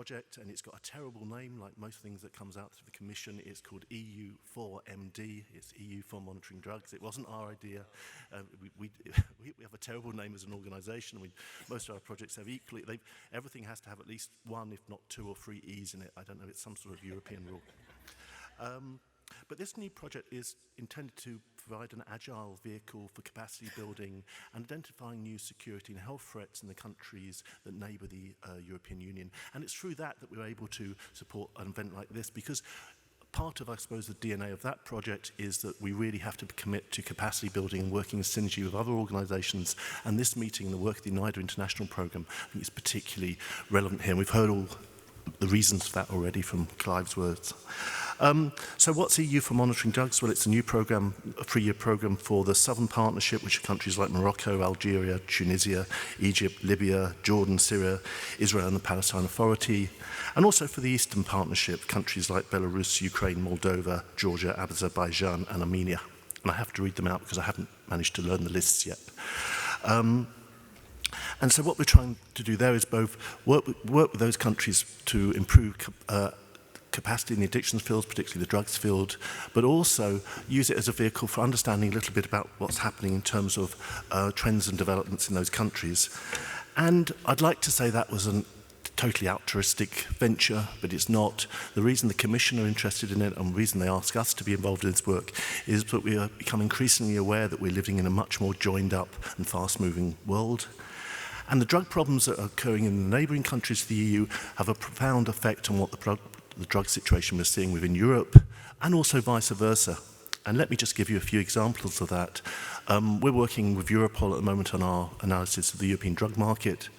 project, and it's got a terrible name, like most things that comes out through the Commission. It's called EU4MD. It's EU for Monitoring Drugs. It wasn't our idea. We have a terrible name as an organisation. Most of our projects have equally. Everything has to have at least one, if not two or three E's in it. I don't know. It's some sort of European rule. But this new project is intended to provide an agile vehicle for capacity building and identifying new security and health threats in the countries that neighbour the European Union. And it's through that we're able to support an event like this, because part of, I suppose, the DNA of that project is that we really have to commit to capacity building and working in synergy with other organisations. And this meeting, the work of the NIDA International Programme, I think is particularly relevant here. And we've heard all the reasons for that already from Clive's words. So what's EU for Monitoring Drugs? Well, it's a new program, a 3-year program for the Southern Partnership, which are countries like Morocco, Algeria, Tunisia, Egypt, Libya, Jordan, Syria, Israel and the Palestine Authority, and also for the Eastern Partnership, countries like Belarus, Ukraine, Moldova, Georgia, Azerbaijan and Armenia. And I have to read them out because I haven't managed to learn the lists yet. And so what we're trying to do there is both work with those countries to improve capacity in the addictions fields, particularly the drugs field, but also use it as a vehicle for understanding a little bit about what's happening in terms of trends and developments in those countries. And I'd like to say that was a totally altruistic venture, but it's not. The reason the Commission are interested in it and the reason they ask us to be involved in this work is that we are become increasingly aware that we're living in a much more joined up and fast-moving world. And the drug problems that are occurring in the neighbouring countries to the EU have a profound effect on what the drug situation we're seeing within Europe, and also vice versa. And let me just give you a few examples of that. We're working with Europol at the moment on our analysis of the European drug market.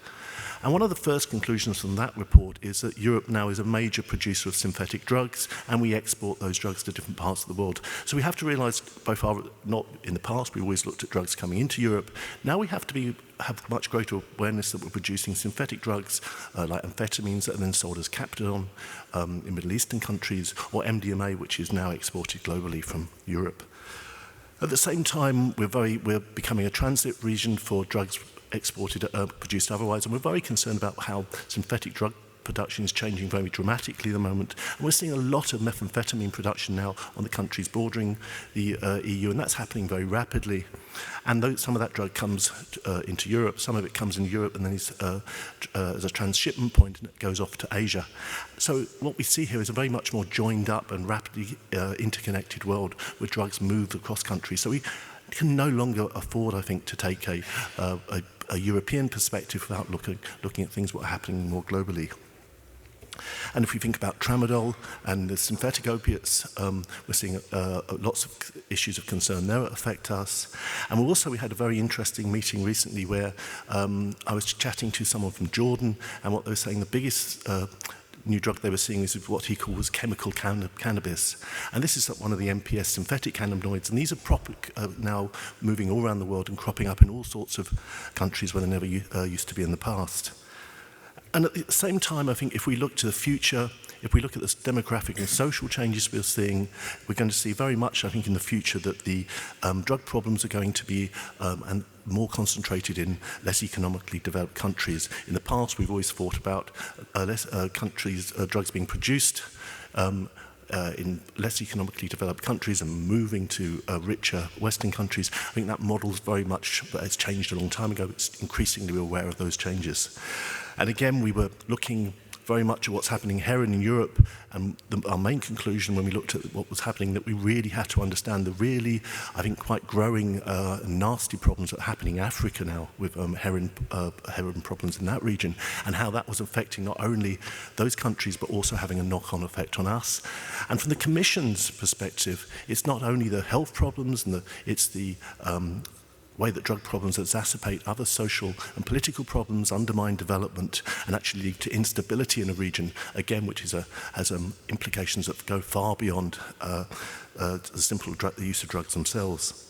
And one of the first conclusions from that report is that Europe now is a major producer of synthetic drugs, and we export those drugs to different parts of the world. So we have to realise, not in the past, we always looked at drugs coming into Europe. Now we have to have much greater awareness that we're producing synthetic drugs like amphetamines that are then sold as Captadon in Middle Eastern countries, or MDMA, which is now exported globally from Europe. At the same time, we're becoming a transit region for drugs exported, produced otherwise, and we're very concerned about how synthetic drug production is changing very dramatically at the moment. And we're seeing a lot of methamphetamine production now on the countries bordering the EU, and that's happening very rapidly. And some of that drug comes into Europe, some of it comes into Europe and then is as a transshipment point, and it goes off to Asia. So what we see here is a very much more joined up and rapidly interconnected world where drugs move across countries. So we can no longer afford, I think, to take a European perspective without looking at things that are happening more globally. And if we think about tramadol and the synthetic opiates, we're seeing lots of issues of concern there that affect us. And we had a very interesting meeting recently where I was chatting to someone from Jordan, and what they were saying, the biggest new drug they were seeing is what he calls chemical cannabis. And this is one of the MPS synthetic cannabinoids, and these are now moving all around the world and cropping up in all sorts of countries where they never used to be in the past. And at the same time, I think if we look to the future, if we look at the demographic and social changes we're seeing, we're going to see very much, I think, in the future that the drug problems are going to be and more concentrated in less economically developed countries. In the past, we've always thought about drugs being produced in less economically developed countries and moving to richer Western countries. I think that model's very much, it's changed a long time ago. It's increasingly aware of those changes. And again, we were looking very much at what's happening here in Europe, and our main conclusion when we looked at what was happening, that we really had to understand the really, I think, quite growing nasty problems that are happening in Africa now with heroin problems in that region, and how that was affecting not only those countries but also having a knock-on effect on us. And from the Commission's perspective, it's not only the health problems, and it's the way that drug problems exacerbate other social and political problems, undermine development, and actually lead to instability in a region, again, which has implications that go far beyond the simple the use of drugs themselves.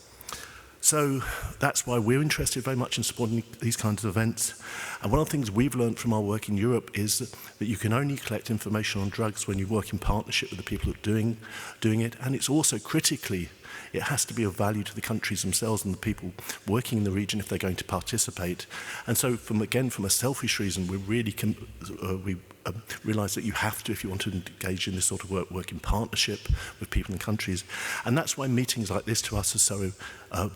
So that's why we're interested very much in supporting these kinds of events. And one of the things we've learned from our work in Europe is that you can only collect information on drugs when you work in partnership with the people who are doing it. And it's also critically it has to be of value to the countries themselves and the people working in the region if they're going to participate. And so, from a selfish reason, we really realise that you have to, if you want to engage in this sort of work in partnership with people and countries. And that's why meetings like this to us are so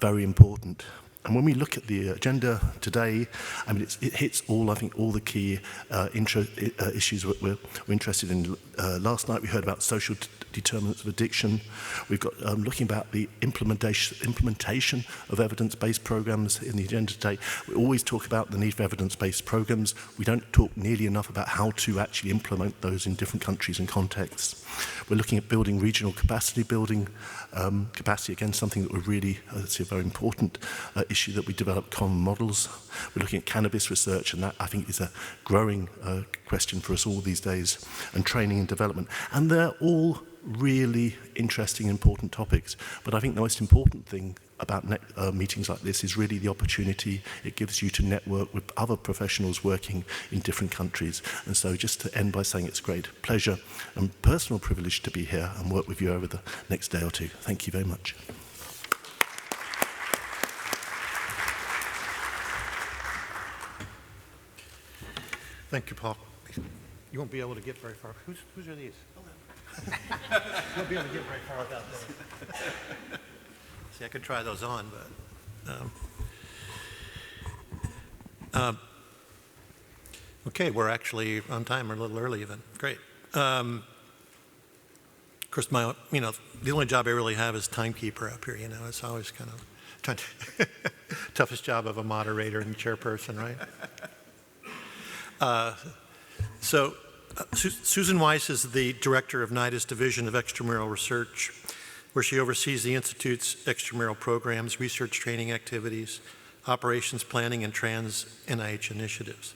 very important. And when we look at the agenda today, I mean, it hits all, I think, all the key issues we're interested in. Last night we heard about social determinants of addiction. We've got looking about the implementation of evidence-based programs in the agenda today. We always talk about the need for evidence-based programs. We don't talk nearly enough about how to actually implement those in different countries and contexts. We're looking at building regional capacity building. Capacity, again, something that we're really, it's a very important issue that we develop common models. We're looking at cannabis research, and that, I think, is a growing question for us all these days, and training and development. And they're all really interesting and important topics. But I think the most important thing about meetings like this is really the opportunity it gives you to network with other professionals working in different countries. And so just to end by saying it's a great pleasure and personal privilege to be here and work with you over the next day or two. Thank you very much. Thank you, Paul. You won't be able to get very far. Whose are these? You won't be able to get very far without those. See, I could try those on, but okay, we're actually on time. We're a little early even. Great. Of course, the only job I really have is timekeeper up here. It's always kind of trying to toughest job of a moderator and chairperson, right? Susan Weiss is the director of NIDA's Division of Extramural Research, where she oversees the Institute's extramural programs, research training activities, operations planning, and trans-NIH initiatives,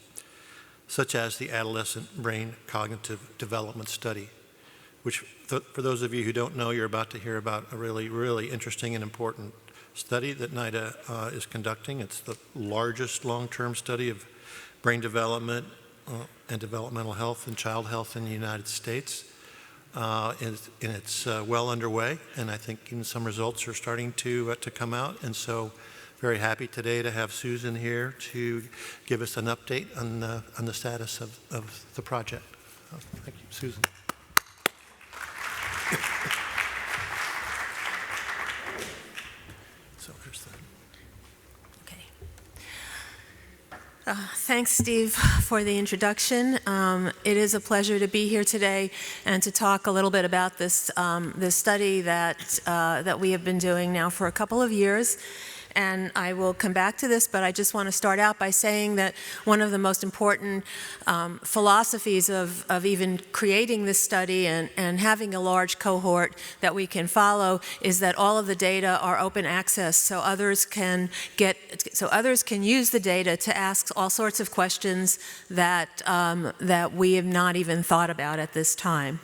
such as the Adolescent Brain Cognitive Development Study, which, for those of you who don't know, you're about to hear about a really, really interesting and important study that NIDA is conducting. It's the largest long-term study of brain development and developmental health and child health in the United States. And it's well underway, and I think some results are starting to come out. And so very happy today to have Susan here to give us an update on the status of the project. Thank you, Susan. So here's the... Thanks, Steve, for the introduction. It is a pleasure to be here today and to talk a little bit about this study that we have been doing now for a couple of years. And I will come back to this, but I just want to start out by saying that one of the most important philosophies of even creating this study and having a large cohort that we can follow is that all of the data are open access, so others can use the data to ask all sorts of questions that we have not even thought about at this time.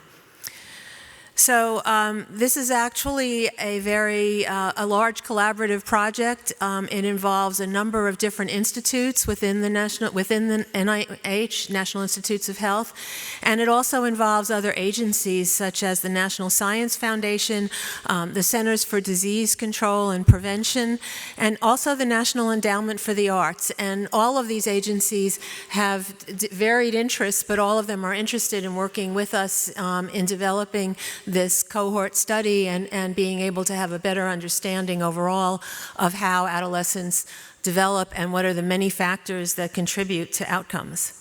So this is actually a large collaborative project. It involves a number of different institutes within the NIH, National Institutes of Health, and it also involves other agencies such as the National Science Foundation, the Centers for Disease Control and Prevention, and also the National Endowment for the Arts. And all of these agencies have varied interests, but all of them are interested in working with us in developing this cohort study and being able to have a better understanding overall of how adolescents develop and what are the many factors that contribute to outcomes.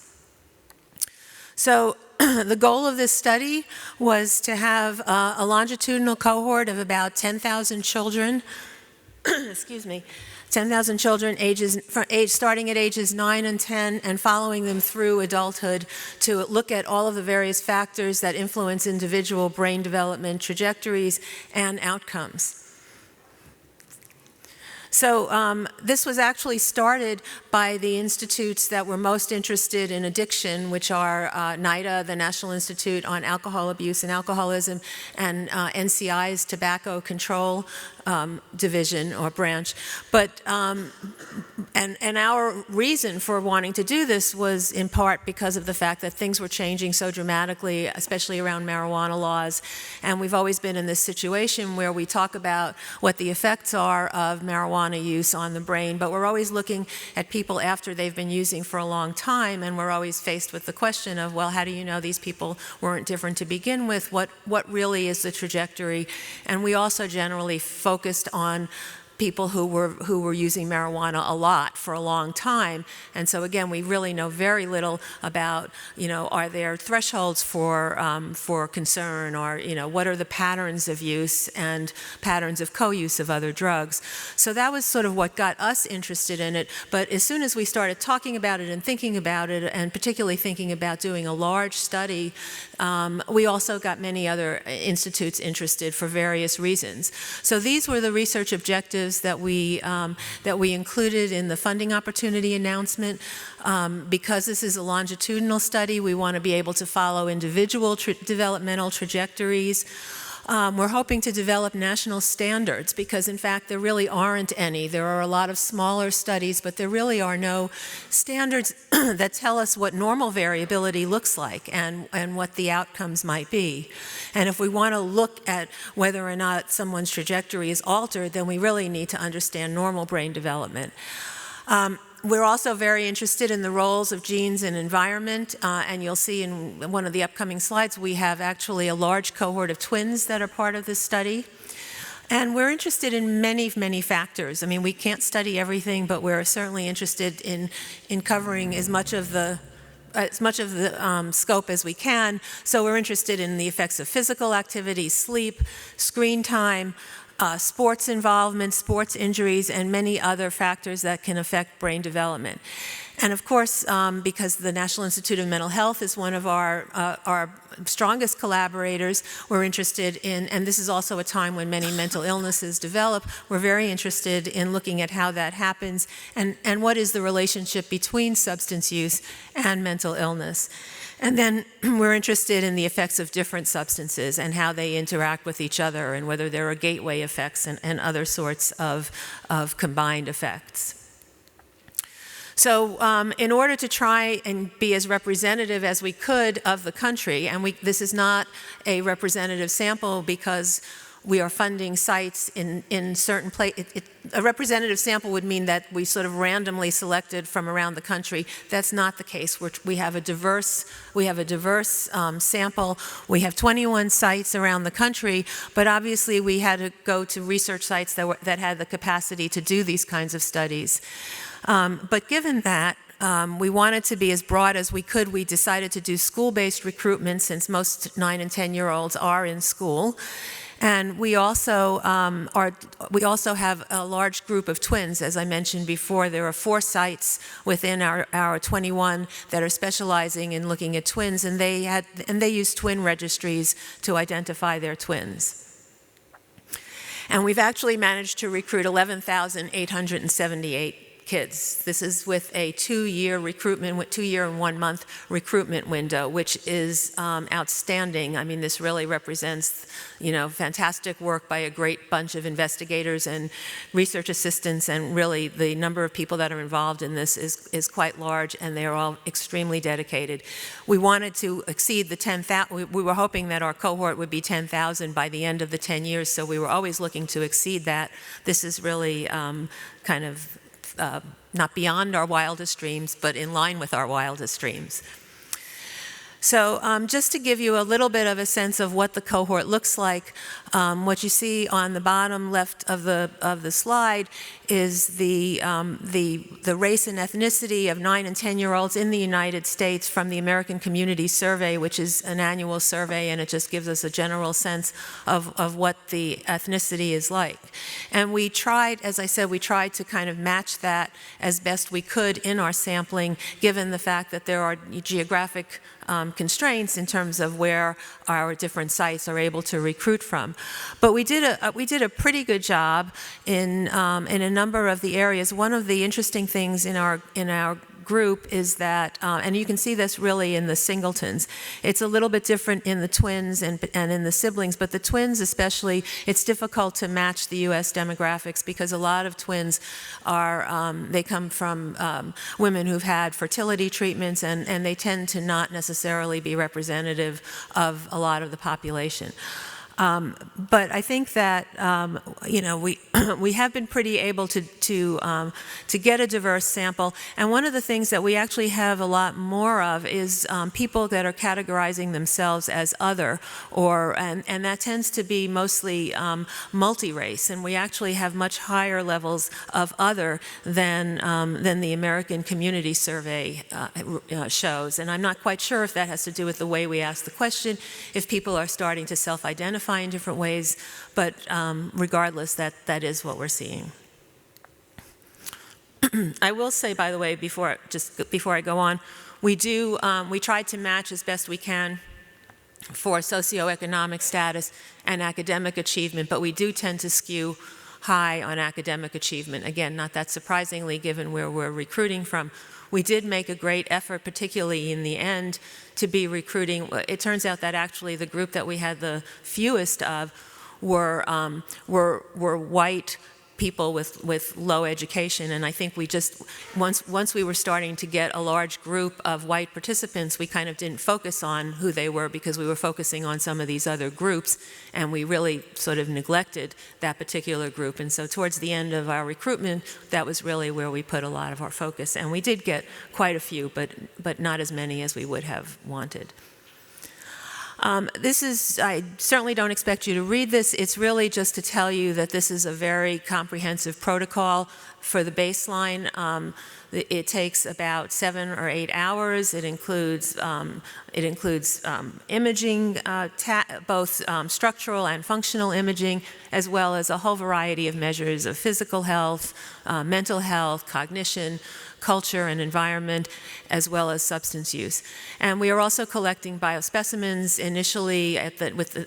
So the goal of this study was to have a longitudinal cohort of about 10,000 children, excuse me, 10,000 children starting at ages 9 and 10 and following them through adulthood to look at all of the various factors that influence individual brain development trajectories and outcomes. So this was actually started by the institutes that were most interested in addiction, which are NIDA, the National Institute on Alcohol Abuse and Alcoholism, and NCI's Tobacco Control division or branch. But and our reason for wanting to do this was in part because of the fact that things were changing so dramatically, especially around marijuana laws. And we've always been in this situation where we talk about what the effects are of marijuana use on the brain, but we're always looking at people after they've been using for a long time, and we're always faced with the question of, well, how do you know these people weren't different to begin with? What really is the trajectory? And we also generally focused on people who were using marijuana a lot for a long time. And so again, we really know very little about, are there thresholds for concern, or, what are the patterns of use and patterns of co-use of other drugs. So that was sort of what got us interested in it. But as soon as we started talking about it and thinking about it, and particularly thinking about doing a large study, we also got many other institutes interested for various reasons. So these were the research objectives that we included in the funding opportunity announcement. Because this is a longitudinal study, we want to be able to follow individual developmental trajectories. We're hoping to develop national standards because, in fact, there really aren't any. There are a lot of smaller studies, but there really are no standards that tell us what normal variability looks like and what the outcomes might be. And if we want to look at whether or not someone's trajectory is altered, then we really need to understand normal brain development. We're also very interested in the roles of genes and environment, and you'll see in one of the upcoming slides we have actually a large cohort of twins that are part of this study. And we're interested in many, many factors. I mean, we can't study everything, but we're certainly interested in covering as much of the scope as we can. So we're interested in the effects of physical activity, sleep, screen time, sports involvement, sports injuries, and many other factors that can affect brain development. And of course, because the National Institute of Mental Health is one of our strongest collaborators, we're interested in, and this is also a time when many mental illnesses develop, we're very interested in looking at how that happens and what is the relationship between substance use and mental illness. And then we're interested in the effects of different substances and how they interact with each other and whether there are gateway effects and other sorts of combined effects. So in order to try and be as representative as we could of the country, and this is not a representative sample because we are funding sites in certain places. A representative sample would mean that we sort of randomly selected from around the country. That's not the case. We have a diverse sample. We have 21 sites around the country, but obviously we had to go to research sites that had the capacity to do these kinds of studies. But given that, we wanted to be as broad as we could. We decided to do school-based recruitment since most 9 and 10-year-olds are in school. And we also have a large group of twins. As I mentioned before, there are 4 sites within our 21 that are specializing in looking at twins, and they use twin registries to identify their twins. And we've actually managed to recruit 11,878 kids. This is with a 2-year recruitment, 2-year and 1-month recruitment window, which is outstanding. I mean, this really represents, fantastic work by a great bunch of investigators and research assistants, and really the number of people that are involved in this is quite large, and they are all extremely dedicated. We wanted to exceed the 10,000. We were hoping that our cohort would be 10,000 by the end of the 10 years, so we were always looking to exceed that. This is really kind of not beyond our wildest dreams, but in line with our wildest dreams. So just to give you a little bit of a sense of what the cohort looks like, what you see on the bottom left of the slide is the race and ethnicity of 9 and 10-year-olds in the United States from the American Community Survey, which is an annual survey, and it just gives us a general sense of what the ethnicity is like. And we tried, as I said, we tried to kind of match that as best we could in our sampling, given the fact that there are geographic constraints in terms of where our different sites are able to recruit from. But we did a pretty good job in a number of the areas. One of the interesting things in our group is that, and you can see this really in the singletons. It's a little bit different in the twins and in the siblings, but the twins especially, it's difficult to match the U.S. demographics because a lot of twins are, they come from women who've had fertility treatments, and they tend to not necessarily be representative of a lot of the population. But I think that you know, we have been pretty able to get a diverse sample, and one of the things that we actually have a lot more of is people that are categorizing themselves as other, and that tends to be mostly multi-race, and we actually have much higher levels of other than the American Community Survey shows, and I'm not quite sure if that has to do with the way we ask the question, if people are starting to self-identify in different ways, but regardless, that is what we're seeing. I will say, by the way, before I go on, we try to match as best we can for socioeconomic status and academic achievement, but we do tend to skew high on academic achievement. Again, not that surprisingly, given where we're recruiting from. We did make a great effort, particularly in the end, to be recruiting. It turns out that actually the group that we had the fewest of were white people with low education, and I think we just, once we were starting to get a large group of white participants, we kind of didn't focus on who they were because we were focusing on some of these other groups, and we really sort of neglected that particular group. And so towards the end of our recruitment, that was really where we put a lot of our focus, and we did get quite a few, but not as many as we would have wanted. This is, I certainly don't expect you to read this. It's really just to tell you that this is a very comprehensive protocol for the baseline. It takes about 7 or 8 hours. It includes imaging, both structural and functional imaging, as well as a whole variety of measures of physical health, mental health, cognition, culture and environment, as well as substance use. And we are also collecting biospecimens. Initially,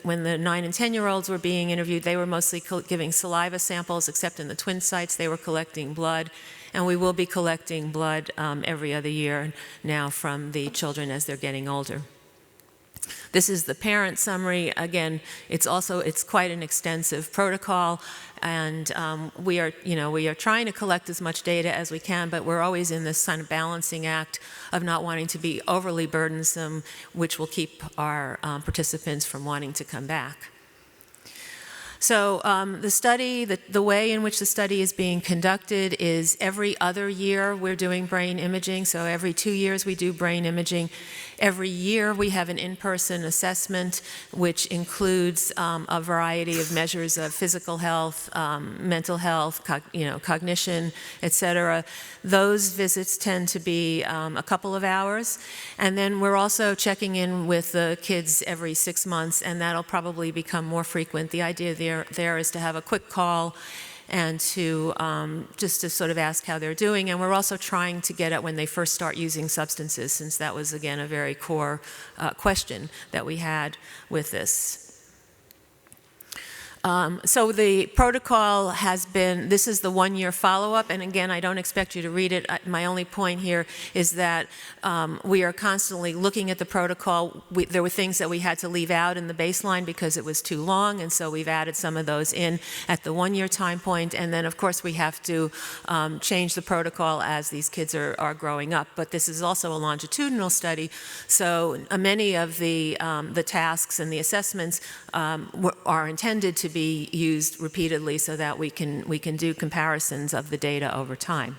when the 9 and 10-year-olds were being interviewed, they were mostly giving saliva samples, except in the twin sites, they were collecting blood. And we will be collecting blood every other year now from the children as they're getting older. This is the parent summary. Again, it's quite an extensive protocol, and we are trying to collect as much data as we can, but we're always in this kind of balancing act of not wanting to be overly burdensome, which will keep our participants from wanting to come back. So the study, the way in which the study is being conducted is every other year we're doing brain imaging. So every 2 years we do brain imaging. Every year we have an in-person assessment, which includes a variety of measures of physical health, mental health, cognition, etc. Those visits tend to be a couple of hours. And then we're also checking in with the kids every 6 months, and that'll probably become more frequent. The idea there is to have a quick call and to just to sort of ask how they're doing. And we're also trying to get at when they first start using substances, since that was, again, a very core question that we had with this. So the protocol has been, this is the 1-year follow-up, and again, I don't expect you to read it. My only point here is that we are constantly looking at the protocol. There were things that we had to leave out in the baseline because it was too long, and so we've added some of those in at the 1-year time point, and then of course we have to change the protocol as these kids are growing up. But this is also a longitudinal study, so many of the tasks and the assessments are intended to be used repeatedly so that we can do comparisons of the data over time.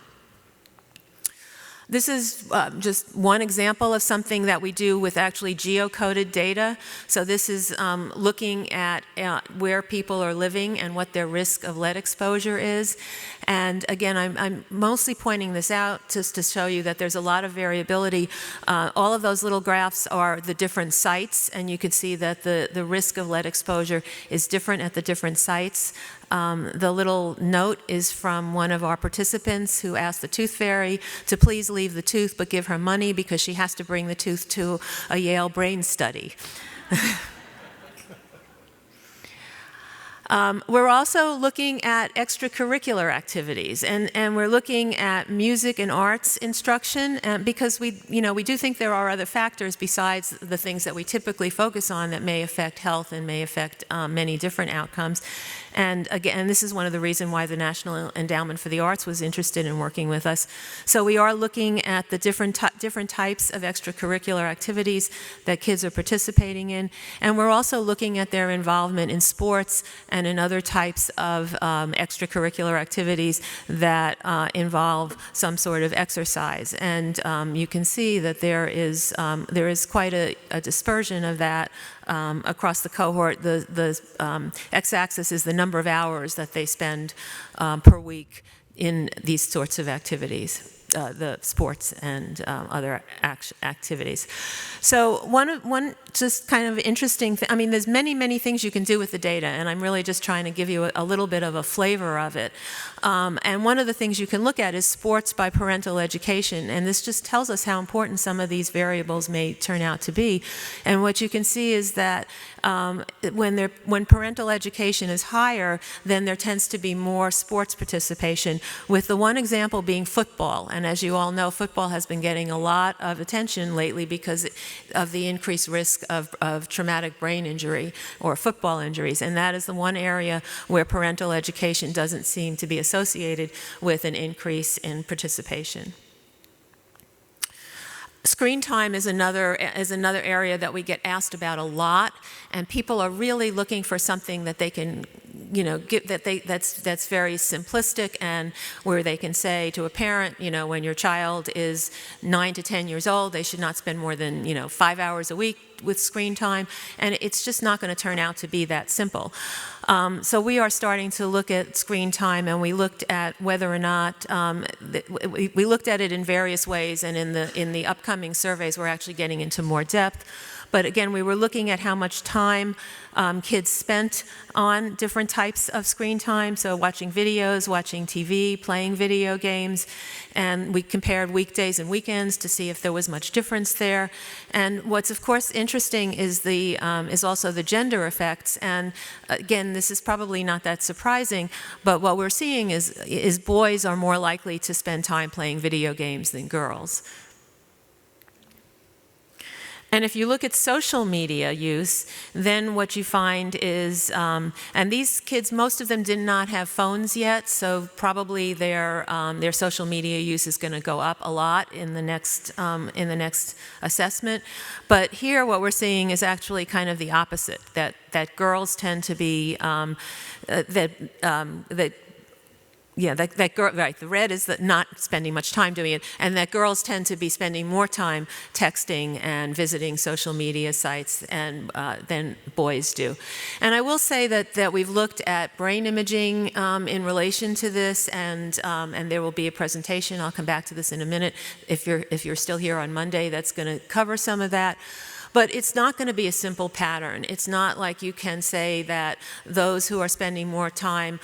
This is just one example of something that we do with actually geocoded data. So this is looking at where people are living and what their risk of lead exposure is. And again, I'm mostly pointing this out just to show you that there's a lot of variability. All of those little graphs are the different sites, and you can see that the risk of lead exposure is different at the different sites. The little note is from one of our participants who asked the tooth fairy to please leave the tooth but give her money because she has to bring the tooth to a Yale brain study. We're also looking at extracurricular activities, and we're looking at music and arts instruction, because we do think there are other factors besides the things that we typically focus on that may affect health and may affect many different outcomes. And again, this is one of the reasons why the National Endowment for the Arts was interested in working with us. So we are looking at the different types of extracurricular activities that kids are participating in, and we're also looking at their involvement in sports and in other types of extracurricular activities that involve some sort of exercise. And you can see that there is quite a dispersion of that across the cohort. The x-axis is the number of hours that they spend per week in these sorts of activities. The sports and other activities. So one just kind of interesting thing, I mean, there's many things you can do with the data, and I'm really just trying to give you a little bit of a flavor of it. And one of the things you can look at is sports by parental education, and this just tells us how important some of these variables may turn out to be. And what you can see is that when parental education is higher, then there tends to be more sports participation, with the one example being football. And as you all know, football has been getting a lot of attention lately because of the increased risk of traumatic brain injury or football injuries. And that is the one area where parental education doesn't seem to be associated with an increase in participation. Screen time is another area that we get asked about a lot, and people are really looking for something that they can, give, that's very simplistic, and where they can say to a parent, when your child is 9 to 10 years old, they should not spend more than 5 hours a week with screen time, and it's just not going to turn out to be that simple. So we are starting to look at screen time, and we looked at whether or not we looked at it in various ways, and in the upcoming surveys we're actually getting into more depth. But again, we were looking at how much time kids spent on different types of screen time, so watching videos, watching TV, playing video games, and we compared weekdays and weekends to see if there was much difference there. And what's of course interesting is also the gender effects, and again, this is probably not that surprising, but what we're seeing is boys are more likely to spend time playing video games than girls. And if you look at social media use, then what you find is, and these kids, most of them did not have phones yet, so probably their social media use is going to go up a lot in the next assessment. But here, what we're seeing is actually kind of the opposite. That girls tend to be right, the red is that not spending much time doing it, and that girls tend to be spending more time texting and visiting social media sites than boys do. And I will say that we've looked at brain imaging in relation to this, and there will be a presentation. I'll come back to this in a minute. If you're still here on Monday, that's going to cover some of that. But it's not going to be a simple pattern. It's not like you can say that those who are spending more time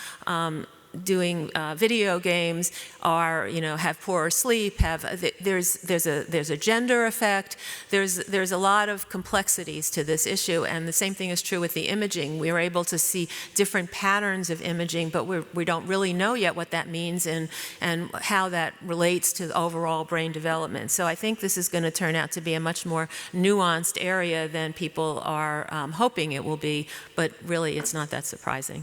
doing video games have poorer sleep. There's a gender effect. There's a lot of complexities to this issue, and the same thing is true with the imaging. We were able to see different patterns of imaging, but we don't really know yet what that means and how that relates to the overall brain development. So I think this is going to turn out to be a much more nuanced area than people are hoping it will be, but really it's not that surprising.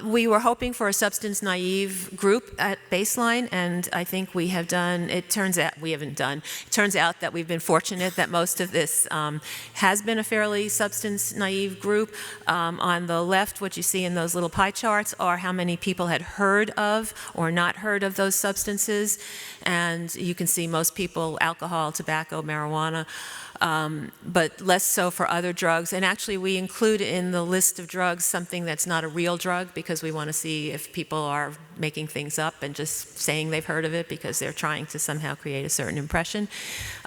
We were hoping for a substance-naive group at baseline, and I think we have done. It turns out we haven't done. It turns out that we've been fortunate that most of this has been a fairly substance-naive group. On the left, what you see in those little pie charts are how many people had heard of or not heard of those substances, and you can see most people alcohol, tobacco, marijuana. But less so for other drugs. And actually, we include in the list of drugs something that's not a real drug. drug because we want to see if people are making things up and just saying they've heard of it because they're trying to somehow create a certain impression.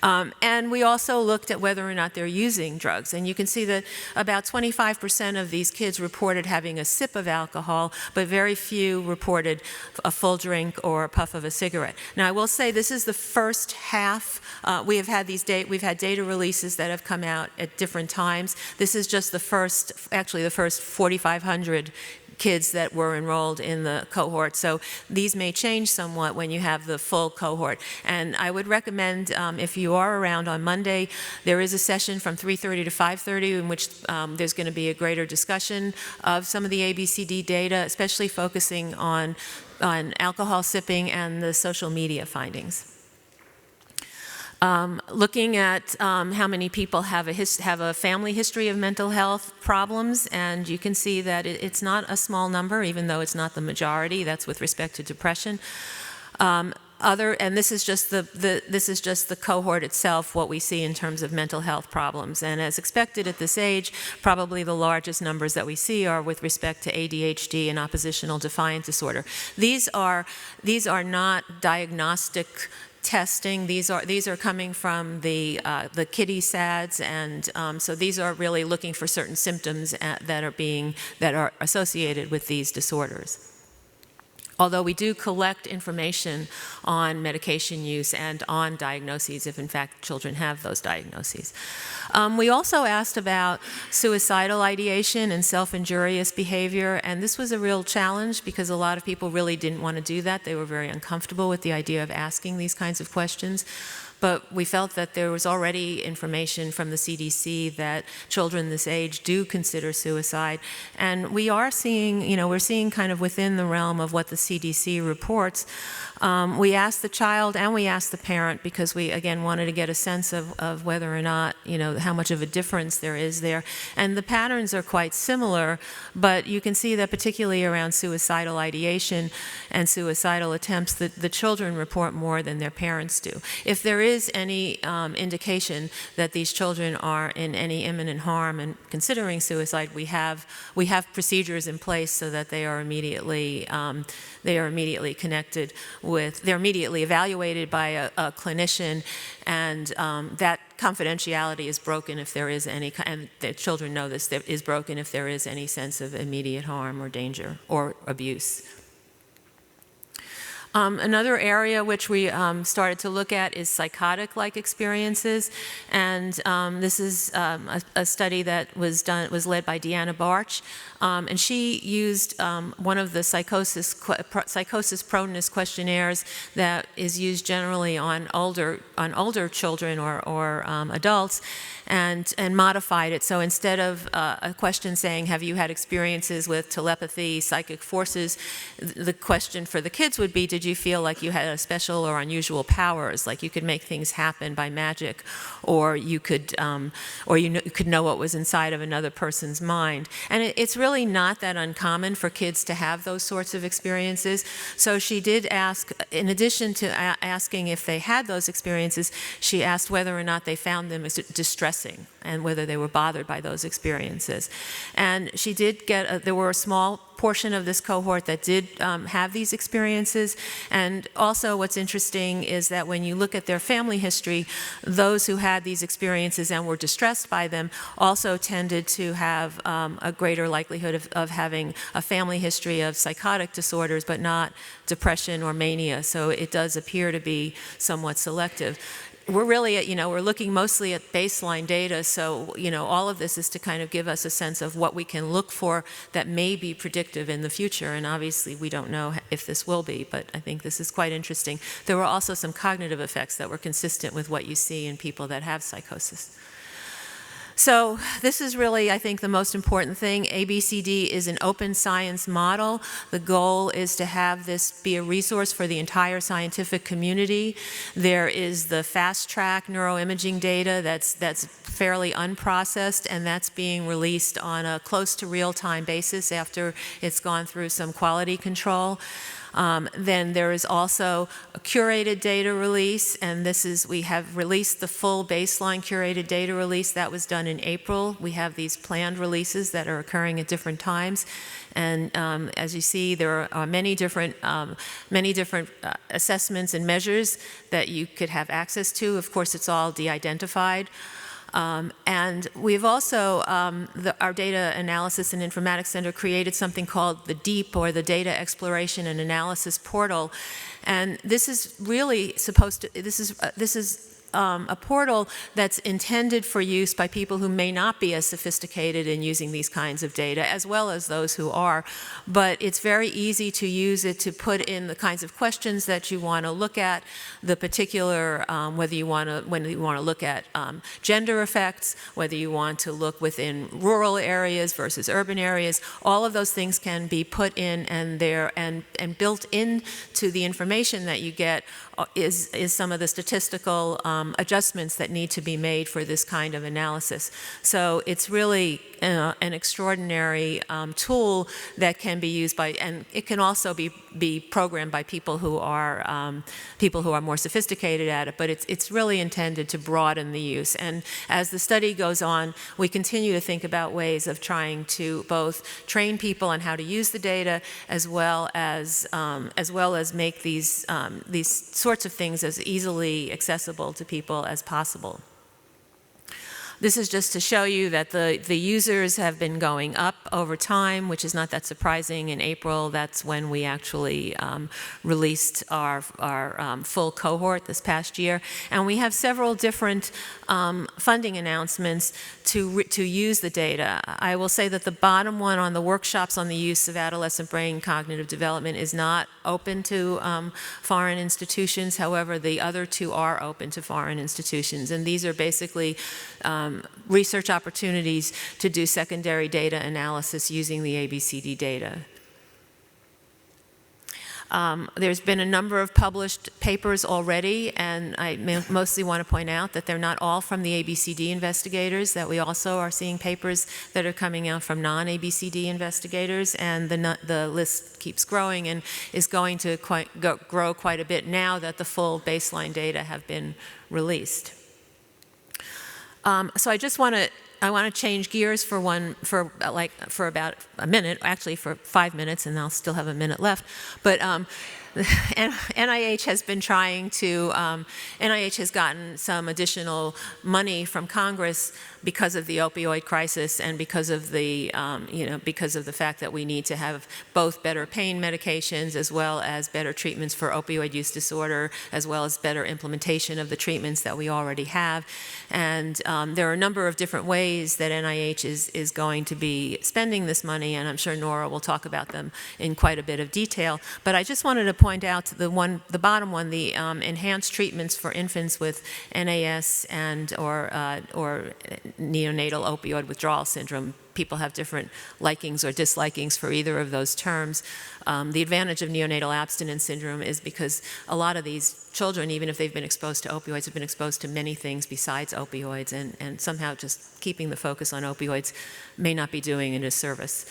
And we also looked at whether or not they're using drugs. And you can see that about 25% of these kids reported having a sip of alcohol, but very few reported a full drink or a puff of a cigarette. Now, I will say this is the first half. We've had data releases that have come out at different times. This is just the first 4,500 kids that were enrolled in the cohort. So these may change somewhat when you have the full cohort. And I would recommend, if you are around on Monday, there is a session from 3:30 to 5:30 in which there's going to be a greater discussion of some of the ABCD data, especially focusing on alcohol sipping and the social media findings. Looking at how many people have a family history of mental health problems, and you can see that it's not a small number, even though it's not the majority. That's with respect to depression. And this is just the cohort itself, what we see in terms of mental health problems. And as expected at this age, probably the largest numbers that we see are with respect to ADHD and oppositional defiant disorder. These are not diagnostic testing. These are coming from the kiddie SADS, and so these are really looking for certain symptoms that are associated with these disorders. Although we do collect information on medication use and on diagnoses, if in fact children have those diagnoses. We also asked about suicidal ideation and self-injurious behavior, and this was a real challenge because a lot of people really didn't want to do that. They were very uncomfortable with the idea of asking these kinds of questions. But we felt that there was already information from the CDC that children this age do consider suicide. And we are seeing, we're seeing kind of within the realm of what the CDC reports. We asked the child and we asked the parent because we, again, wanted to get a sense of whether or not, how much of a difference there is there. And the patterns are quite similar, but you can see that particularly around suicidal ideation and suicidal attempts, that the children report more than their parents do. If there is any indication that these children are in any imminent harm and considering suicide, we have procedures in place so that they are immediately connected with, they're immediately evaluated by a clinician, and that confidentiality is broken if there is any, and the children know this, is broken if there is any sense of immediate harm or danger or abuse. Another area which we started to look at is psychotic-like experiences, and this is a study that was led by Deanna Barch, and she used one of the psychosis proneness questionnaires that is used generally on older children or adults, and modified it. So instead of a question saying, have you had experiences with telepathy, psychic forces, the question for the kids would be, did you feel like you had a special or unusual powers, like you could make things happen by magic, or you could know what was inside of another person's mind. And it's really not that uncommon for kids to have those sorts of experiences. So she did ask, in addition to asking if they had those experiences, she asked whether or not they found them distressing and whether they were bothered by those experiences. And she did get, there were a small portion of this cohort that did have these experiences. And also what's interesting is that when you look at their family history, those who had these experiences and were distressed by them also tended to have a greater likelihood of having a family history of psychotic disorders, but not depression or mania. So it does appear to be somewhat selective. We're really, we're looking mostly at baseline data, so, all of this is to kind of give us a sense of what we can look for that may be predictive in the future, and obviously we don't know if this will be, but I think this is quite interesting. There were also some cognitive effects that were consistent with what you see in people that have psychosis. So this is really, I think, the most important thing. ABCD is an open science model. The goal is to have this be a resource for the entire scientific community. There is the fast-track neuroimaging data that's fairly unprocessed, and that's being released on a close to real-time basis after it's gone through some quality control. Then there is also a curated data release, and we have released the full baseline curated data release. That was done in April. We have these planned releases that are occurring at different times. And as you see, there are many different assessments and measures that you could have access to. Of course, it's all de-identified. And we've also, our Data Analysis and Informatics Center created something called the DEEP, or the Data Exploration and Analysis Portal. And this is really supposed to, this is a portal that's intended for use by people who may not be as sophisticated in using these kinds of data, as well as those who are. But it's very easy to use it to put in the kinds of questions that you want to look at, the particular, whether you want to look at gender effects, whether you want to look within rural areas versus urban areas. All of those things can be put in, and built into the information that you get is some of the statistical adjustments that need to be made for this kind of analysis. So it's really an extraordinary tool that can be used by, and it can also be programmed by people who are more sophisticated at it, but it's really intended to broaden the use. And as the study goes on, we continue to think about ways of trying to both train people on how to use the data, as well as make these sorts of things as easily accessible to people as possible. This is just to show you that the users have been going up over time, which is not that surprising. In April, that's when we actually released our full cohort this past year. And we have several different funding announcements to use the data. I will say that the bottom one on the workshops on the use of adolescent brain cognitive development is not open to foreign institutions. However, the other two are open to foreign institutions. And these are basically research opportunities to do secondary data analysis using the ABCD data. There's been a number of published papers already, and I mostly want to point out that they're not all from the ABCD investigators, that we also are seeing papers that are coming out from non-ABCD investigators, and the list keeps growing and is going to grow quite a bit now that the full baseline data have been released. So I want to change gears for about a minute, actually for 5 minutes, and I'll still have a minute left. But NIH has been trying to, NIH has gotten some additional money from Congress because of the opioid crisis and because of the, because of the fact that we need to have both better pain medications as well as better treatments for opioid use disorder, as well as better implementation of the treatments that we already have. And there are a number of different ways that NIH is going to be spending this money, and I'm sure Nora will talk about them in quite a bit of detail. But I just wanted to point out the bottom one, the enhanced treatments for infants with NAS and or neonatal opioid withdrawal syndrome. People have different likings or dislikings for either of those terms. The advantage of neonatal abstinence syndrome is because a lot of these children, even if they've been exposed to opioids, have been exposed to many things besides opioids, and somehow just keeping the focus on opioids may not be doing it a service.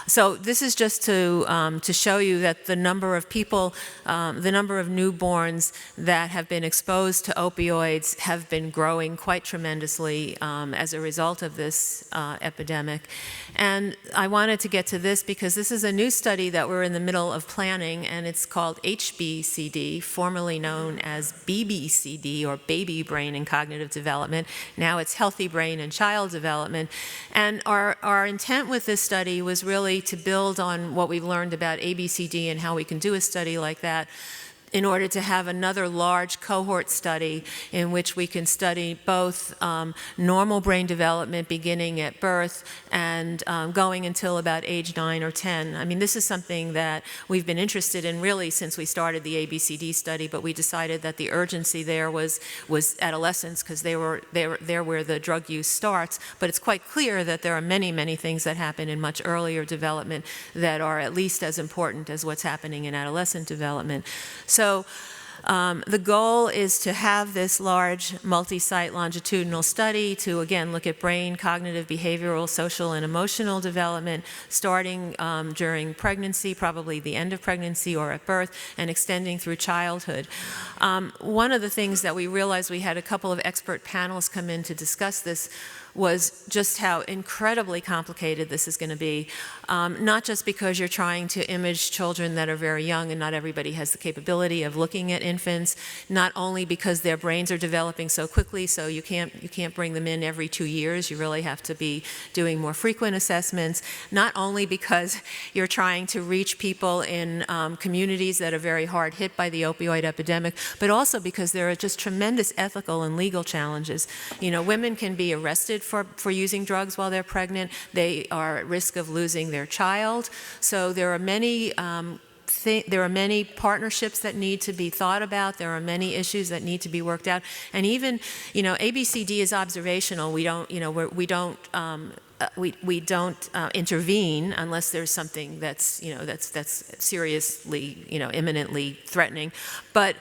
So this is just to show you that the number of people, the number of newborns that have been exposed to opioids have been growing quite tremendously as a result of this epidemic. And I wanted to get to this because this is a new study that we're in the middle of planning, and it's called HBCD, formerly known as BBCD, or Baby Brain and Cognitive Development. Now it's Healthy Brain and Child Development. And our intent with this study was really to build on what we've learned about ABCD and how we can do a study like that, in order to have another large cohort study in which we can study both normal brain development beginning at birth and going until about age 9 or 10. I mean, this is something that we've been interested in really since we started the ABCD study, but we decided that the urgency there was adolescents, because they're where the drug use starts. But it's quite clear that there are many, many things that happen in much earlier development that are at least as important as what's happening in adolescent development. So The goal is to have this large multi-site longitudinal study to, again, look at brain, cognitive, behavioral, social, and emotional development, starting during pregnancy, probably the end of pregnancy or at birth, and extending through childhood. One of the things that we realized, we had a couple of expert panels come in to discuss this, was just how incredibly complicated this is going to be, not just because you're trying to image children that are very young and not everybody has the capability of looking at infants, not only because their brains are developing so quickly, so you can't bring them in every 2 years, you really have to be doing more frequent assessments, not only because you're trying to reach people in communities that are very hard hit by the opioid epidemic, but also because there are just tremendous ethical and legal challenges. You know, women can be arrested for using drugs while they're pregnant. They are at risk of losing their child. So there are many partnerships that need to be thought about. There are many issues that need to be worked out. And even, you know, ABCD is observational. We don't, you know, we don't intervene unless there's something that's, you know, that's seriously, you know, imminently threatening. But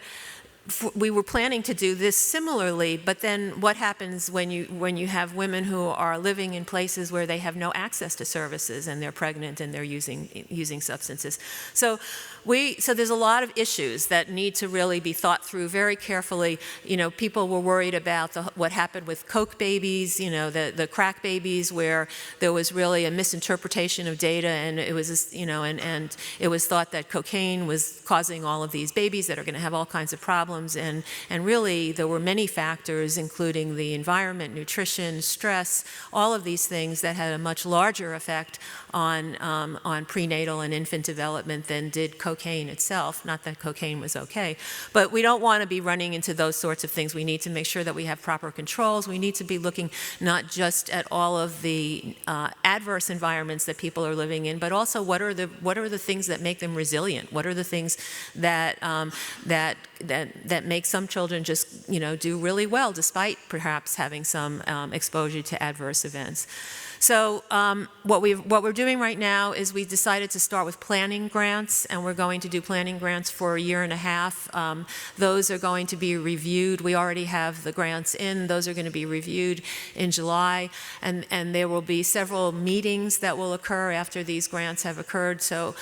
we were planning to do this similarly, but then what happens when you have women who are living in places where they have no access to services and they're pregnant and they're using substances? So there's a lot of issues that need to really be thought through very carefully. You know, people were worried about what happened with coke babies, you know, the crack babies, where there was really a misinterpretation of data, and it was, you know, and it was thought that cocaine was causing all of these babies that are going to have all kinds of problems. And really, there were many factors, including the environment, nutrition, stress, all of these things that had a much larger effect on prenatal and infant development than did cocaine itself. Not that cocaine was okay, but we don't want to be running into those sorts of things. We need to make sure that we have proper controls. We need to be looking not just at all of the adverse environments that people are living in, but also what are the things that make them resilient? What are the things that that make some children just, you know, do really well despite perhaps having some exposure to adverse events? So what we're doing right now is we decided to start with planning grants, and we're going to do planning grants for 1.5 years. Those are going to be reviewed. We already have the grants in. Those are going to be reviewed in July, and there will be several meetings that will occur after these grants have occurred. So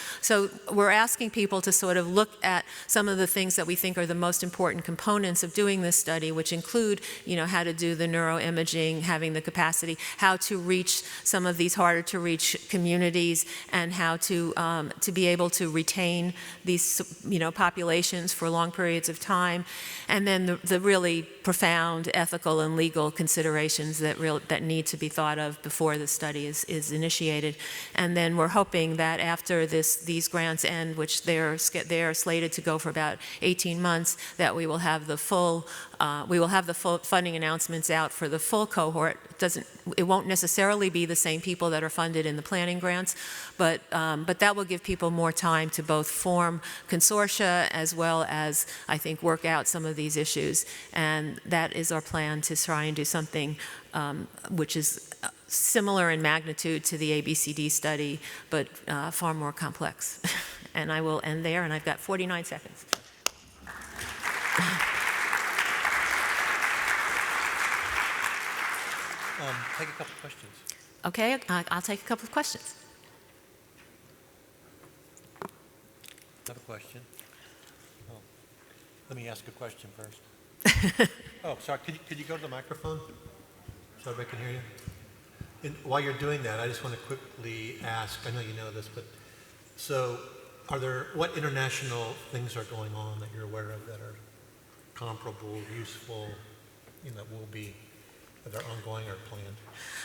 we're asking people to sort of look at some of the things that we think are the most important components of doing this study, which include, you know, how to do the neuroimaging, having the capacity, how to reach some of these harder to reach communities, and how to be able to retain these, you know, populations for long periods of time, and then the really profound ethical and legal considerations that need to be thought of before the study is initiated. And then we're hoping that after these grants end, which they're slated to go for about 18 months, that we will have the full funding announcements out for the full cohort. It won't necessarily be the same people that are funded in the planning grants, but that will give people more time to both form consortia as well as, I think, work out some of these issues. And that is our plan, to try and do something which is similar in magnitude to the ABCD study, but far more complex. And I will end there, and I've got 49 seconds. Take a couple questions. Okay, I'll take a couple of questions. I have a question. Oh, let me ask a question first. Oh, sorry. Could you go to the microphone so everybody can hear you? And while you're doing that, I just want to quickly ask, I know you know this, but so what international things are going on that you're aware of that are comparable, useful, you know, will be, that are ongoing or planned?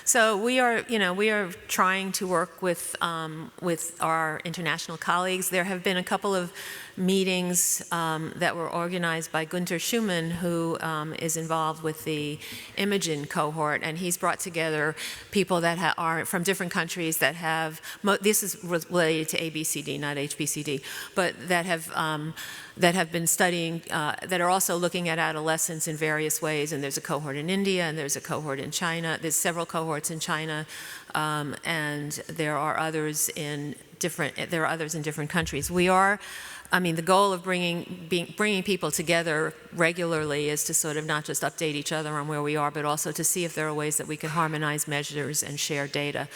So we are trying to work with our international colleagues. There have been a couple of meetings that were organized by Günter Schumann, who is involved with the Imogen cohort, and he's brought together people that are from different countries that have, this is related to ABCD, not HBCD, but that have been studying, that are also looking at adolescents in various ways. And there's a cohort in India, and there's a cohort in China. There's several cohorts in China, and there are others in different countries. We are I mean, the goal of bringing people together regularly is to sort of not just update each other on where we are, but also to see if there are ways that we can harmonize measures and share data.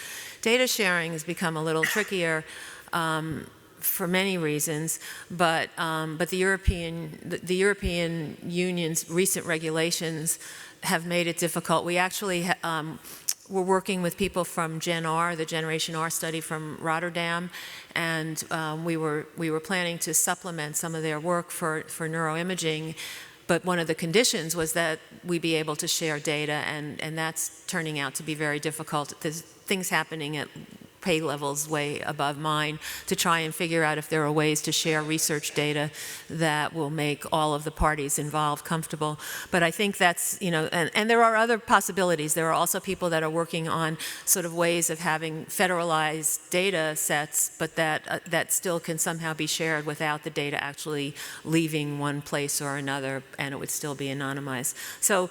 Data sharing has become a little trickier for many reasons, but the European Union's recent regulations have made it difficult. We actually we're working with people from Gen R, the Generation R study from Rotterdam, and we were planning to supplement some of their work for neuroimaging, but one of the conditions was that we be able to share data, and that's turning out to be very difficult. There's things happening at pay levels way above mine to try and figure out if there are ways to share research data that will make all of the parties involved comfortable. But I think that's, you know, and there are other possibilities. There are also people that are working on sort of ways of having federalized data sets, but that still can somehow be shared without the data actually leaving one place or another, and it would still be anonymized. So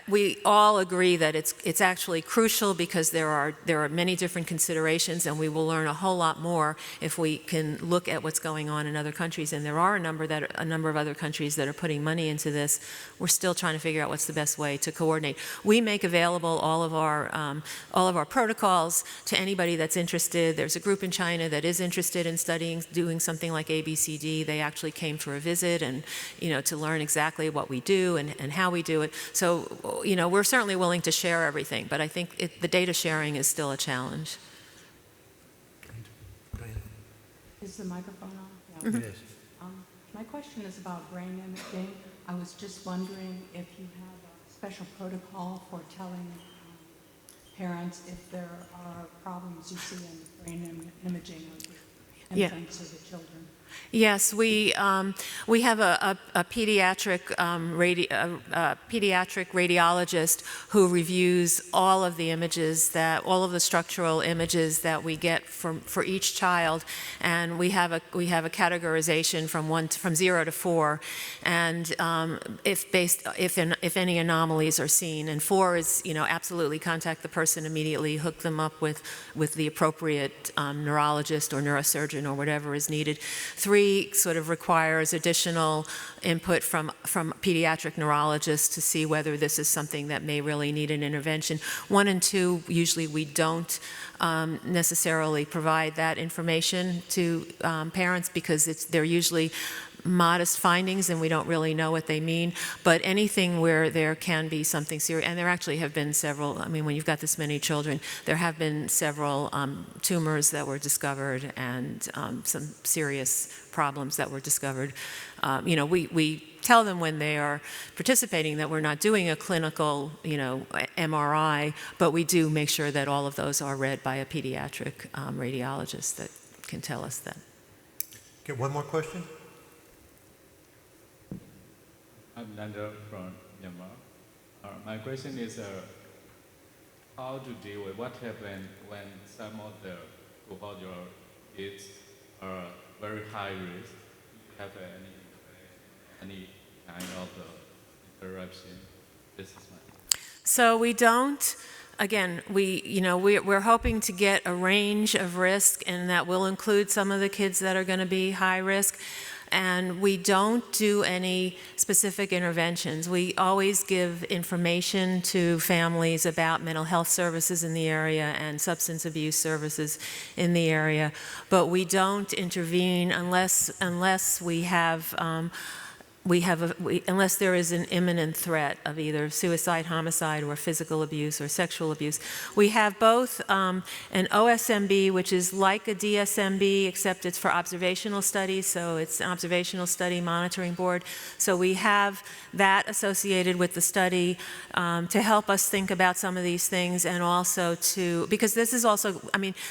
we all agree that it's actually crucial because there are many different considerations, and we will learn a whole lot more if we can look at what's going on in other countries. And there are a number of other countries that are putting money into this. We're still trying to figure out what's the best way to coordinate. We make available all of our protocols to anybody that's interested. There's a group in China that is interested in doing something like ABCD. They actually came for a visit, and to learn exactly what we do and how we do it. So we're certainly willing to share everything, but I think the data sharing is still a challenge. Is the microphone on? Yeah. It is. My question is about brain imaging. I was just wondering if you have a special protocol for telling parents if there are problems you see in brain imaging of the infants or the children. Yes, we have a pediatric radiologist who reviews all of the images all of the structural images that we get for each child, and we have a categorization from 0 to 4, and if any anomalies are seen, and 4 is absolutely contact the person immediately, hook them up with the appropriate neurologist or neurosurgeon or whatever is needed. 3 sort of requires additional input from pediatric neurologists to see whether this is something that may really need an intervention. 1 and 2, usually we don't necessarily provide that information to parents because they're usually modest findings and we don't really know what they mean, but anything where there can be something serious, and there actually have been several, I mean, when you've got this many children, there have been several tumors that were discovered and some serious problems that were discovered. We tell them when they are participating that we're not doing a clinical, MRI, but we do make sure that all of those are read by a pediatric radiologist that can tell us that. Okay, one more question? I'm Nanda from Myanmar. My question is how to deal with what happens when some of the cohort your kids are very high risk. Do you have any kind of interruption? This is my. So we don't. Again, we're hoping to get a range of risk, and that will include some of the kids that are going to be high risk. And we don't do any specific interventions. We always give information to families about mental health services in the area and substance abuse services in the area, but we don't intervene unless we have unless there is an imminent threat of either suicide, homicide, or physical abuse or sexual abuse. We have both an OSMB, which is like a DSMB, except it's for observational studies, so it's an observational study monitoring board. So we have that associated with the study to help us think about some of these things, and also because this is also,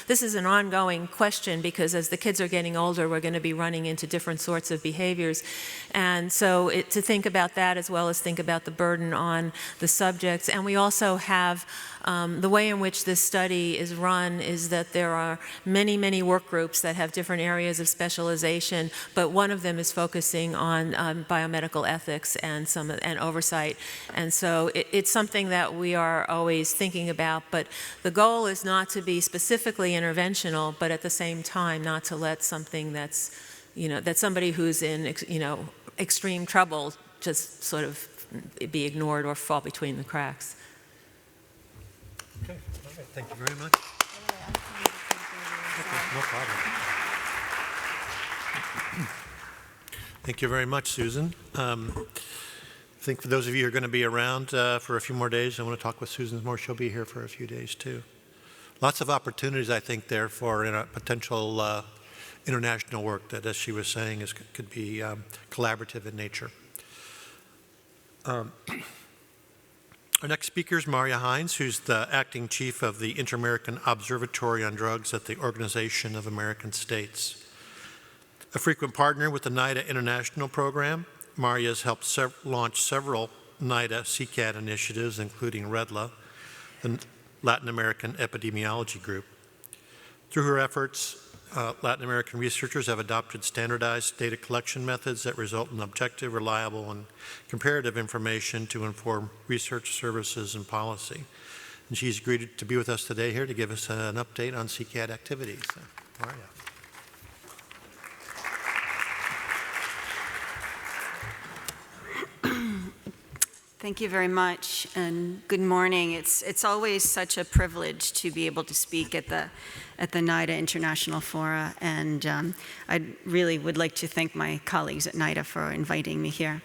this is an ongoing question, because as the kids are getting older, we're going to be running into different sorts of behaviors. And so to think about that, as well as think about the burden on the subjects. And we also have the way in which this study is run is that there are many, many work groups that have different areas of specialization, but one of them is focusing on biomedical ethics and oversight. And so it's something that we are always thinking about, but the goal is not to be specifically interventional, but at the same time not to let something that's that somebody who's in, extreme trouble just sort of be ignored or fall between the cracks. Okay, all right, thank you very much. Okay, no problem. Thank you very much, Susan. I think for those of you who are going to be around for a few more days, I want to talk with Susan more. She'll be here for a few days too. Lots of opportunities, I think, there for potential international work that, as she was saying, could be collaborative in nature. Our next speaker is Maria Hines, who's the acting chief of the Inter-American Observatory on Drugs at the Organization of American States. A frequent partner with the NIDA International Program, Maria has helped launch several NIDA CCAD initiatives, including REDLA, the Latin American Epidemiology Group. Through her efforts, Latin American researchers have adopted standardized data collection methods that result in objective, reliable, and comparative information to inform research services and policy. And she's agreed to be with us today here to give us an update on CCAD activities. So, Maria. Thank you very much, and good morning. It's always such a privilege to be able to speak at the NIDA International Forum, and I really would like to thank my colleagues at NIDA for inviting me here.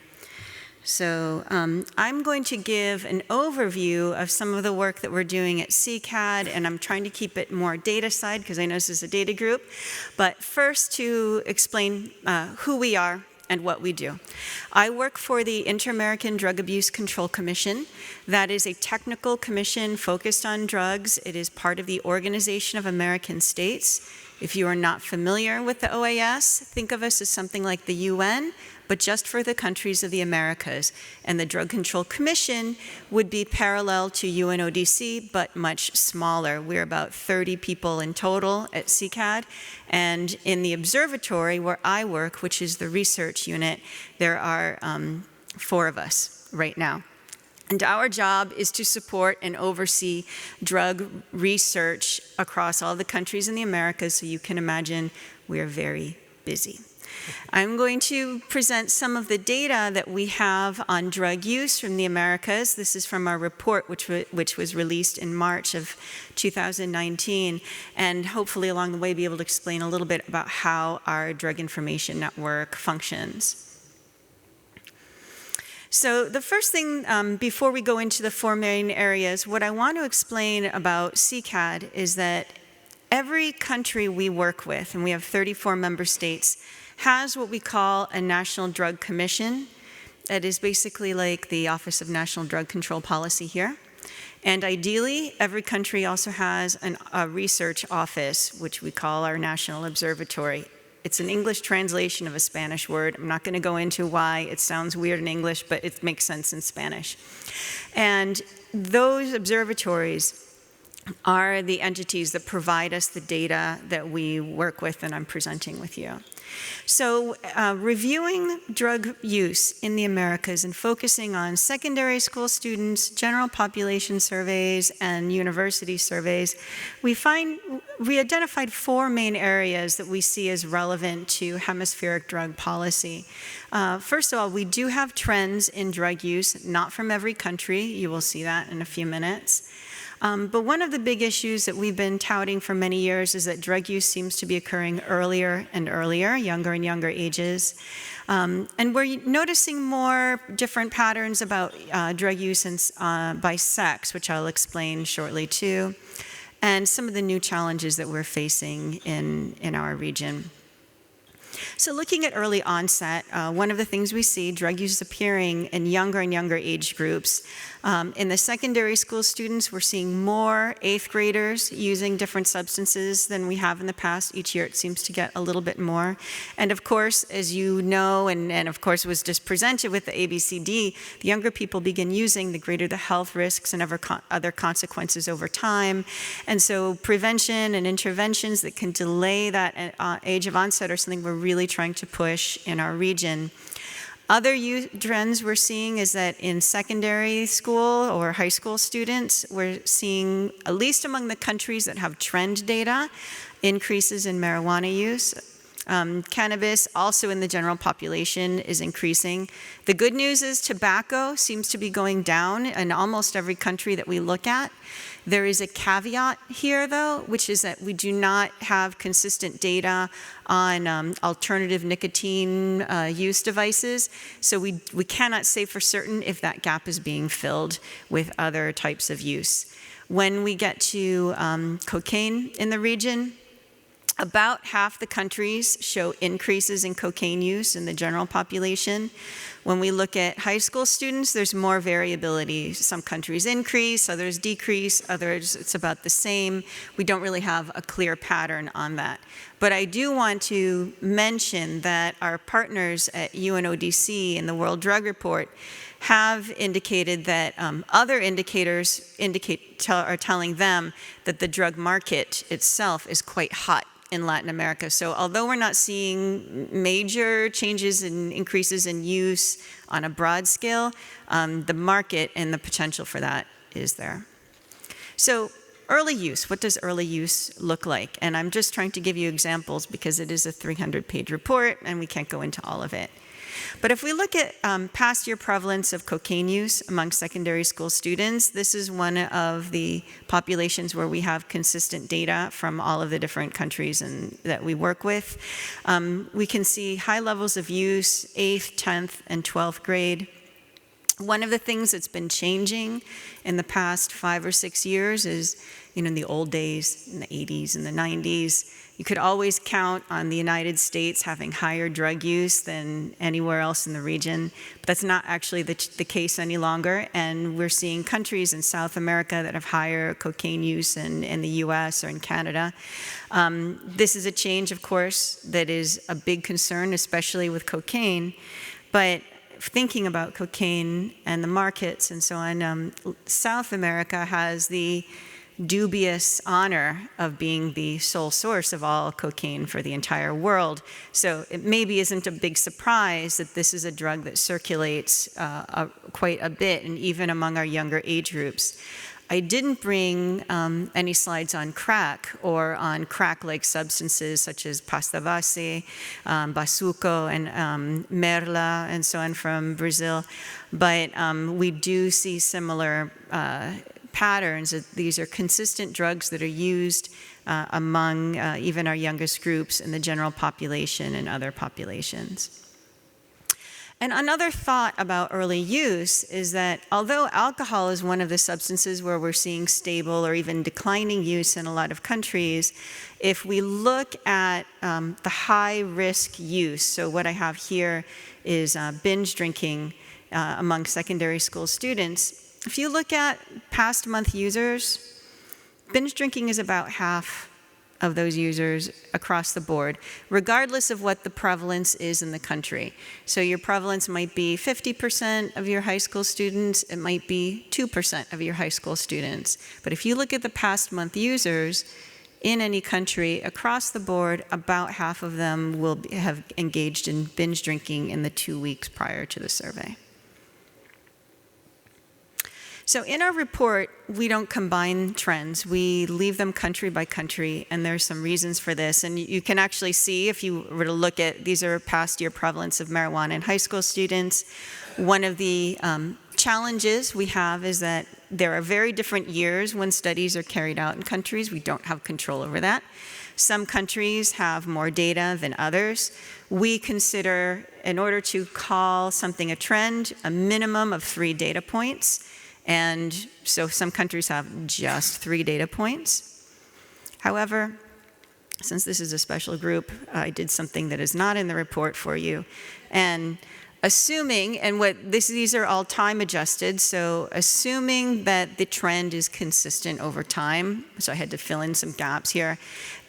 So I'm going to give an overview of some of the work that we're doing at CCAD, and I'm trying to keep it more data side because I know this is a data group. But first, to explain who we are and what we do. I work for the Inter-American Drug Abuse Control Commission. That is a technical commission focused on drugs. It is part of the Organization of American States. If you are not familiar with the OAS, think of us as something like the UN, but just for the countries of the Americas. And the Drug Control Commission would be parallel to UNODC, but much smaller. We're about 30 people in total at CCAD. And in the observatory where I work, which is the research unit, there are 4 of us right now. And our job is to support and oversee drug research across all the countries in the Americas, so you can imagine we're very busy. I'm going to present some of the data that we have on drug use from the Americas. This is from our report, which was released in March of 2019, and hopefully along the way be able to explain a little bit about how our drug information network functions. So the first thing, before we go into the 4 main areas, what I want to explain about CCAD is that every country we work with, and we have 34 member states, has what we call a National Drug Commission. That is basically like the Office of National Drug Control Policy here. And ideally, every country also has a research office, which we call our National Observatory. It's an English translation of a Spanish word. I'm not going to go into why it sounds weird in English, but it makes sense in Spanish. And those observatories are the entities that provide us the data that we work with and I'm presenting with you. So reviewing drug use in the Americas and focusing on secondary school students, general population surveys, and university surveys, we identified 4 main areas that we see as relevant to hemispheric drug policy. First of all, we do have trends in drug use, not from every country. You will see that in a few minutes. But one of the big issues that we've been touting for many years is that drug use seems to be occurring earlier and earlier, younger and younger ages. And we're noticing more different patterns about drug use by sex, which I'll explain shortly too, and some of the new challenges that we're facing in our region. So looking at early onset, one of the things we see, drug use appearing in younger and younger age groups. In the secondary school students, we're seeing more 8th graders using different substances than we have in the past. Each year it seems to get a little bit more. And of course, as you know, and of course was just presented with the ABCD, the younger people begin using, the greater the health risks and other consequences over time. And so prevention and interventions that can delay that age of onset are something we're really trying to push in our region. Other trends we're seeing is that in secondary school or high school students, we're seeing, at least among the countries that have trend data, increases in marijuana use. Cannabis, also in the general population, is increasing. The good news is tobacco seems to be going down in almost every country that we look at. There is a caveat here, though, which is that we do not have consistent data on alternative nicotine use devices, so we cannot say for certain if that gap is being filled with other types of use. When we get to cocaine in the region, about half the countries show increases in cocaine use in the general population. When we look at high school students, there's more variability. Some countries increase, others decrease, others it's about the same. We don't really have a clear pattern on that. But I do want to mention that our partners at UNODC in the World Drug Report have indicated that other indicators are telling them that the drug market itself is quite hot in Latin America. So although we're not seeing major changes and increases in use on a broad scale, the market and the potential for that is there. So early use, what does early use look like? And I'm just trying to give you examples because it is a 300-page report and we can't go into all of it. But if we look at past year prevalence of cocaine use among secondary school students, this is one of the populations where we have consistent data from all of the different countries that we work with. We can see high levels of use, 8th, 10th, and 12th grade. One of the things that's been changing in the past 5 or 6 years is, in the old days, in the 80s and the 90s, you could always count on the United States having higher drug use than anywhere else in the region. But that's not actually the case any longer. And we're seeing countries in South America that have higher cocaine use in the US or in Canada. This is a change, of course, that is a big concern, especially with cocaine. But thinking about cocaine and the markets and so on, South America has the dubious honor of being the sole source of all cocaine for the entire world. So it maybe isn't a big surprise that this is a drug that circulates quite a bit, and even among our younger age groups. I didn't bring any slides on crack or on crack-like substances such as pasta base, bazuco, and merla, and so on from Brazil. But we do see similar patterns. These are consistent drugs that are used among even our youngest groups in the general population and other populations. And another thought about early use is that although alcohol is one of the substances where we're seeing stable or even declining use in a lot of countries, if we look at the high-risk use, so what I have here is binge drinking among secondary school students. If you look at past month users, binge drinking is about half of those users across the board, regardless of what the prevalence is in the country. So your prevalence might be 50% of your high school students, it might be 2% of your high school students. But if you look at the past month users in any country across the board, about half of them will have engaged in binge drinking in the 2 weeks prior to the survey. So in our report, we don't combine trends. We leave them country by country, and there's some reasons for this. And you can actually see, if you were to look at, these are past year prevalence of marijuana in high school students. One of the challenges we have is that there are very different years when studies are carried out in countries. We don't have control over that. Some countries have more data than others. We consider, in order to call something a trend, a minimum of 3 data points. And so some countries have just 3 data points. However, since this is a special group, I did something that is not in the report for you. And assuming, and these are all time adjusted, so assuming that the trend is consistent over time, so I had to fill in some gaps here,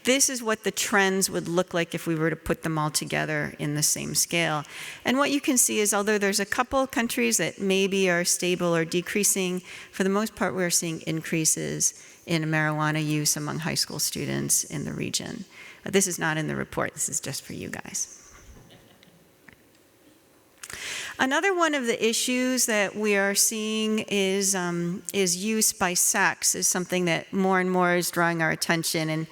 this is what the trends would look like if we were to put them all together in the same scale. And what you can see is, although there's a couple countries that maybe are stable or decreasing, for the most part we're seeing increases in marijuana use among high school students in the region. This is not in the report, this is just for you guys. Another one of the issues that we are seeing is use by sex, is something that more and more is drawing our attention. And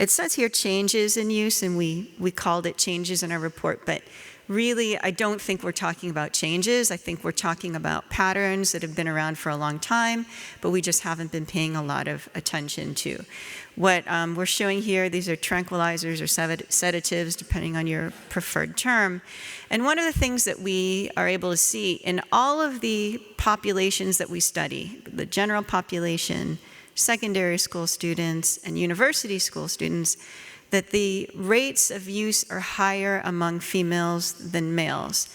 It says here changes in use, and we called it changes in our report, but really, I don't think we're talking about changes. I think we're talking about patterns that have been around for a long time, but we just haven't been paying a lot of attention to. What we're showing here, these are tranquilizers or sedatives, depending on your preferred term. And one of the things that we are able to see in all of the populations that we study, the general population, secondary school students, and university school students, that the rates of use are higher among females than males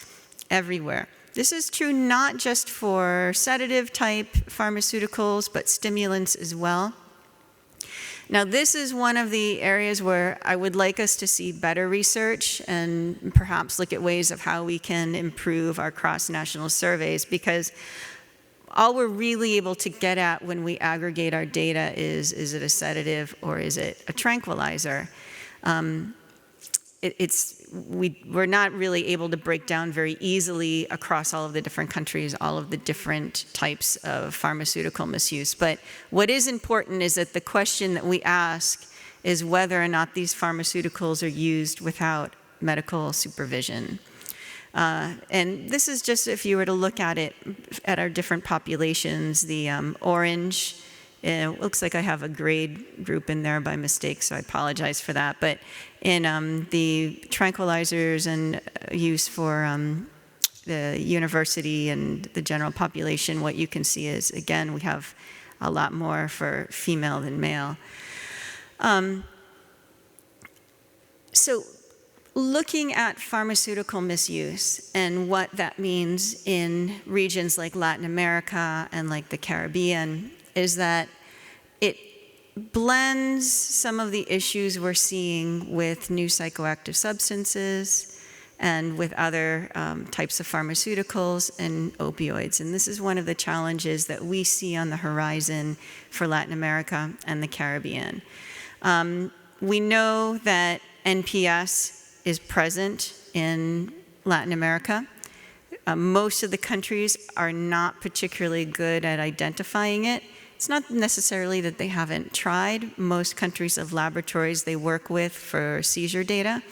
everywhere. This is true not just for sedative type pharmaceuticals, but stimulants as well. Now, this is one of the areas where I would like us to see better research and perhaps look at ways of how we can improve our cross-national surveys, because all we're really able to get at when we aggregate our data is it a sedative or is it a tranquilizer? We're not really able to break down very easily across all of the different countries, all of the different types of pharmaceutical misuse. But what is important is that the question that we ask is whether or not these pharmaceuticals are used without medical supervision. And this is just if you were to look at it at our different populations, the orange, it looks like I have a grade group in there by mistake, so I apologize for that. But in the tranquilizers and use for the university and the general population, what you can see is, again, we have a lot more for female than male. So looking at pharmaceutical misuse and what that means in regions like Latin America and like the Caribbean is that it blends some of the issues we're seeing with new psychoactive substances and with other types of pharmaceuticals and opioids. And this is one of the challenges that we see on the horizon for Latin America and the Caribbean. We know that NPS is present in Latin America. Most of the countries are not particularly good at identifying it. It's not necessarily that they haven't tried. Most countries have laboratories they work with for seizure data,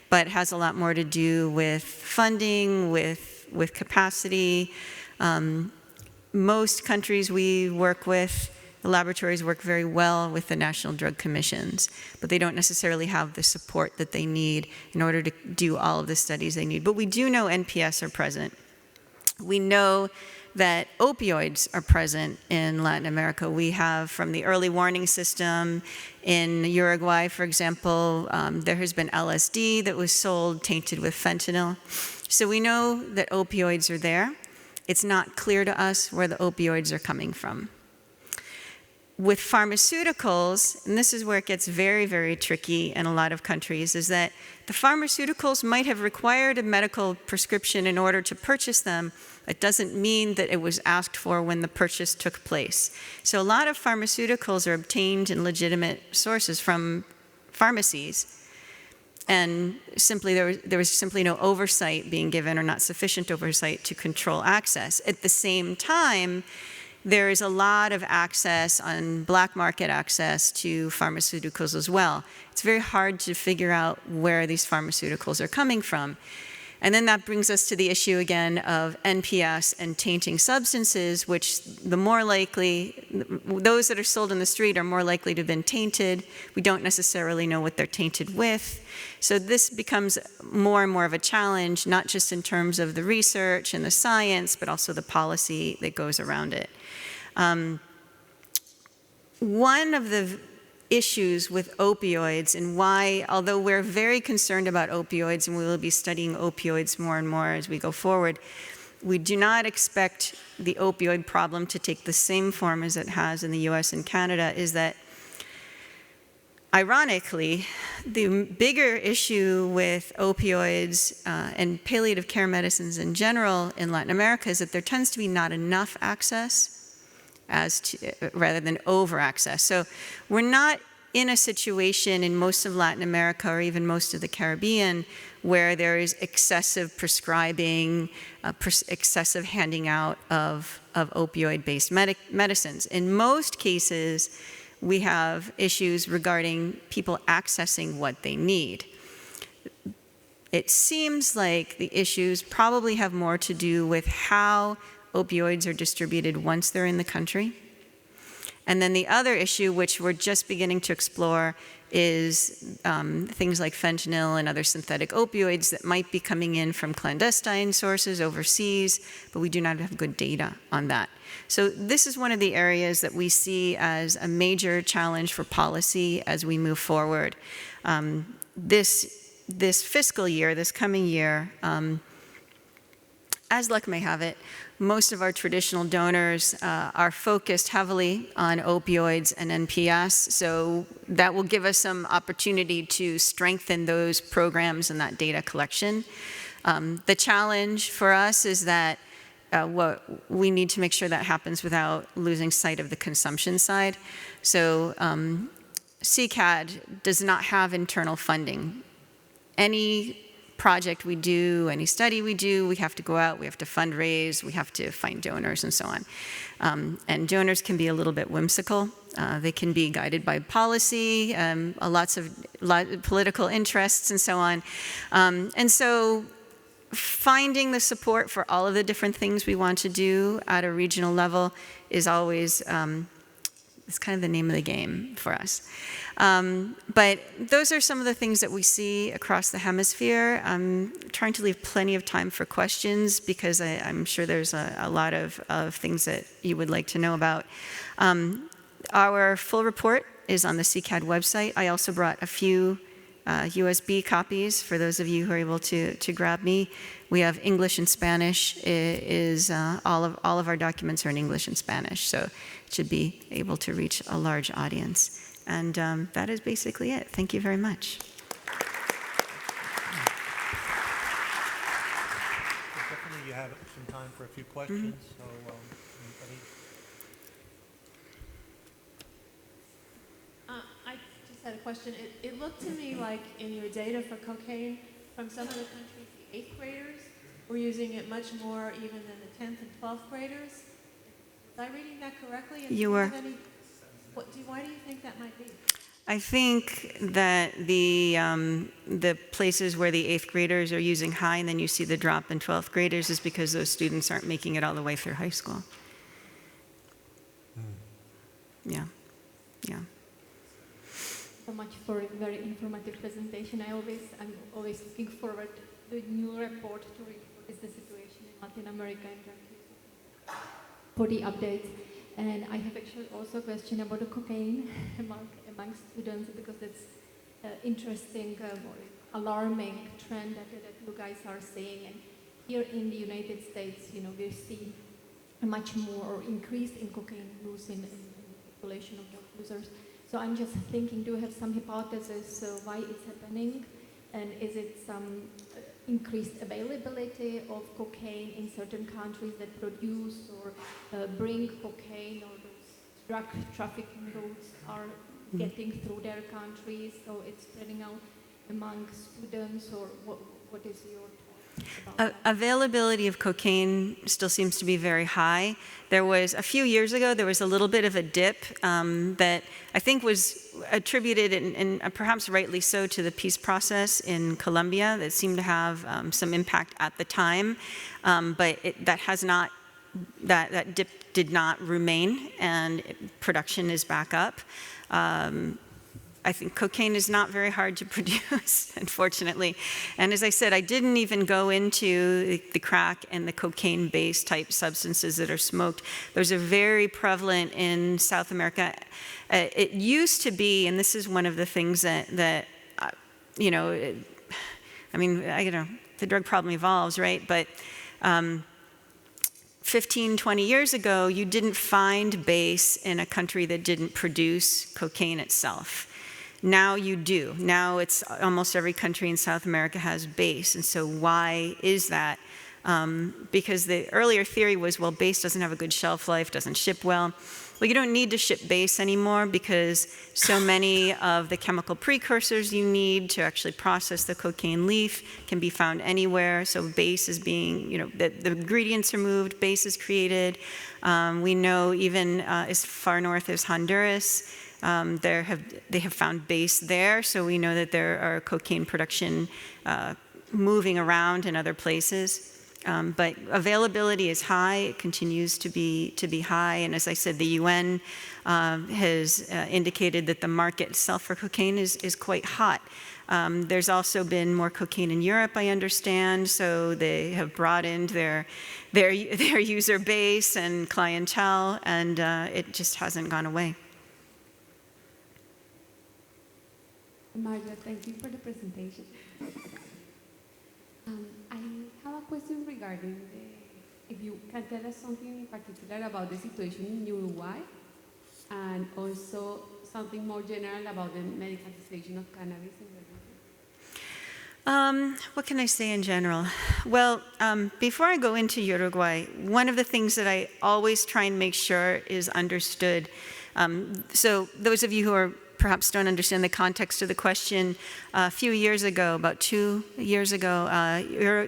but it has a lot more to do with funding, with capacity. Most countries we work with, the laboratories work very well with the national drug commissions, but they don't necessarily have the support that they need in order to do all of the studies they need. But we do know NPS are present. We know that opioids are present in Latin America. We have, from the early warning system in Uruguay, for example, there has been LSD that was sold tainted with fentanyl. So we know that opioids are there. It's not clear to us where the opioids are coming from. With pharmaceuticals, and this is where it gets very, very tricky in a lot of countries, is that the pharmaceuticals might have required a medical prescription in order to purchase them. It doesn't mean that it was asked for when the purchase took place. So a lot of pharmaceuticals are obtained in legitimate sources from pharmacies. And simply there was simply no oversight being given, or not sufficient oversight to control access. At the same time, there is a lot of access on black market access to pharmaceuticals as well. It's very hard to figure out where these pharmaceuticals are coming from. And then that brings us to the issue again of NPS and tainting substances, which the more likely, those that are sold in the street are more likely to have been tainted. We don't necessarily know what they're tainted with. So this becomes more and more of a challenge, not just in terms of the research and the science, but also the policy that goes around it. One of the issues with opioids and why, although we're very concerned about opioids and we will be studying opioids more and more as we go forward, we do not expect the opioid problem to take the same form as it has in the US and Canada, is that ironically, the bigger issue with opioids and palliative care medicines in general in Latin America is that there tends to be not enough access rather than over access. So we're not in a situation in most of Latin America or even most of the Caribbean where there is excessive prescribing, excessive handing out of opioid-based medicines. In most cases, we have issues regarding people accessing what they need. It seems like the issues probably have more to do with how opioids are distributed once they're in the country. And then the other issue, which we're just beginning to explore, is things like fentanyl and other synthetic opioids that might be coming in from clandestine sources overseas, but we do not have good data on that. So this is one of the areas that we see as a major challenge for policy as we move forward. This fiscal year, this coming year, as luck may have it, most of our traditional donors are focused heavily on opioids and NPS, so that will give us some opportunity to strengthen those programs and that data collection. The challenge for us is that what we need to make sure that happens without losing sight of the consumption side. So CCAD does not have internal funding. Any project we do, any study we do, we have to go out, we have to fundraise, we have to find donors and so on. And donors can be a little bit whimsical. They can be guided by policy, lots of political interests and so on. And so finding the support for all of the different things we want to do at a regional level is always, it's kind of the name of the game for us. But those are some of the things that we see across the hemisphere. I'm trying to leave plenty of time for questions because I'm sure there's a lot of things that you would like to know about. Our full report is on the CCAD website. I also brought a few USB copies for those of you who are able to grab me. We have English and Spanish. All of our documents are in English and Spanish, so it should be able to reach a large audience. And that is basically it. Thank you very much. Definitely you have some time for a few questions. So, anybody? I just had a question. It looked to me like in your data for cocaine, from some of the countries, the 8th graders were using it much more even than the 10th and 12th graders. Was I reading that correctly? And You were. Why do you think that might be? I think that the places where the 8th graders are using high and then you see the drop in 12th graders is because those students aren't making it all the way through high school. Yeah, yeah. So much for a very informative presentation. I'm always looking forward to a new report to read what is the situation in Latin America and for the updates. And I have actually also a question about the cocaine among students, because that's interesting or alarming trend that you guys are seeing. And here in the United States, we see a much more increase in cocaine use in the population of drug users. So I'm just thinking, do you have some hypothesis why it's happening? And is it some increased availability of cocaine in certain countries that produce or bring cocaine, or those drug trafficking routes are getting through their countries, so it's spreading out among students, or what is your thought about that? Availability of cocaine still seems to be very high. There was, a few years ago, there was a little bit of a dip that I think was attributed, and perhaps rightly so, to the peace process in Colombia that seemed to have some impact at the time, but that dip did not remain, and production is back up. I think cocaine is not very hard to produce, unfortunately. And as I said, I didn't even go into the crack and the cocaine-based type substances that are smoked. Those are very prevalent in South America. It used to be, and this is one of the things that the drug problem evolves, right? But 15, 20 years ago, you didn't find base in a country that didn't produce cocaine itself. Now you do. Now it's almost every country in South America has base. And so why is that? Because the earlier theory was, well, base doesn't have a good shelf life, doesn't ship well. Well, you don't need to ship base anymore because so many of the chemical precursors you need to actually process the cocaine leaf can be found anywhere. So base is being, the ingredients are moved, base is created. We know even as far north as Honduras, they have found base there. So we know that there are cocaine production moving around in other places. But availability is high, it continues to be high, and as I said, the UN has indicated that the market itself for cocaine is quite hot. There's also been more cocaine in Europe, I understand, so they have broadened their user base and clientele, and it just hasn't gone away. Marja, thank you for the presentation. I have a question regarding if you can tell us something in particular about the situation in Uruguay, and also something more general about the medicalization of cannabis in the region. What can I say in general? Well, before I go into Uruguay, one of the things that I always try and make sure is understood. So those of you who are perhaps don't understand the context of the question, a few years ago, about 2 years ago,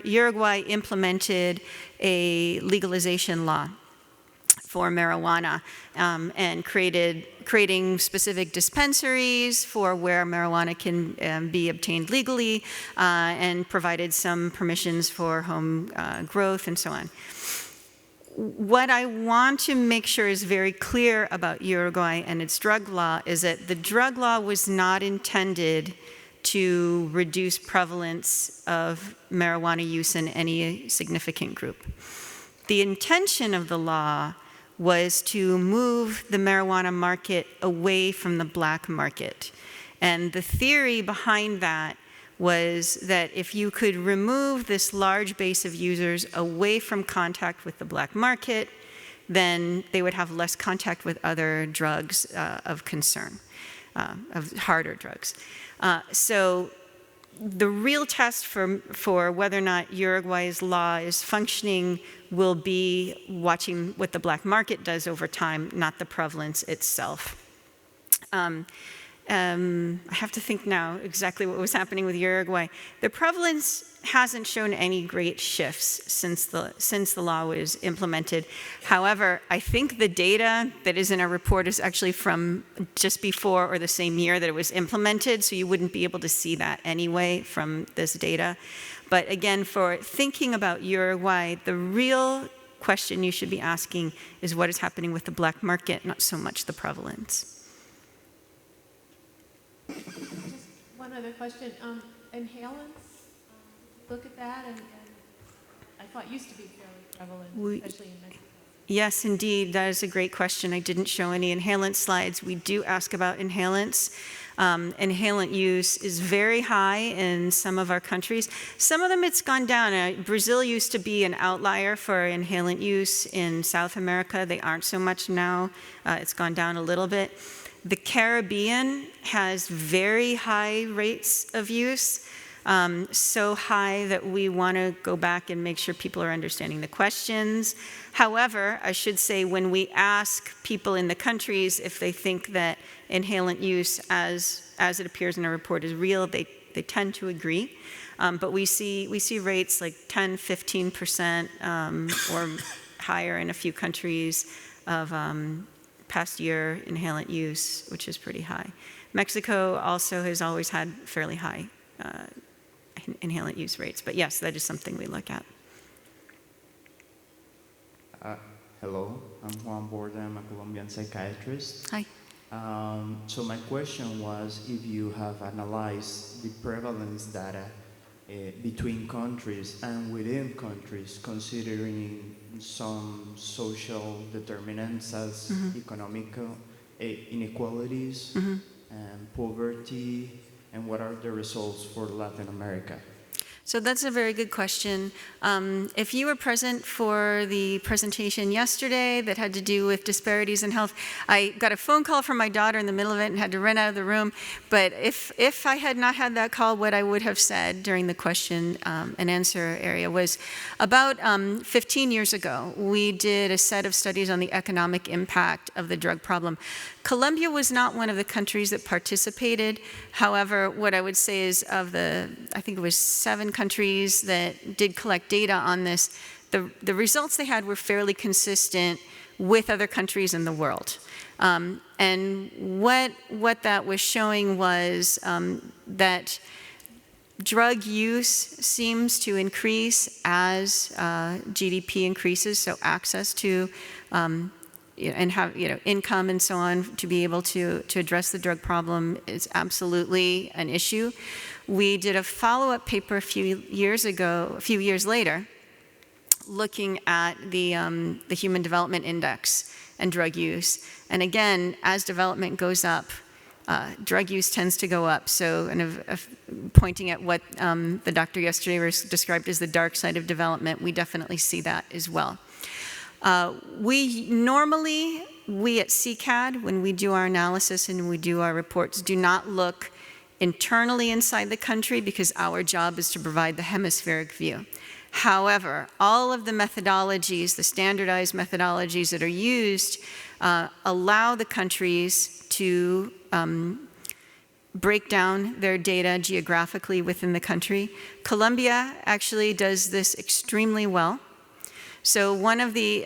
Uruguay implemented a legalization law for marijuana and creating specific dispensaries for where marijuana can be obtained legally and provided some permissions for home growth and so on. What I want to make sure is very clear about Uruguay and its drug law is that the drug law was not intended to reduce prevalence of marijuana use in any significant group. The intention of the law was to move the marijuana market away from the black market. And the theory behind that was that if you could remove this large base of users away from contact with the black market, then they would have less contact with other drugs of concern, of harder drugs. So the real test for whether or not Uruguay's law is functioning will be watching what the black market does over time, not the prevalence itself. I have to think now exactly what was happening with Uruguay. The prevalence hasn't shown any great shifts since the law was implemented. However, I think the data that is in our report is actually from just before or the same year that it was implemented, so you wouldn't be able to see that anyway from this data. But again, for thinking about Uruguay, the real question you should be asking is what is happening with the black market, not so much the prevalence. Just one other question. Inhalants, look at that, and I thought used to be fairly prevalent, especially in Mexico. Yes, indeed. That is a great question. I didn't show any inhalant slides. We do ask about inhalants. Inhalant use is very high in some of our countries. Some of them it's gone down. Brazil used to be an outlier for inhalant use in South America. They aren't so much now. It's gone down a little bit. The Caribbean has very high rates of use, so high that we want to go back and make sure people are understanding the questions. However, I should say when we ask people in the countries if they think that inhalant use as it appears in our report is real, they tend to agree. But we see rates like 10, 15% or higher in a few countries of past year inhalant use, which is pretty high. Mexico also has always had fairly high inhalant use rates, but yes, that is something we look at. Hello, I'm Juan Borda, I'm a Colombian psychiatrist. Hi. So my question was if you have analyzed the prevalence data between countries and within countries, considering some social determinants as economic inequalities and poverty, and what are the results for Latin America? So that's a very good question. If you were present for the presentation yesterday that had to do with disparities in health, I got a phone call from my daughter in the middle of it and had to run out of the room. But if I had not had that call, what I would have said during the question and answer area was about 15 years ago, we did a set of studies on the economic impact of the drug problem. Colombia was not one of the countries that participated. However, what I would say is of the, I think it was 7 countries that did collect data on this, the results they had were fairly consistent with other countries in the world. And what that was showing was that drug use seems to increase as GDP increases, so access to and have income and so on to be able to address the drug problem is absolutely an issue. We did a follow-up paper a few years later, looking at the Human Development Index and drug use. And again, as development goes up, drug use tends to go up. So, pointing at what the doctor yesterday described as the dark side of development, we definitely see that as well. We at CCAD, when we do our analysis and we do our reports, do not look internally inside the country because our job is to provide the hemispheric view. However, all of the methodologies, the standardized methodologies that are used, allow the countries to break down their data geographically within the country. Colombia actually does this extremely well. So one of the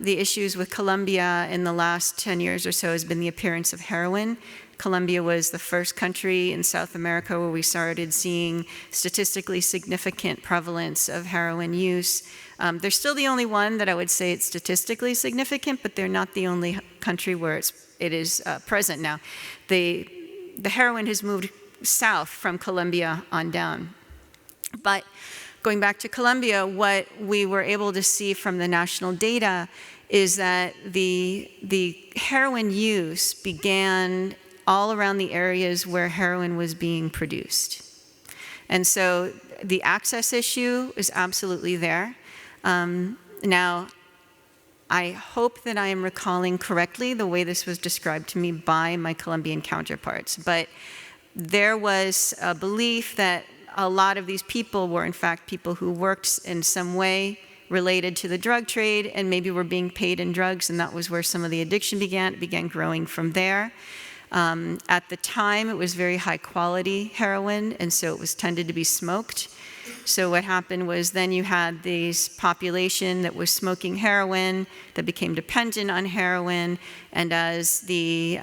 issues with Colombia in the last 10 years or so has been the appearance of heroin. Colombia was the first country in South America where we started seeing statistically significant prevalence of heroin use. They're still the only one that I would say it's statistically significant, but they're not the only country where it is present now. The heroin has moved south from Colombia on down. But going back to Colombia, what we were able to see from the national data is that the heroin use began all around the areas where heroin was being produced. And so the access issue is absolutely there. Now, I hope that I am recalling correctly the way this was described to me by my Colombian counterparts, but there was a belief that a lot of these people were in fact people who worked in some way related to the drug trade and maybe were being paid in drugs, and that was where some of the addiction began. It began growing from there. At the time, it was very high quality heroin, and so it was tended to be smoked. So what happened was then you had this population that was smoking heroin that became dependent on heroin, and as the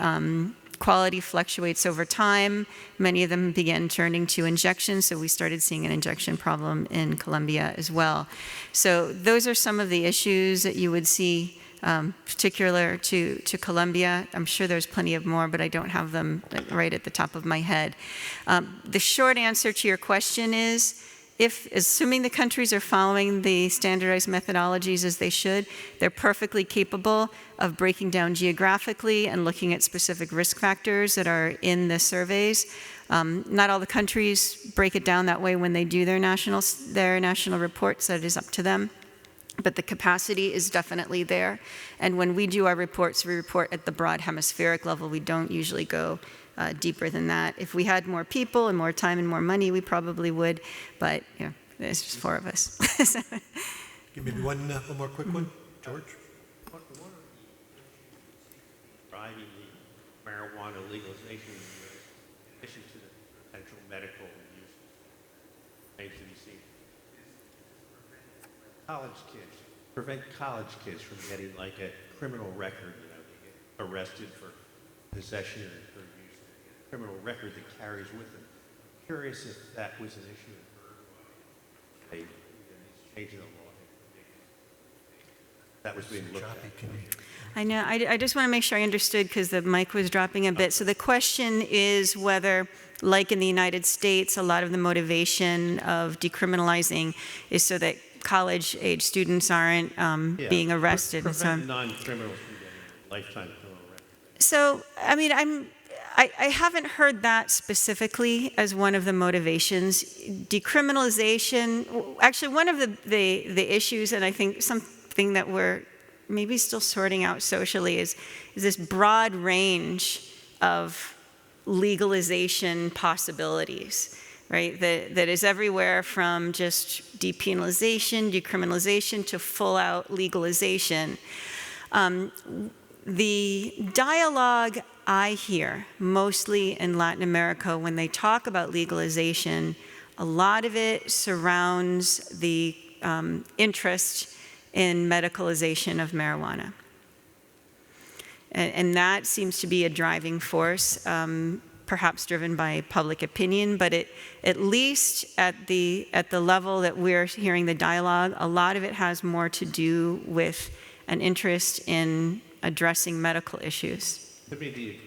quality fluctuates over time, many of them began turning to injections, so we started seeing an injection problem in Colombia as well. So those are some of the issues that you would see particular to Colombia. I'm sure there's plenty of more, but I don't have them right at the top of my head. The short answer to your question is, assuming the countries are following the standardized methodologies as they should, they're perfectly capable of breaking down geographically and looking at specific risk factors that are in the surveys. Not all the countries break it down that way when they do their national reports. That is up to them. But the capacity is definitely there. And when we do our reports, we report at the broad hemispheric level. We don't usually go deeper than that. If we had more people and more time and more money, we probably would. But there's just 4 of us. Give me one more quick one, George. What are driving the marijuana legalization in addition to the potential medical use remains to be seen? Prevent college kids from getting like a criminal record, they get arrested for possession and for use, a criminal record that carries with them. I'm curious if that was an issue in Uruguay, changing the law. That was being looked at. I know, I just want to make sure I understood because the mic was dropping a bit. So the question is whether, like in the United States, a lot of the motivation of decriminalizing is so that college-age students aren't being arrested. Prevent non-criminals from getting lifetime criminal record. So, I mean, I haven't heard that specifically as one of the motivations. Decriminalization, actually one of the issues, and I think something that we're maybe still sorting out socially is this broad range of legalization possibilities, right? That is everywhere from just depenalization, decriminalization, to full out legalization. The dialogue I hear, mostly in Latin America, when they talk about legalization, a lot of it surrounds the interest in medicalization of marijuana. And that seems to be a driving force, perhaps driven by public opinion, but at least at the level that we're hearing the dialogue, a lot of it has more to do with an interest in addressing medical issues. To me,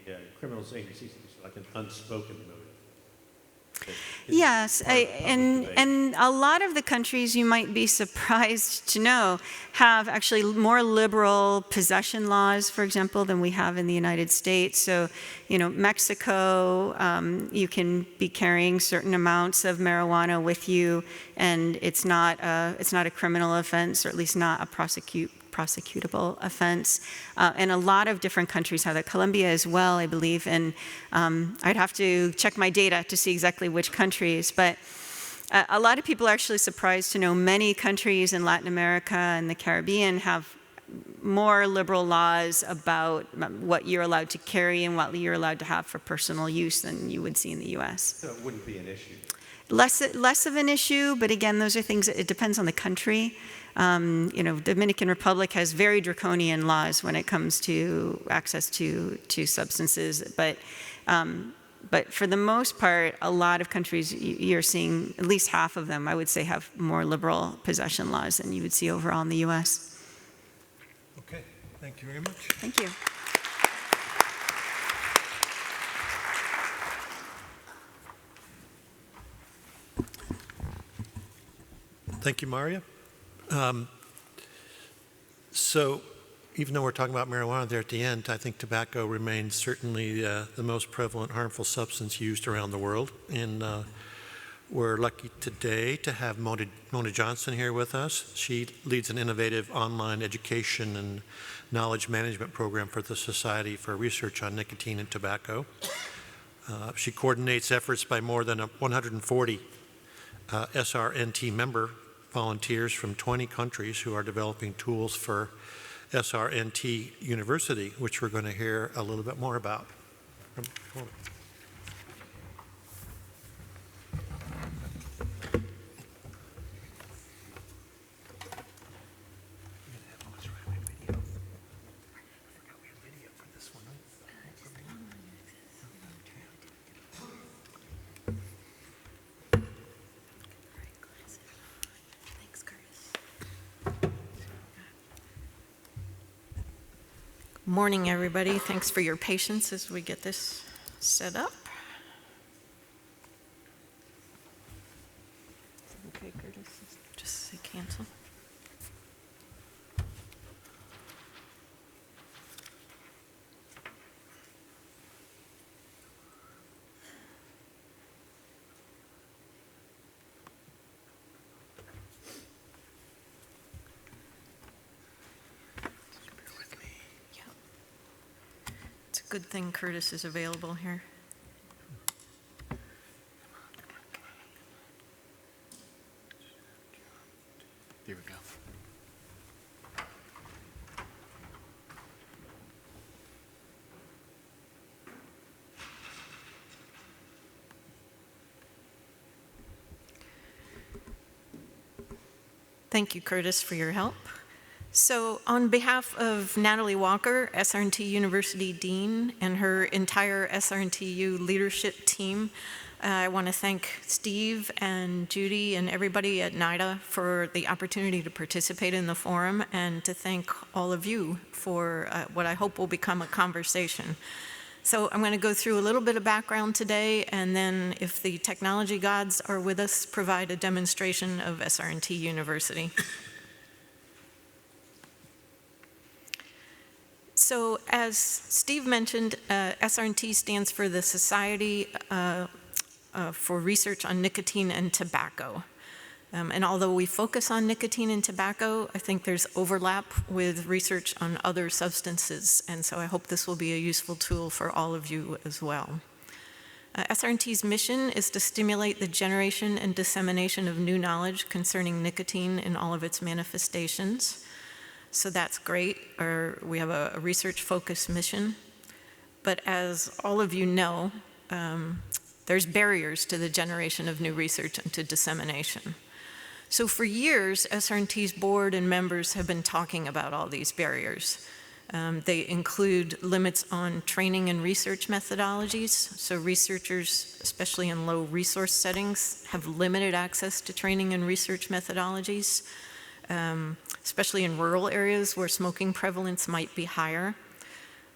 the criminalization seems like an unspoken motive. Yes, and a lot of the countries, you might be surprised to know, have actually more liberal possession laws, for example, than we have in the United States. So, you know, Mexico, you can be carrying certain amounts of marijuana with you, and it's not a criminal offense, or at least not a prosecutable offense. And a lot of different countries have that. Colombia as well, I believe. And I'd have to check my data to see exactly which countries. But a lot of people are actually surprised to know many countries in Latin America and the Caribbean have more liberal laws about what you're allowed to carry and what you're allowed to have for personal use than you would see in the US. So it wouldn't be an issue. Less of an issue, but again, those are things, it depends on the country. You know, Dominican Republic has very draconian laws when it comes to access to substances, but for the most part, a lot of countries, you're seeing, at least half of them, I would say, have more liberal possession laws than you would see overall in the US. Okay, thank you very much. Thank you. Thank you, Maria. So even though we're talking about marijuana there at the end, I think tobacco remains certainly the most prevalent harmful substance used around the world. And we're lucky today to have Mona Johnson here with us. She leads an innovative online education and knowledge management program for the Society for Research on Nicotine and Tobacco. She coordinates efforts by more than 140 SRNT member volunteers from 20 countries who are developing tools for SRNT University, which we're going to hear a little bit more about. Morning, everybody. Thanks for your patience as we get this set up. Okay, Curtis, just say cancel. Good thing Curtis is available here. Here we go. Thank you, Curtis, for your help. So on behalf of Natalie Walker, SRNT University Dean, and her entire SRNTU leadership team, I want to thank Steve and Judy and everybody at NIDA for the opportunity to participate in the forum, and to thank all of you for what I hope will become a conversation. So I'm going to go through a little bit of background today, and then if the technology gods are with us, provide a demonstration of SRNT So as Steve mentioned, SRNT stands for the Society for Research on Nicotine and Tobacco. And although we focus on nicotine and tobacco, I think there's overlap with research on other substances, and so I hope this will be a useful tool for all of you as well. SRNT's mission is to stimulate the generation and dissemination of new knowledge concerning nicotine in all of its manifestations. So that's great, we have a research-focused mission. But as all of you know, there's barriers to the generation of new research and to dissemination. So for years, SRNT's board and members have been talking about all these barriers. They include limits on training and research methodologies. So researchers, especially in low resource settings, have limited access to training and research methodologies, especially in rural areas where smoking prevalence might be higher.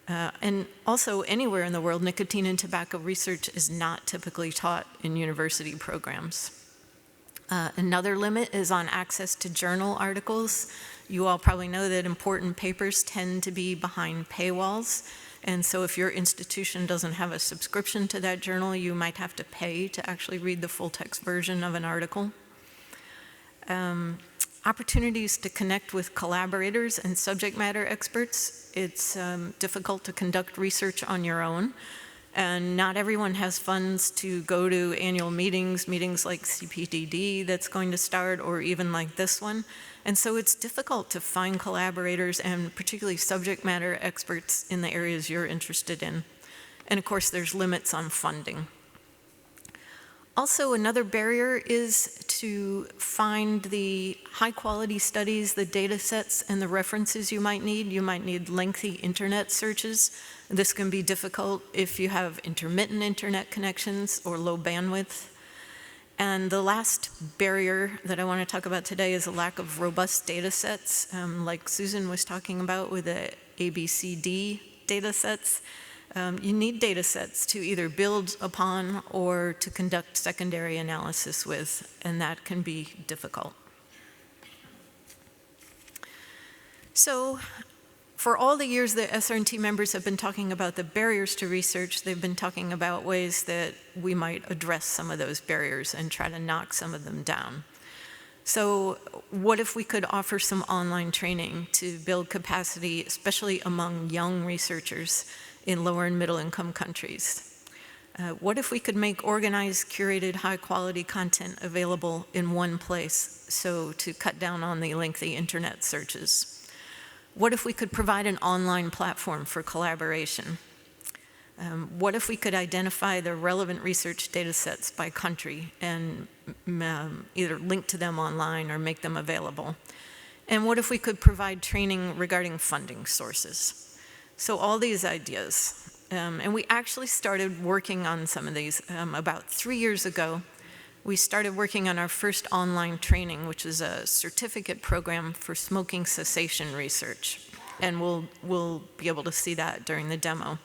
And also anywhere in the world, nicotine and tobacco research is not typically taught in university programs. Another limit is on access to journal articles. You all probably know that important papers tend to be behind paywalls, and so if your institution doesn't have a subscription to that journal, you might have to pay to actually read the full text version of an article. Opportunities to connect with collaborators and subject matter experts. It's difficult to conduct research on your own, and not everyone has funds to go to annual meetings like CPDD that's going to start, or even like this one. And so it's difficult to find collaborators and particularly subject matter experts in the areas you're interested in. And of course, there's limits on funding. Also, another barrier is to find the high-quality studies, the data sets, and the references you might need. You might need lengthy internet searches. This can be difficult if you have intermittent internet connections or low bandwidth. And the last barrier that I want to talk about today is a lack of robust data sets, like Susan was talking about with the ABCD data sets. You need data sets to either build upon or to conduct secondary analysis with, and that can be difficult. So, for all the years that SRNT members have been talking about the barriers to research, they've been talking about ways that we might address some of those barriers and try to knock some of them down. So what if we could offer some online training to build capacity, especially among young researchers in lower and middle income countries? What if we could make organized, curated, high-quality content available in one place, so to cut down on the lengthy internet searches? What if we could provide an online platform for collaboration? What if we could identify the relevant research data sets by country and either link to them online or make them available? And what if we could provide training regarding funding sources? So all these ideas. And we actually started working on some of these about 3 years ago. We started working on our first online training, which is a certificate program for smoking cessation research. And we'll be able to see that during the demo.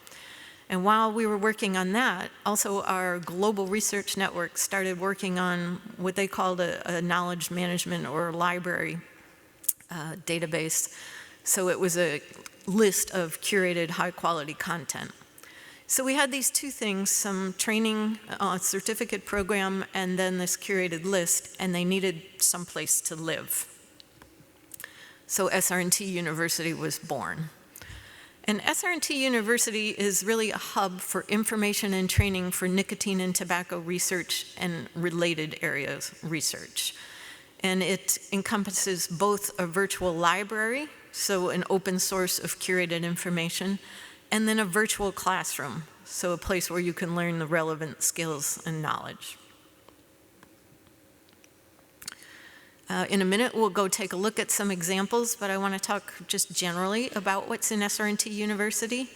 And while we were working on that, also our global research network started working on what they called a knowledge management or library database. So it was a list of curated high-quality content. So we had these two things, some training, certificate program, and then this curated list, and they needed some place to live. So SRNT University was born. And SRNT University is really a hub for information and training for nicotine and tobacco research and related areas research. And it encompasses both a virtual library, so an open source of curated information, and then a virtual classroom, so a place where you can learn the relevant skills and knowledge. In a minute, we'll go take a look at some examples, but I want to talk just generally about what's in SRNT University.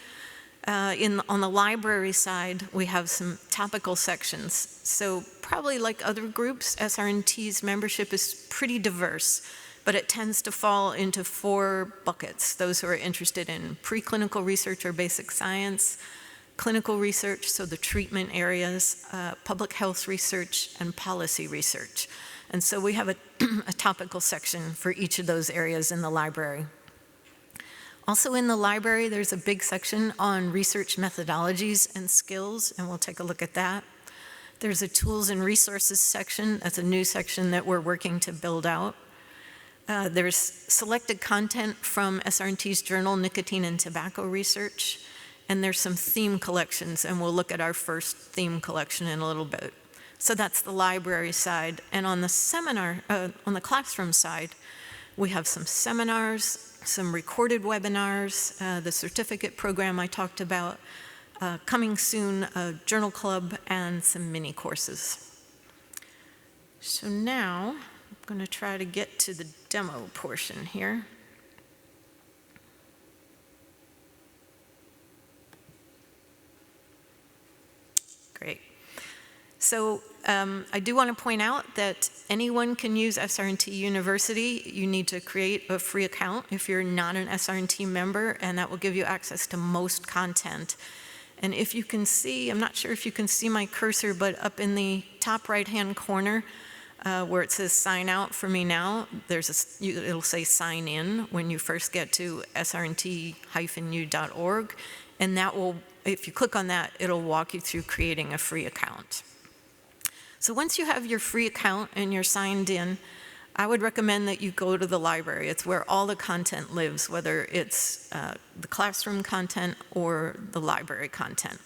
On the library side, we have some topical sections. So probably like other groups, SRNT's membership is pretty diverse, but it tends to fall into 4 buckets. Those who are interested in preclinical research or basic science, clinical research, so the treatment areas, public health research, and policy research. And so we have a topical section for each of those areas in the library. Also in the library, there's a big section on research methodologies and skills, and we'll take a look at that. There's a tools and resources section. That's a new section that we're working to build out. There's selected content from SR&T's journal, Nicotine and Tobacco Research, and there's some theme collections, and we'll look at our first theme collection in a little bit. So that's the library side. And on the on the classroom side, we have some seminars, some recorded webinars, the certificate program I talked about, coming soon, a journal club, and some mini courses. So now, I'm going to try to get to the demo portion here. Great. So I do want to point out that anyone can use SR&T University. You need to create a free account if you're not an SR&T member, and that will give you access to most content. And if you can see, I'm not sure if you can see my cursor, but up in the top right-hand corner where it says sign out for me now, it'll say sign in when you first get to srnt-u.org. And that will, if you click on that, it'll walk you through creating a free account. So once you have your free account and you're signed in, I would recommend that you go to the library. It's where all the content lives, whether it's the classroom content or the library content.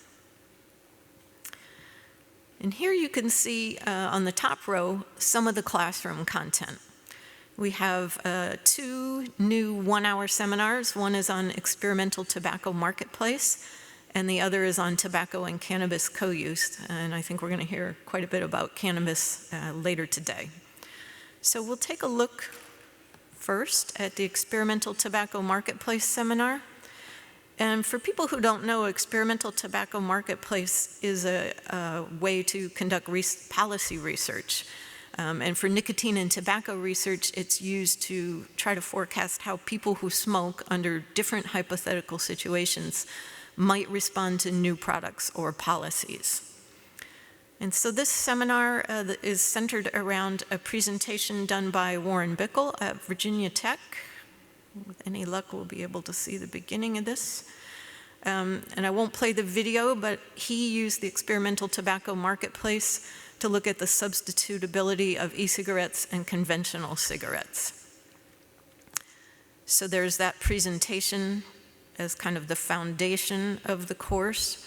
And here you can see on the top row some of the classroom content. We have 2 new one-hour seminars. One is on experimental tobacco marketplace, and the other is on tobacco and cannabis co-use. And I think we're going to hear quite a bit about cannabis later today. So we'll take a look first at the experimental tobacco marketplace seminar. And for people who don't know, experimental tobacco marketplace is a way to conduct policy research. And for nicotine and tobacco research, it's used to try to forecast how people who smoke under different hypothetical situations might respond to new products or policies. And so this seminar is centered around a presentation done by Warren Bickel at Virginia Tech. With any luck, we'll be able to see the beginning of this. And I won't play the video, but he used the experimental tobacco marketplace to look at the substitutability of e-cigarettes and conventional cigarettes. So there's that presentation as kind of the foundation of the course.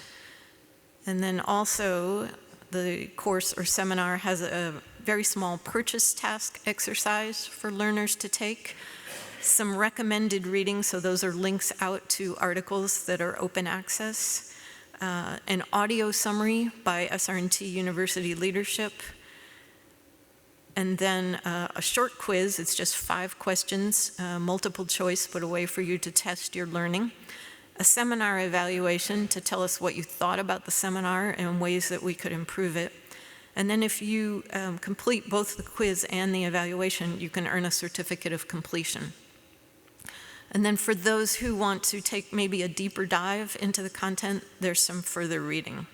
And then also the course or seminar has a very small purchase task exercise for learners to take. Some recommended reading, so those are links out to articles that are open access. An audio summary by SR&T University leadership. And then a short quiz, it's just 5 questions, multiple choice, but a way for you to test your learning. A seminar evaluation to tell us what you thought about the seminar and ways that we could improve it. And then if you complete both the quiz and the evaluation, you can earn a certificate of completion. And then for those who want to take maybe a deeper dive into the content, there's some further reading.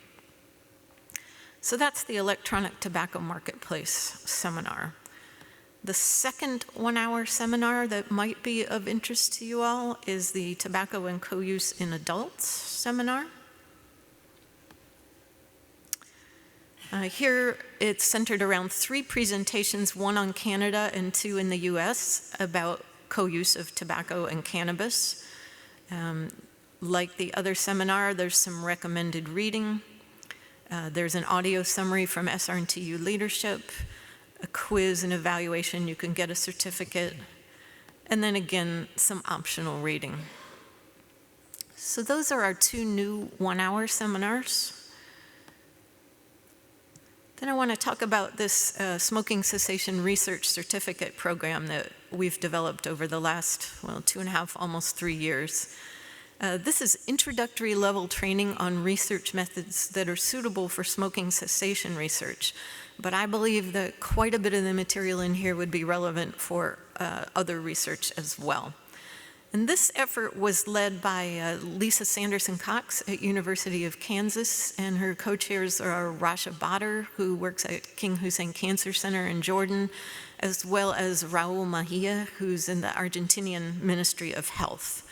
So that's the electronic tobacco marketplace seminar. The second one-hour seminar that might be of interest to you all is the Tobacco and Co-Use in Adults seminar. Here it's centered around 3 presentations, 1 on Canada and 2 in the US, about co-use of tobacco and cannabis. Like the other seminar, there's some recommended reading. There's an audio summary from SR&TU leadership, a quiz and evaluation, you can get a certificate, and then again, some optional reading. So those are our 2 new one-hour seminars. Then I want to talk about this smoking cessation research certificate program that we've developed over the last, 2.5, almost 3 years. This is introductory level training on research methods that are suitable for smoking cessation research. But I believe that quite a bit of the material in here would be relevant for other research as well. And this effort was led by Lisa Sanderson-Cox at University of Kansas, and her co-chairs are Rasha Badr, who works at King Hussein Cancer Center in Jordan, as well as Raul Mejia, who's in the Argentinian Ministry of Health.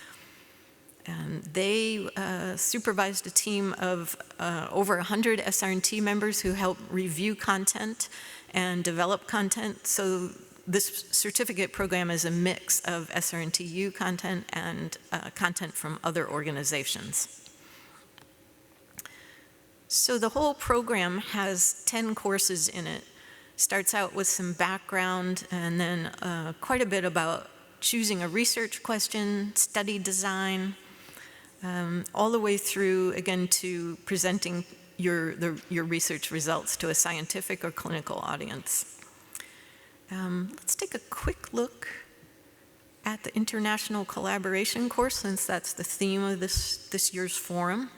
And they supervised a team of over 100 SR&T members who helped review content and develop content. So this certificate program is a mix of SR&TU content and content from other organizations. So the whole program has 10 courses in it. Starts out with some background and then quite a bit about choosing a research question, study design, all the way through, again, to presenting your research results to a scientific or clinical audience. Let's take a quick look at the international collaboration course, since that's the theme of this year's forum.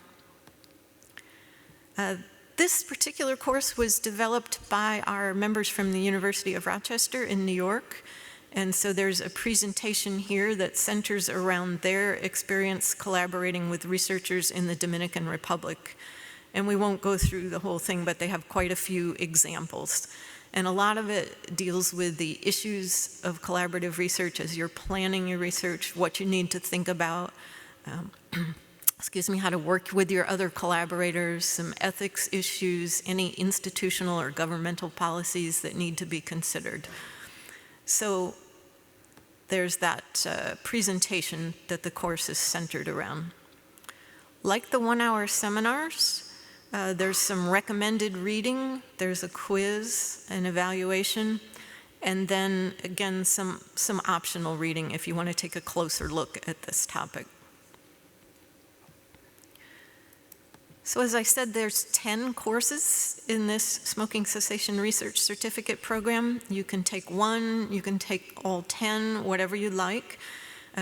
This particular course was developed by our members from the University of Rochester in New York. And so there's a presentation here that centers around their experience collaborating with researchers in the Dominican Republic. And we won't go through the whole thing, but they have quite a few examples. And a lot of it deals with the issues of collaborative research as you're planning your research, what you need to think about, how to work with your other collaborators, some ethics issues, any institutional or governmental policies that need to be considered. So there's that presentation that the course is centered around. Like the 1-hour seminars, there's some recommended reading, there's a quiz, an evaluation, and then again some optional reading if you want to take a closer look at this topic. So as I said, there's 10 courses in this smoking cessation research certificate program. You can take one, you can take all 10, whatever you like.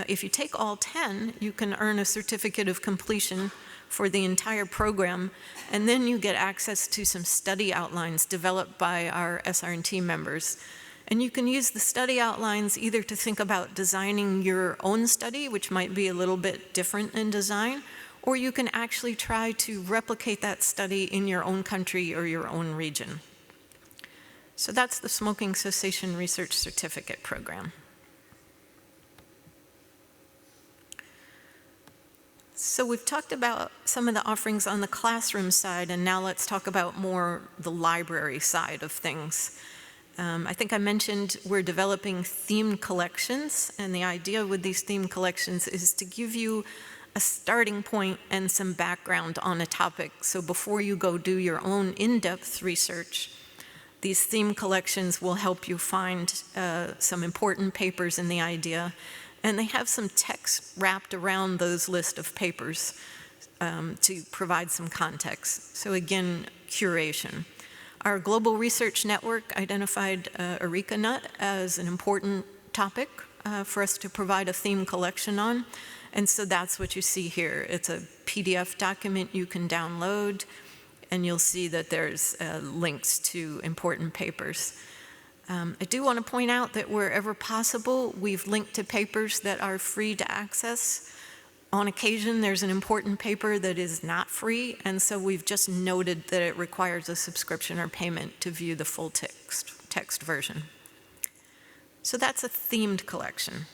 If you take all 10, you can earn a certificate of completion for the entire program, and then you get access to some study outlines developed by our SR&T members. And you can use the study outlines either to think about designing your own study, which might be a little bit different in design, or you can actually try to replicate that study in your own country or your own region. So that's the Smoking Cessation Research Certificate Program. So we've talked about some of the offerings on the classroom side, and now let's talk about more the library side of things. I think I mentioned we're developing themed collections, and the idea with these themed collections is to give you a starting point and some background on a topic. So before you go do your own in-depth research, these theme collections will help you find some important papers in the idea, and they have some text wrapped around those list of papers to provide some context. So again, curation. Our Global Research Network identified areca nut as an important topic for us to provide a theme collection on. And so that's what you see here. It's a PDF document you can download, and you'll see that there's links to important papers. I do want to point out that wherever possible, we've linked to papers that are free to access. On occasion, there's an important paper that is not free, and so we've just noted that it requires a subscription or payment to view the full text version. So that's a themed collection.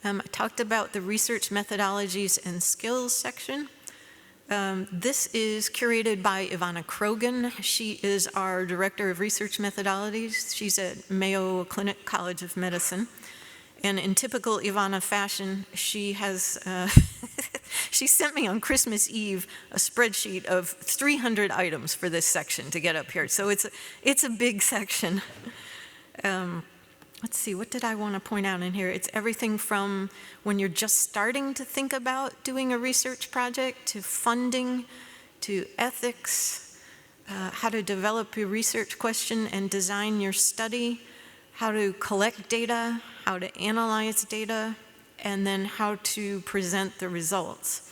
I talked about the research methodologies and skills section. This is curated by Ivana Krogan. She is our Director of Research Methodologies. She's at Mayo Clinic College of Medicine. And in typical Ivana fashion, she has, she sent me on Christmas Eve a spreadsheet of 300 items for this section to get up here. So it's a big section. Let's see, what did I want to point out in here? It's everything from when you're just starting to think about doing a research project, to funding, to ethics, how to develop your research question and design your study, how to collect data, how to analyze data, and then how to present the results.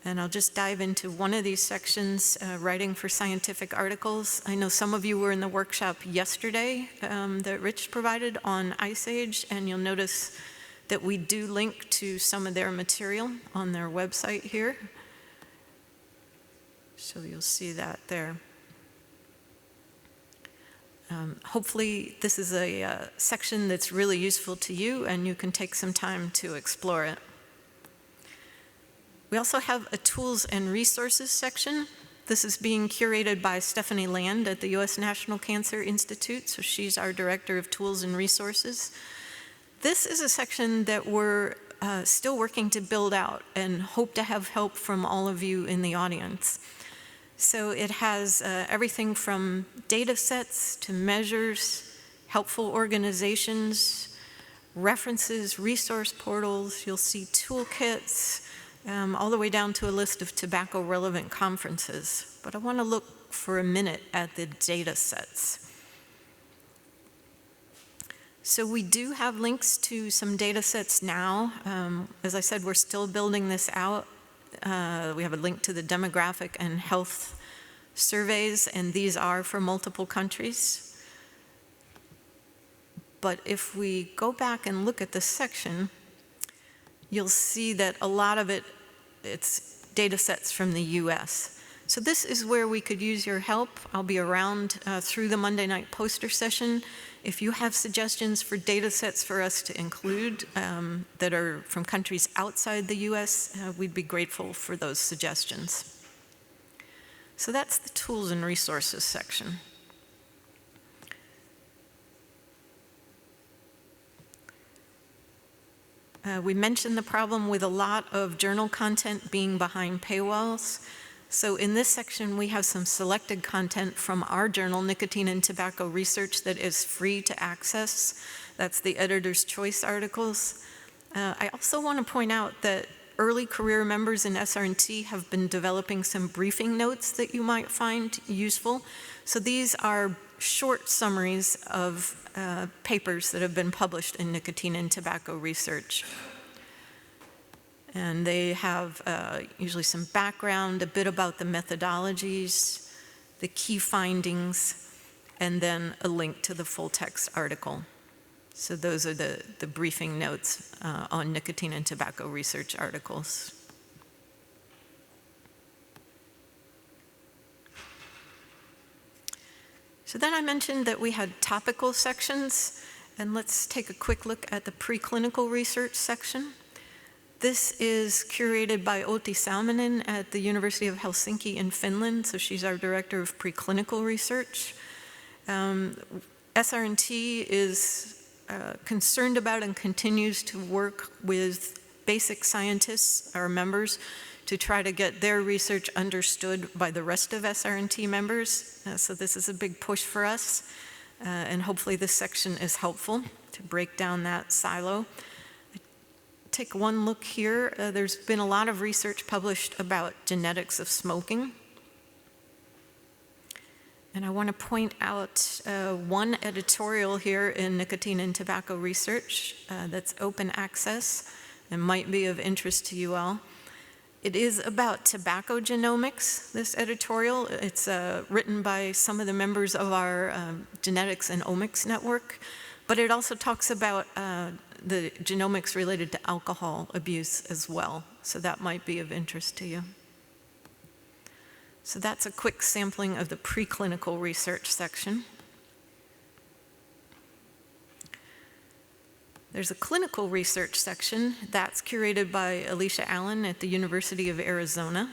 And I'll just dive into one of these sections, writing for scientific articles. I know some of you were in the workshop yesterday that Rich provided on Ice Age, and you'll notice that we do link to some of their material on their website here. So you'll see that there. Hopefully this is a section that's really useful to you and you can take some time to explore it. We also have a tools and resources section. This is being curated by Stephanie Land at the U.S. National Cancer Institute, so she's our Director of Tools and Resources. This is a section that we're still working to build out and hope to have help from all of you in the audience. So it has everything from data sets to measures, helpful organizations, references, resource portals. You'll see toolkits, all the way down to a list of tobacco-relevant conferences. But I want to look for a minute at the data sets. So we do have links to some data sets now. As I said, we're still building this out. We have a link to the demographic and health surveys, and these are for multiple countries. But if we go back and look at this section, you'll see that a lot of it's data sets from the US. So this is where we could use your help. I'll be around through the Monday night poster session. If you have suggestions for data sets for us to include that are from countries outside the US, we'd be grateful for those suggestions. So that's the tools and resources section. We mentioned the problem with a lot of journal content being behind paywalls. So in this section, we have some selected content from our journal, Nicotine and Tobacco Research, that is free to access. That's the editor's choice articles. I also want to point out that early career members in SR&T have been developing some briefing notes that you might find useful. So these are short summaries of papers that have been published in Nicotine and Tobacco Research. And they have usually some background, a bit about the methodologies, the key findings, and then a link to the full text article. So those are the briefing notes on nicotine and tobacco research articles. So then I mentioned that we had topical sections, and let's take a quick look at the preclinical research section. This is curated by Outi Salminen at the University of Helsinki in Finland, so she's our Director of Preclinical Research. SR&T is concerned about and continues to work with basic scientists, our members, to try to get their research understood by the rest of SR&T members. So this is a big push for us, and hopefully this section is helpful to break down that silo. Take one look here. There's been a lot of research published about genetics of smoking. And I want to point out one editorial here in Nicotine and Tobacco Research that's open access and might be of interest to you all. It is about tobacco genomics, this editorial. It's written by some of the members of our genetics and omics network, but it also talks about the genomics related to alcohol abuse as well. So that might be of interest to you. So that's a quick sampling of the preclinical research section. There's a clinical research section that's curated by Alicia Allen at the University of Arizona.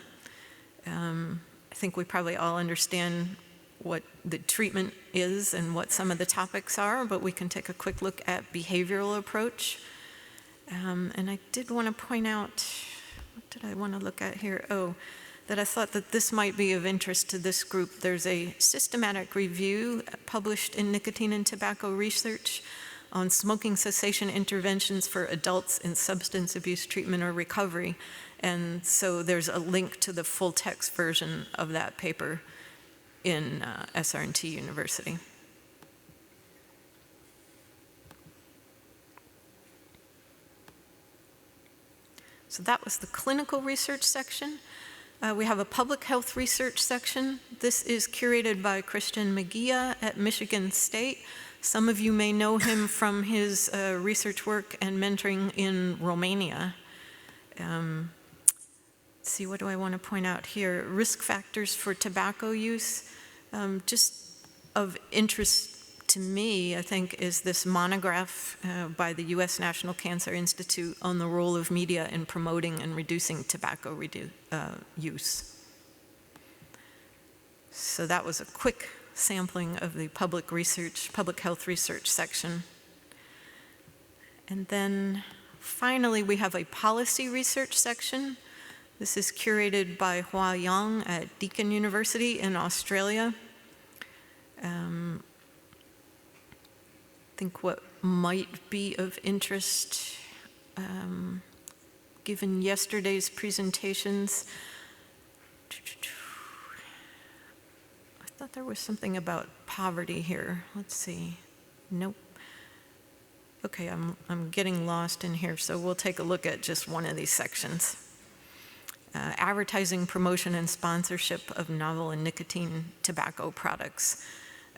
I think we probably all understand what the treatment is and what some of the topics are, but we can take a quick look at behavioral approach. And I did want to point out, what did I want to look at here? Oh, that I thought that this might be of interest to this group. There's a systematic review published in Nicotine and Tobacco Research on smoking cessation interventions for adults in substance abuse treatment or recovery. And so there's a link to the full text version of that paper in SR&T University. So that was the clinical research section. We have a public health research section. This is curated by Christian Magia at Michigan State. Some of you may know him from his research work and mentoring in Romania. Let's see, what do I want to point out here? Risk factors for tobacco use. Just of interest to me, I think, is this monograph by the U.S. National Cancer Institute on the role of media in promoting and reducing tobacco use. So that was a quick sampling of the public health research section. And then finally, we have a policy research section. This is curated by Hua Yang at Deakin University in Australia. I think what might be of interest, given yesterday's presentations, I thought there was something about poverty here. Let's see. Nope. Okay, I'm getting lost in here, so we'll take a look at just one of these sections. Advertising, promotion, and sponsorship of novel and nicotine tobacco products.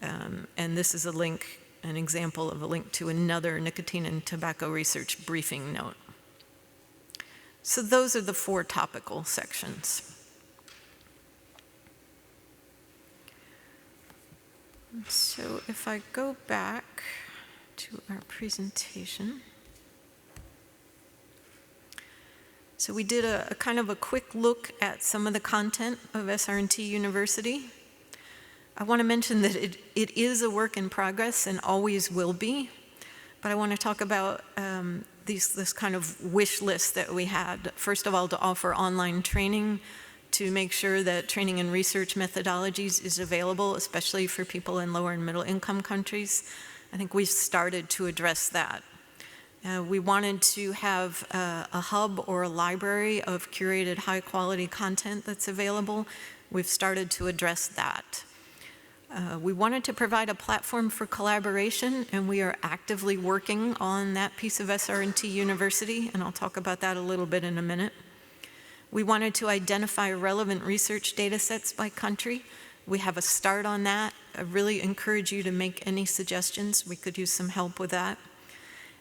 And this is an example of a link to another nicotine and tobacco research briefing note. So those are the 4 topical sections. So if I go back to our presentation. So we did a kind of a quick look at some of the content of SRNT University. I want to mention that it is a work in progress and always will be, but I want to talk about this kind of wish list that we had. First of all, to offer online training, to make sure that training in research methodologies is available, especially for people in lower and middle income countries. I think we've started to address that. We wanted to have a hub or a library of curated high quality content that's available. We've started to address that. We wanted to provide a platform for collaboration, and we are actively working on that piece of SRNT University, and I'll talk about that a little bit in a minute. We wanted to identify relevant research data sets by country. We have a start on that. I really encourage you to make any suggestions. We could use some help with that.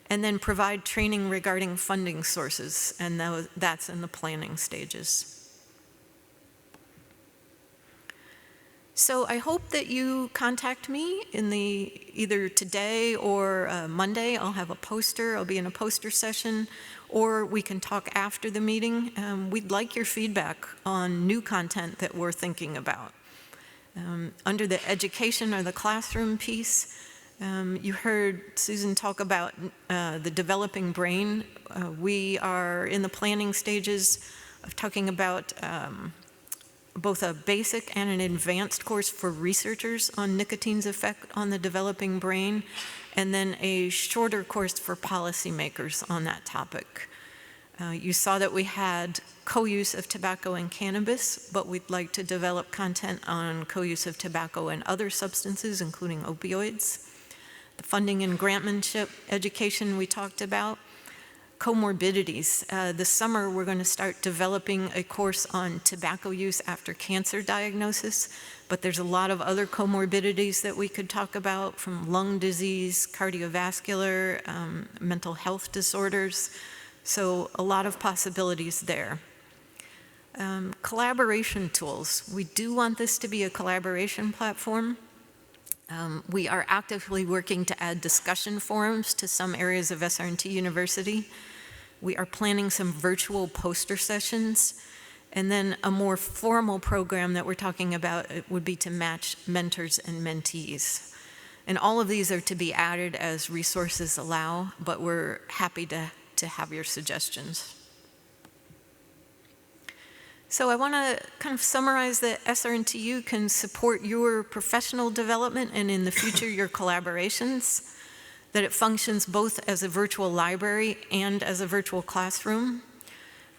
And then provide training regarding funding sources, and that's in the planning stages. So I hope that you contact me either today or Monday. I'll have a poster. I'll be in a poster session, or we can talk after the meeting. We'd like your feedback on new content that we're thinking about. Under the education or the classroom piece, you heard Susan talk about the developing brain. We are in the planning stages of talking about both a basic and an advanced course for researchers on nicotine's effect on the developing brain, and then a shorter course for policymakers on that topic. You saw that we had co-use of tobacco and cannabis, but we'd like to develop content on co-use of tobacco and other substances, including opioids. The funding and grantmanship education we talked about. Comorbidities. This summer, we're going to start developing a course on tobacco use after cancer diagnosis, but there's a lot of other comorbidities that we could talk about, from lung disease, cardiovascular, mental health disorders, so a lot of possibilities there. Collaboration tools. We do want this to be a collaboration platform. We are actively working to add discussion forums to some areas of SRNT University. We are planning some virtual poster sessions, and then a more formal program that we're talking about would be to match mentors and mentees. And all of these are to be added as resources allow, but we're happy to have your suggestions. So I want to kind of summarize that SRNTU can support your professional development and in the future your collaborations, that it functions both as a virtual library and as a virtual classroom,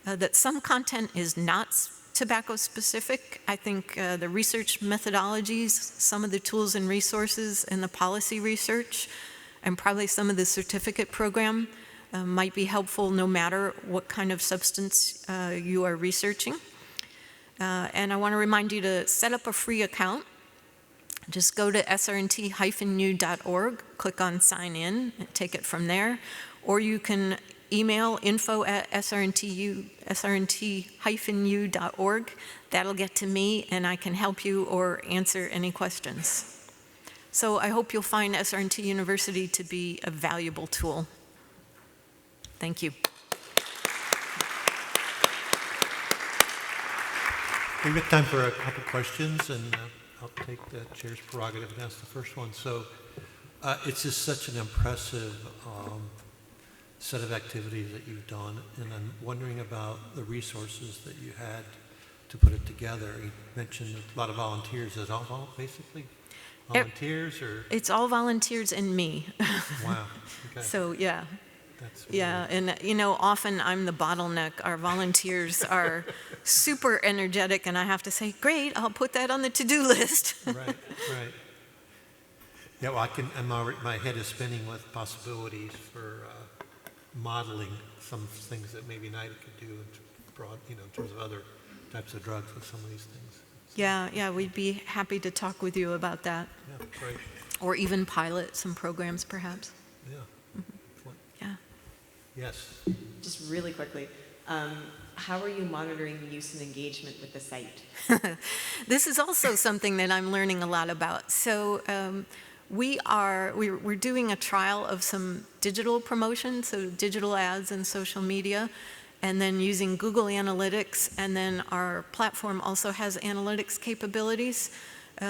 that some content is not tobacco specific. I think the research methodologies, some of the tools and resources and the policy research, and probably some of the certificate program might be helpful no matter what kind of substance you are researching. And I want to remind you to set up a free account. Just go to srnt-u.org, click on sign in, and take it from there. Or you can email info@srnt-u.org. That'll get to me, and I can help you or answer any questions. So I hope you'll find SRNT University to be a valuable tool. Thank you. We've got time for a couple questions, and I'll take the chair's prerogative and ask the first one. So it's just such an impressive set of activities that you've done, and I'm wondering about the resources that you had to put it together. You mentioned a lot of volunteers. Is it all basically volunteers, or? It's all volunteers and me. Wow. Okay. So yeah. That's really, Yeah, and you know, often I'm the bottleneck. Our volunteers are super energetic, and I have to say, great, I'll put that on the to-do list. right. Yeah, well, my head is spinning with possibilities for modeling some things that maybe NIDA could do in terms of other types of drugs with some of these things. Yeah, we'd be happy to talk with you about that. Yeah, great. Or even pilot some programs, perhaps. Yeah. Yeah. Yes. Just really quickly, how are you monitoring the use and engagement with the site? This is also something that I'm learning a lot about. So we're doing a trial of some digital promotion, so digital ads and social media, and then using Google Analytics, and then our platform also has analytics capabilities.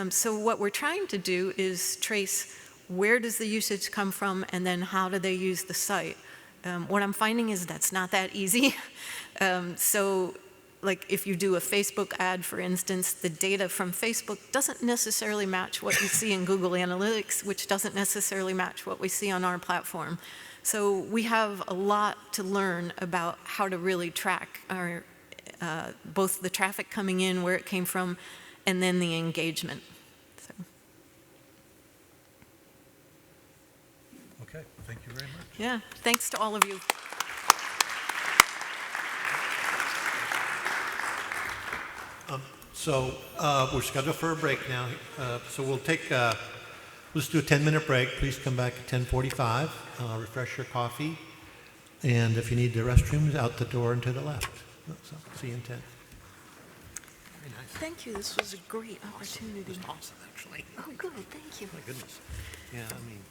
So what we're trying to do is trace where does the usage come from, and then how do they use the site. What I'm finding is that's not that easy. So like if you do a Facebook ad, for instance, the data from Facebook doesn't necessarily match what you see in Google Analytics, which doesn't necessarily match what we see on our platform. So we have a lot to learn about how to really track our, both the traffic coming in, where it came from, and then the engagement. So. Okay, thank you very much. Yeah, thanks to all of you. So we're scheduled for a break now. So we'll take, let's do a 10-minute break. Please come back at 10:45. Refresh your coffee. And if you need the restrooms, out the door and to the left. So see you in 10. Very nice. Thank you. This was a great opportunity. It was awesome, actually. Oh, good. Thank you. My goodness. Yeah, I mean.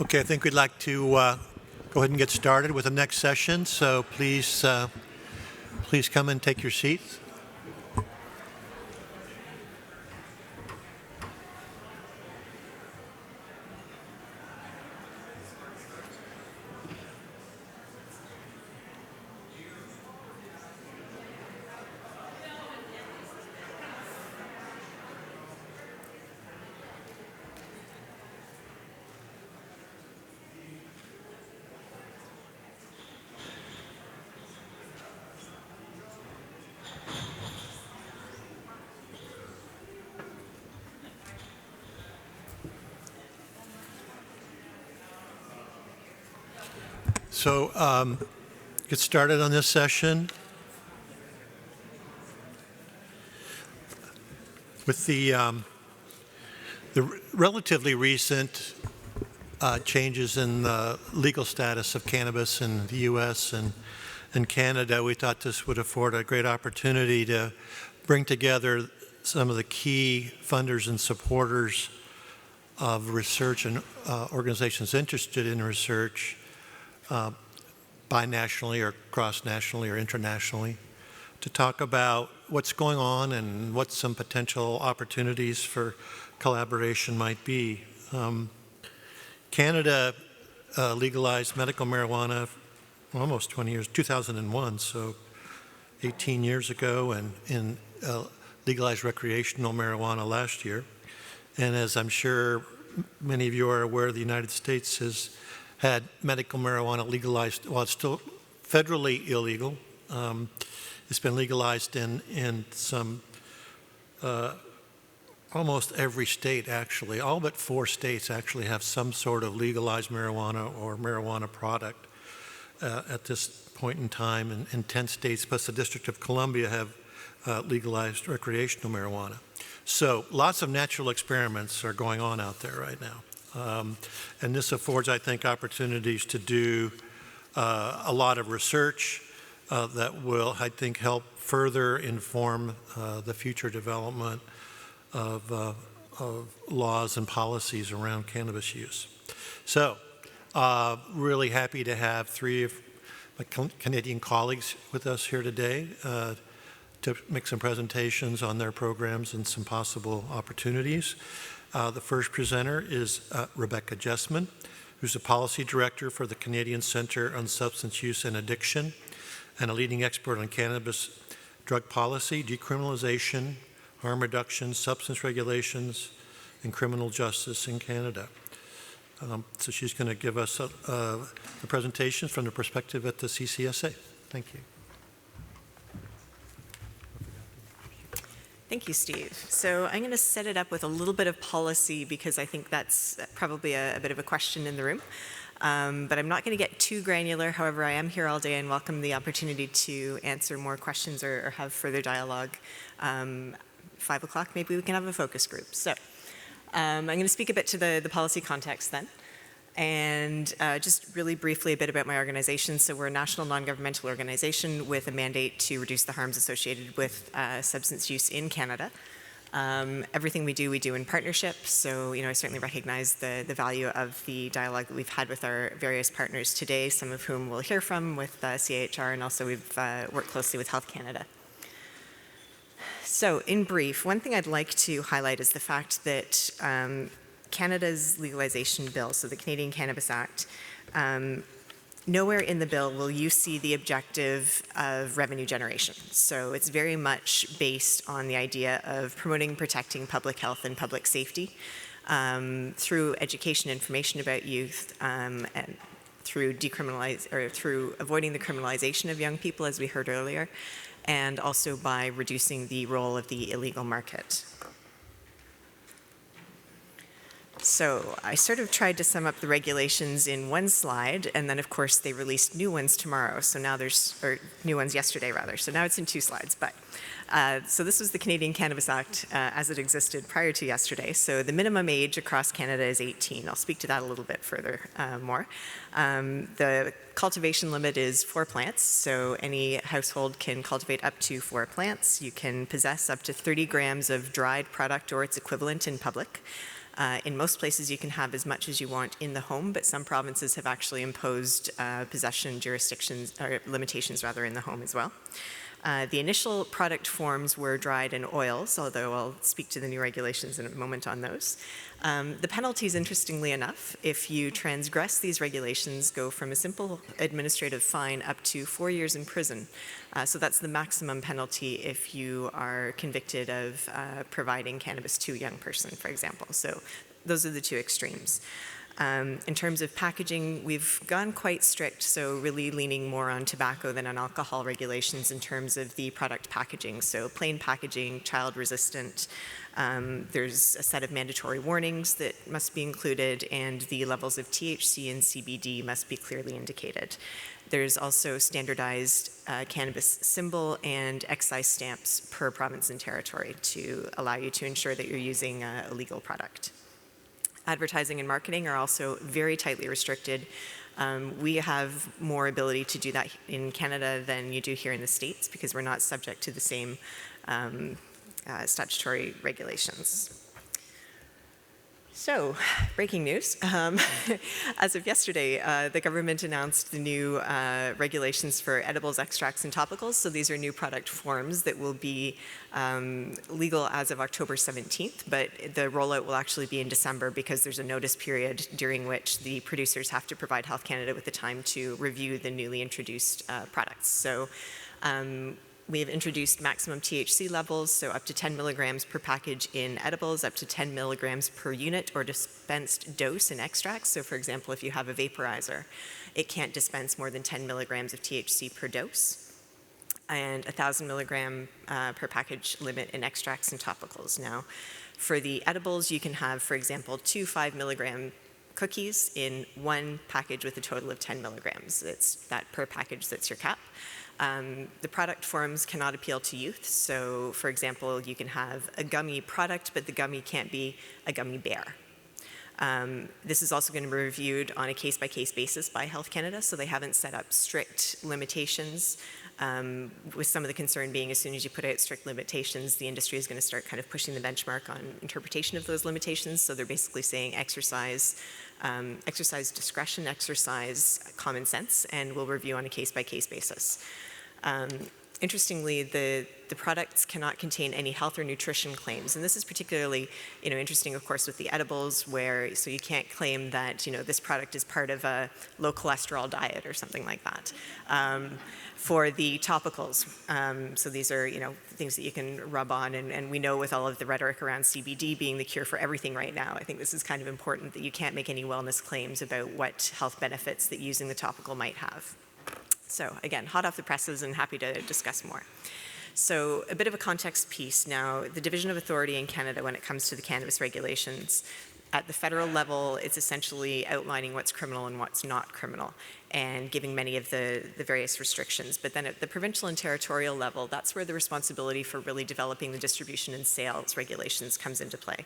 Okay, I think we'd like to go ahead and get started with the next session. So please, please come and take your seats. So get started on this session with the relatively recent changes in the legal status of cannabis in the U.S. and Canada. We thought this would afford a great opportunity to bring together some of the key funders and supporters of research and organizations interested in research binationally or cross-nationally or internationally to talk about what's going on and what some potential opportunities for collaboration might be. Canada legalized medical marijuana almost 20 years, 2001, so 18 years ago, and legalized recreational marijuana last year. And as I'm sure many of you are aware, the United States has had medical marijuana legalized, while it's still federally illegal. It's been legalized in some, almost every state actually. All but 4 states actually have some sort of legalized marijuana or marijuana product at this point in time. And 10 states plus the District of Columbia have legalized recreational marijuana. So lots of natural experiments are going on out there right now. And this affords, I think, opportunities to do a lot of research that will, I think, help further inform the future development of laws and policies around cannabis use. So, really happy to have 3 of my Canadian colleagues with us here today to make some presentations on their programs and some possible opportunities. The first presenter is Rebecca Jessman, who's the Policy Director for the Canadian Centre on Substance Use and Addiction and a leading expert on cannabis drug policy, decriminalization, harm reduction, substance regulations, and criminal justice in Canada. So she's going to give us the presentation from the perspective at the CCSA. Thank you. Thank you, Steve. So I'm going to set it up with a little bit of policy because I think that's probably a bit of a question in the room. But I'm not going to get too granular. However, I am here all day and welcome the opportunity to answer more questions or have further dialogue. 5 o'clock, maybe we can have a focus group. So I'm going to speak a bit to the policy context then. And just really briefly a bit about my organization. So we're a national non-governmental organization with a mandate to reduce the harms associated with substance use in Canada. Everything we do in partnership. So, I certainly recognize the value of the dialogue that we've had with our various partners today, some of whom we'll hear from with CHR, and also we've worked closely with Health Canada. So, in brief, one thing I'd like to highlight is the fact that Canada's legalization bill, so the Canadian Cannabis Act, nowhere in the bill will you see the objective of revenue generation. So it's very much based on the idea of promoting, protecting public health and public safety through education, information about youth, and through through avoiding the criminalization of young people, as we heard earlier, and also by reducing the role of the illegal market. So I sort of tried to sum up the regulations in one slide, and then of course they released new ones tomorrow. So now or new ones yesterday rather. So now it's in 2 slides. But so this was the Canadian Cannabis Act as it existed prior to yesterday. So the minimum age across Canada is 18. I'll speak to that a little bit further more. The cultivation limit is 4 plants. So any household can cultivate up to 4 plants. You can possess up to 30 grams of dried product or its equivalent in public. In most places, you can have as much as you want in the home, but some provinces have actually imposed possession jurisdictions, or limitations rather, in the home as well. The initial product forms were dried in oils, although I'll speak to the new regulations in a moment on those. The penalties, interestingly enough, if you transgress these regulations, go from a simple administrative fine up to 4 years in prison. So that's the maximum penalty if you are convicted of providing cannabis to a young person, for example. So those are the two extremes. In terms of packaging, we've gone quite strict, so really leaning more on tobacco than on alcohol regulations in terms of the product packaging. So plain packaging, child resistant, there's a set of mandatory warnings that must be included, and the levels of THC and CBD must be clearly indicated. There's also standardized cannabis symbol and excise stamps per province and territory to allow you to ensure that you're using a legal product. Advertising and marketing are also very tightly restricted. We have more ability to do that in Canada than you do here in the States because we're not subject to the same statutory regulations. So, breaking news. As of yesterday, the government announced the new regulations for edibles, extracts, and topicals. So these are new product forms that will be legal as of October 17th, but the rollout will actually be in December because there's a notice period during which the producers have to provide Health Canada with the time to review the newly introduced products. So we have introduced maximum THC levels, so up to 10 milligrams per package in edibles, up to 10 milligrams per unit or dispensed dose in extracts. So for example, if you have a vaporizer, it can't dispense more than 10 milligrams of THC per dose, and 1,000 milligram per package limit in extracts and topicals. Now, for the edibles, you can have, for example, 2 5-milligram cookies in one package with a total of 10 milligrams. It's that per package that's your cap. The product forms cannot appeal to youth. So, for example, you can have a gummy product, but the gummy can't be a gummy bear. This is also going to be reviewed on a case-by-case basis by Health Canada, so they haven't set up strict limitations, with some of the concern being as soon as you put out strict limitations, the industry is going to start kind of pushing the benchmark on interpretation of those limitations. So they're basically saying exercise discretion, exercise common sense, and we'll review on a case-by-case basis. Interestingly, the products cannot contain any health or nutrition claims, and this is particularly, interesting, of course, with the edibles, where so you can't claim that this product is part of a low cholesterol diet or something like that. For the topicals, so these are things that you can rub on, and we know with all of the rhetoric around CBD being the cure for everything right now, I think this is kind of important that you can't make any wellness claims about what health benefits that using the topical might have. So again, hot off the presses and happy to discuss more. So a bit of a context piece. Now, the division of authority in Canada when it comes to the cannabis regulations, at the federal level, it's essentially outlining what's criminal and what's not criminal and giving many of the various restrictions. But then at the provincial and territorial level, that's where the responsibility for really developing the distribution and sales regulations comes into play.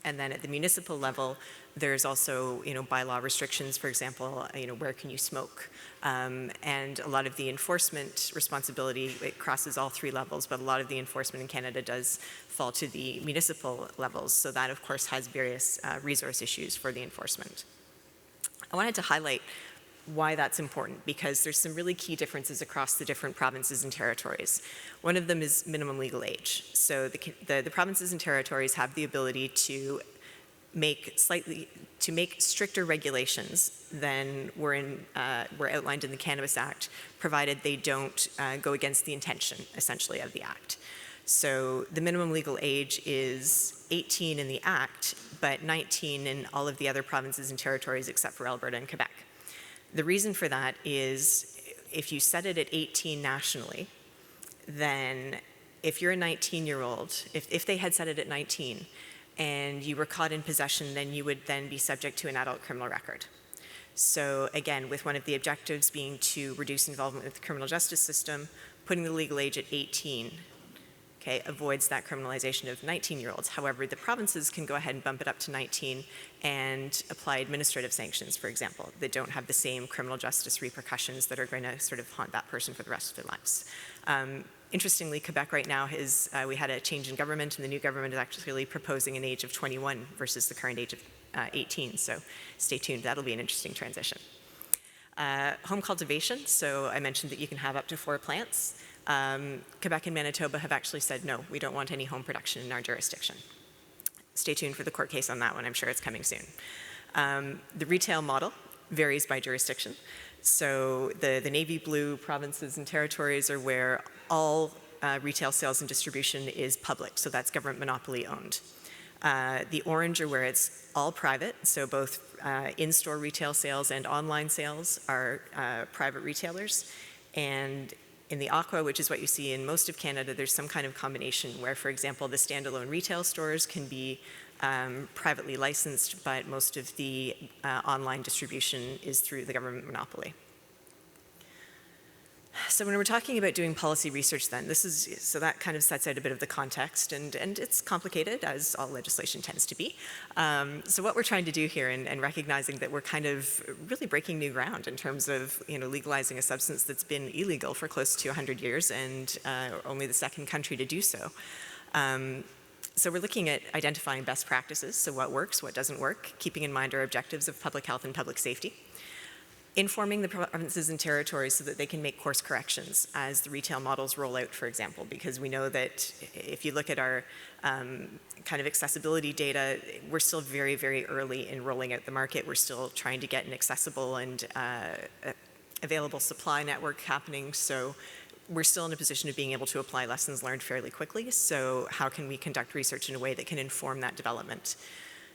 And then at the municipal level, there's also, bylaw restrictions, for example, where can you smoke? And a lot of the enforcement responsibility, it crosses all three levels, but a lot of the enforcement in Canada does fall to the municipal levels. So that, of course, has various resource issues for the enforcement. I wanted to highlight why that's important, because there's some really key differences across the different provinces and territories. One of them is minimum legal age. So the provinces and territories have the ability to make stricter regulations than were outlined in the Cannabis Act, provided they don't go against the intention, essentially, of the Act. So the minimum legal age is 18 in the Act, but 19 in all of the other provinces and territories except for Alberta and Quebec. The reason for that is if you set it at 18 nationally, then if you're a 19-year-old, if they had set it at 19 and you were caught in possession, then you would then be subject to an adult criminal record. So again, with one of the objectives being to reduce involvement with the criminal justice system, putting the legal age at 18, avoids that criminalization of 19-year-olds. However, the provinces can go ahead and bump it up to 19 and apply administrative sanctions, for example, that don't have the same criminal justice repercussions that are going to sort of haunt that person for the rest of their lives. Interestingly, Quebec right now we had a change in government, and the new government is actually proposing an age of 21 versus the current age of 18. So stay tuned, that'll be an interesting transition. Home cultivation, so I mentioned that you can have up to 4 plants. Quebec and Manitoba have actually said, no, we don't want any home production in our jurisdiction. Stay tuned for the court case on that one, I'm sure it's coming soon. The retail model varies by jurisdiction. So the navy blue provinces and territories are where all retail sales and distribution is public, so that's government monopoly owned. The orange are where it's all private, so both in-store retail sales and online sales are private retailers. And in the aqua, which is what you see in most of Canada, there's some kind of combination where, for example, the standalone retail stores can be privately licensed, but most of the online distribution is through the government monopoly. So when we're talking about doing policy research then, so that kind of sets out a bit of the context, and it's complicated, as all legislation tends to be. So what we're trying to do here, and recognizing that we're kind of really breaking new ground in terms of legalizing a substance that's been illegal for close to 100 years, and only the second country to do so. So we're looking at identifying best practices, so what works, what doesn't work, keeping in mind our objectives of public health and public safety. Informing the provinces and territories so that they can make course corrections as the retail models roll out, for example, because we know that if you look at our kind of accessibility data, we're still very, very early in rolling out the market. We're still trying to get an accessible and available supply network happening. So we're still in a position of being able to apply lessons learned fairly quickly. So how can we conduct research in a way that can inform that development?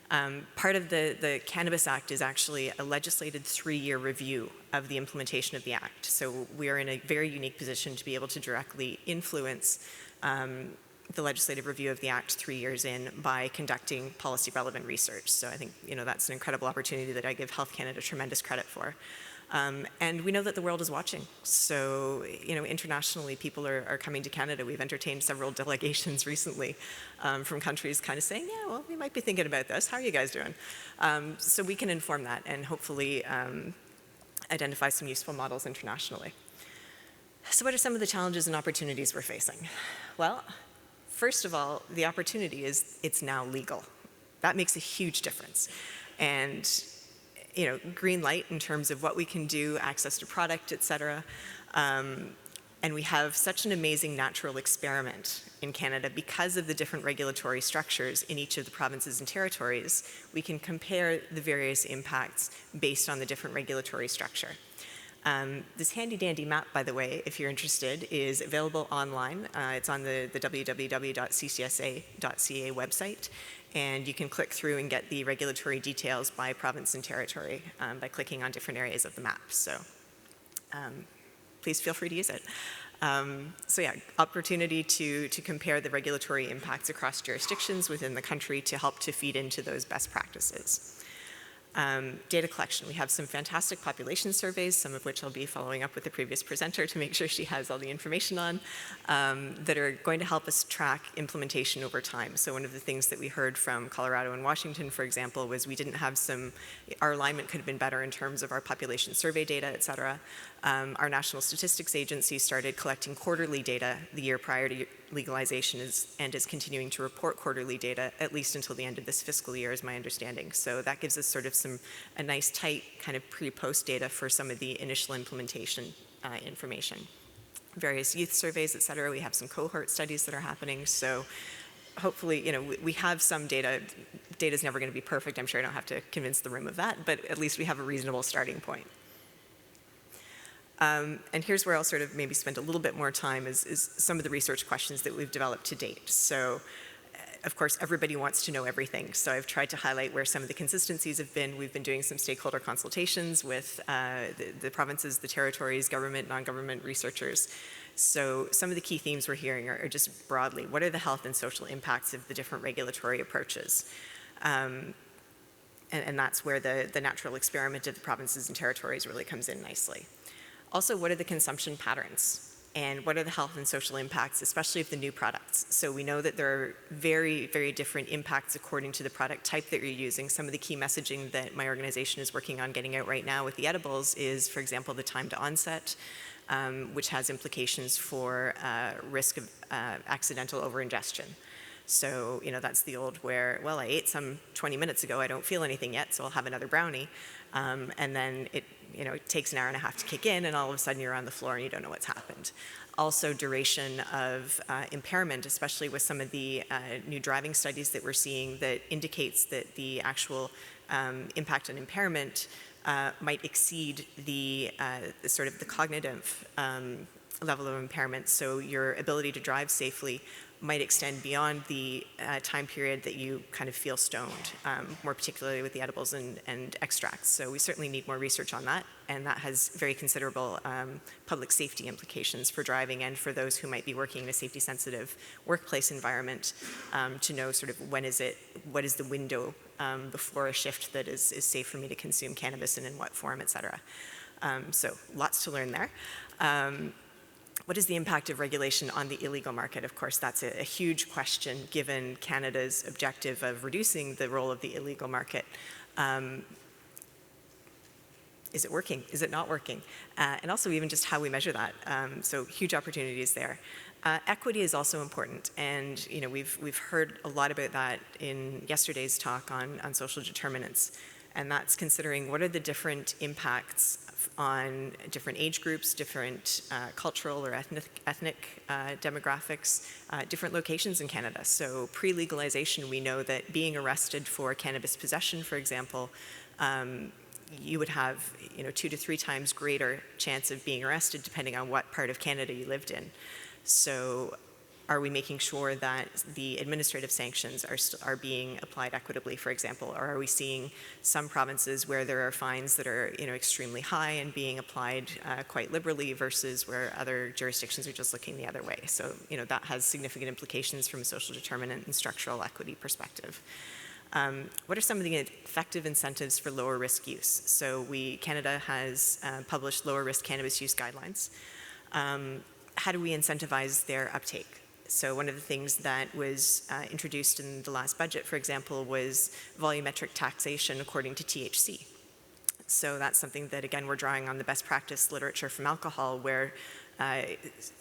Part of the Cannabis Act is actually a legislated 3-year review of the implementation of the Act. So we are in a very unique position to be able to directly influence the legislative review of the Act 3 years in by conducting policy relevant research. So I think that's an incredible opportunity that I give Health Canada tremendous credit for. And we know that the world is watching. So, internationally, people are coming to Canada. We've entertained several delegations recently from countries kind of saying, yeah, well, we might be thinking about this. How are you guys doing? So we can inform that and hopefully identify some useful models internationally. So what are some of the challenges and opportunities we're facing? Well, first of all, the opportunity is it's now legal. That makes a huge difference. And green light in terms of what we can do, access to product, et cetera. And we have such an amazing natural experiment in Canada because of the different regulatory structures in each of the provinces and territories. We can compare the various impacts based on the different regulatory structure. This handy dandy map, by the way, if you're interested, is available online. It's on the www.ccsa.ca website. And you can click through and get the regulatory details by province and territory by clicking on different areas of the map. So please feel free to use it. So yeah, opportunity to compare the regulatory impacts across jurisdictions within the country to help to feed into those best practices. Data collection. We have some fantastic population surveys, some of which I'll be following up with the previous presenter to make sure she has all the information on, that are going to help us track implementation over time. So one of the things that we heard from Colorado and Washington, for example, was we didn't have our alignment could have been better in terms of our population survey data, et cetera. Our National Statistics Agency started collecting quarterly data the year prior to legalization and is continuing to report quarterly data at least until the end of this fiscal year, is my understanding. So that gives us sort of a nice tight kind of pre-post data for some of the initial implementation information. Various youth surveys, et cetera. We have some cohort studies that are happening. So hopefully, we have some data. Data's never going to be perfect. I'm sure I don't have to convince the room of that, but at least we have a reasonable starting point. And here's where I'll sort of maybe spend a little bit more time is some of the research questions that we've developed to date. So, of course, everybody wants to know everything. So I've tried to highlight where some of the consistencies have been. We've been doing some stakeholder consultations with the provinces, the territories, government, non-government researchers. So some of the key themes we're hearing are just broadly, what are the health and social impacts of the different regulatory approaches? And that's where the natural experiment of the provinces and territories really comes in nicely. Also, what are the consumption patterns? And what are the health and social impacts, especially of the new products? So we know that there are very, very different impacts according to the product type that you're using. Some of the key messaging that my organization is working on getting out right now with the edibles is, for example, the time to onset, which has implications for risk of accidental overingestion. So, that's the old where, well, I ate some 20 minutes ago, I don't feel anything yet, so I'll have another brownie. And then it takes an hour and a half to kick in, and all of a sudden you're on the floor and you don't know what's happened. Also, duration of impairment, especially with some of the new driving studies that we're seeing that indicates that the actual impact on impairment might exceed the sort of the cognitive level of impairment. So your ability to drive safely might extend beyond the time period that you kind of feel stoned, more particularly with the edibles and extracts. So we certainly need more research on that, and that has very considerable public safety implications for driving and for those who might be working in a safety-sensitive workplace environment to know sort of what is the window before a shift that is safe for me to consume cannabis and in what form, et cetera. So lots to learn there. What is the impact of regulation on the illegal market? Of course, that's a huge question given Canada's objective of reducing the role of the illegal market. Is it working? Is it not working? And also even just how we measure that. So huge opportunities there. Equity is also important, and we've heard a lot about that in yesterday's talk on social determinants, and that's considering what are the different impacts on different age groups, different cultural or ethnic demographics, different locations in Canada. So pre-legalization, we know that being arrested for cannabis possession, for example, you would have 2 to 3 times greater chance of being arrested depending on what part of Canada you lived in. So are we making sure that the administrative sanctions are being applied equitably, for example? Or are we seeing some provinces where there are fines that are extremely high and being applied quite liberally versus where other jurisdictions are just looking the other way? So that has significant implications from a social determinant and structural equity perspective. What are some of the effective incentives for lower risk use? So Canada has published lower risk cannabis use guidelines. How do we incentivize their uptake? So one of the things that was introduced in the last budget, for example, was volumetric taxation according to THC. So that's something that, again, we're drawing on the best practice literature from alcohol, where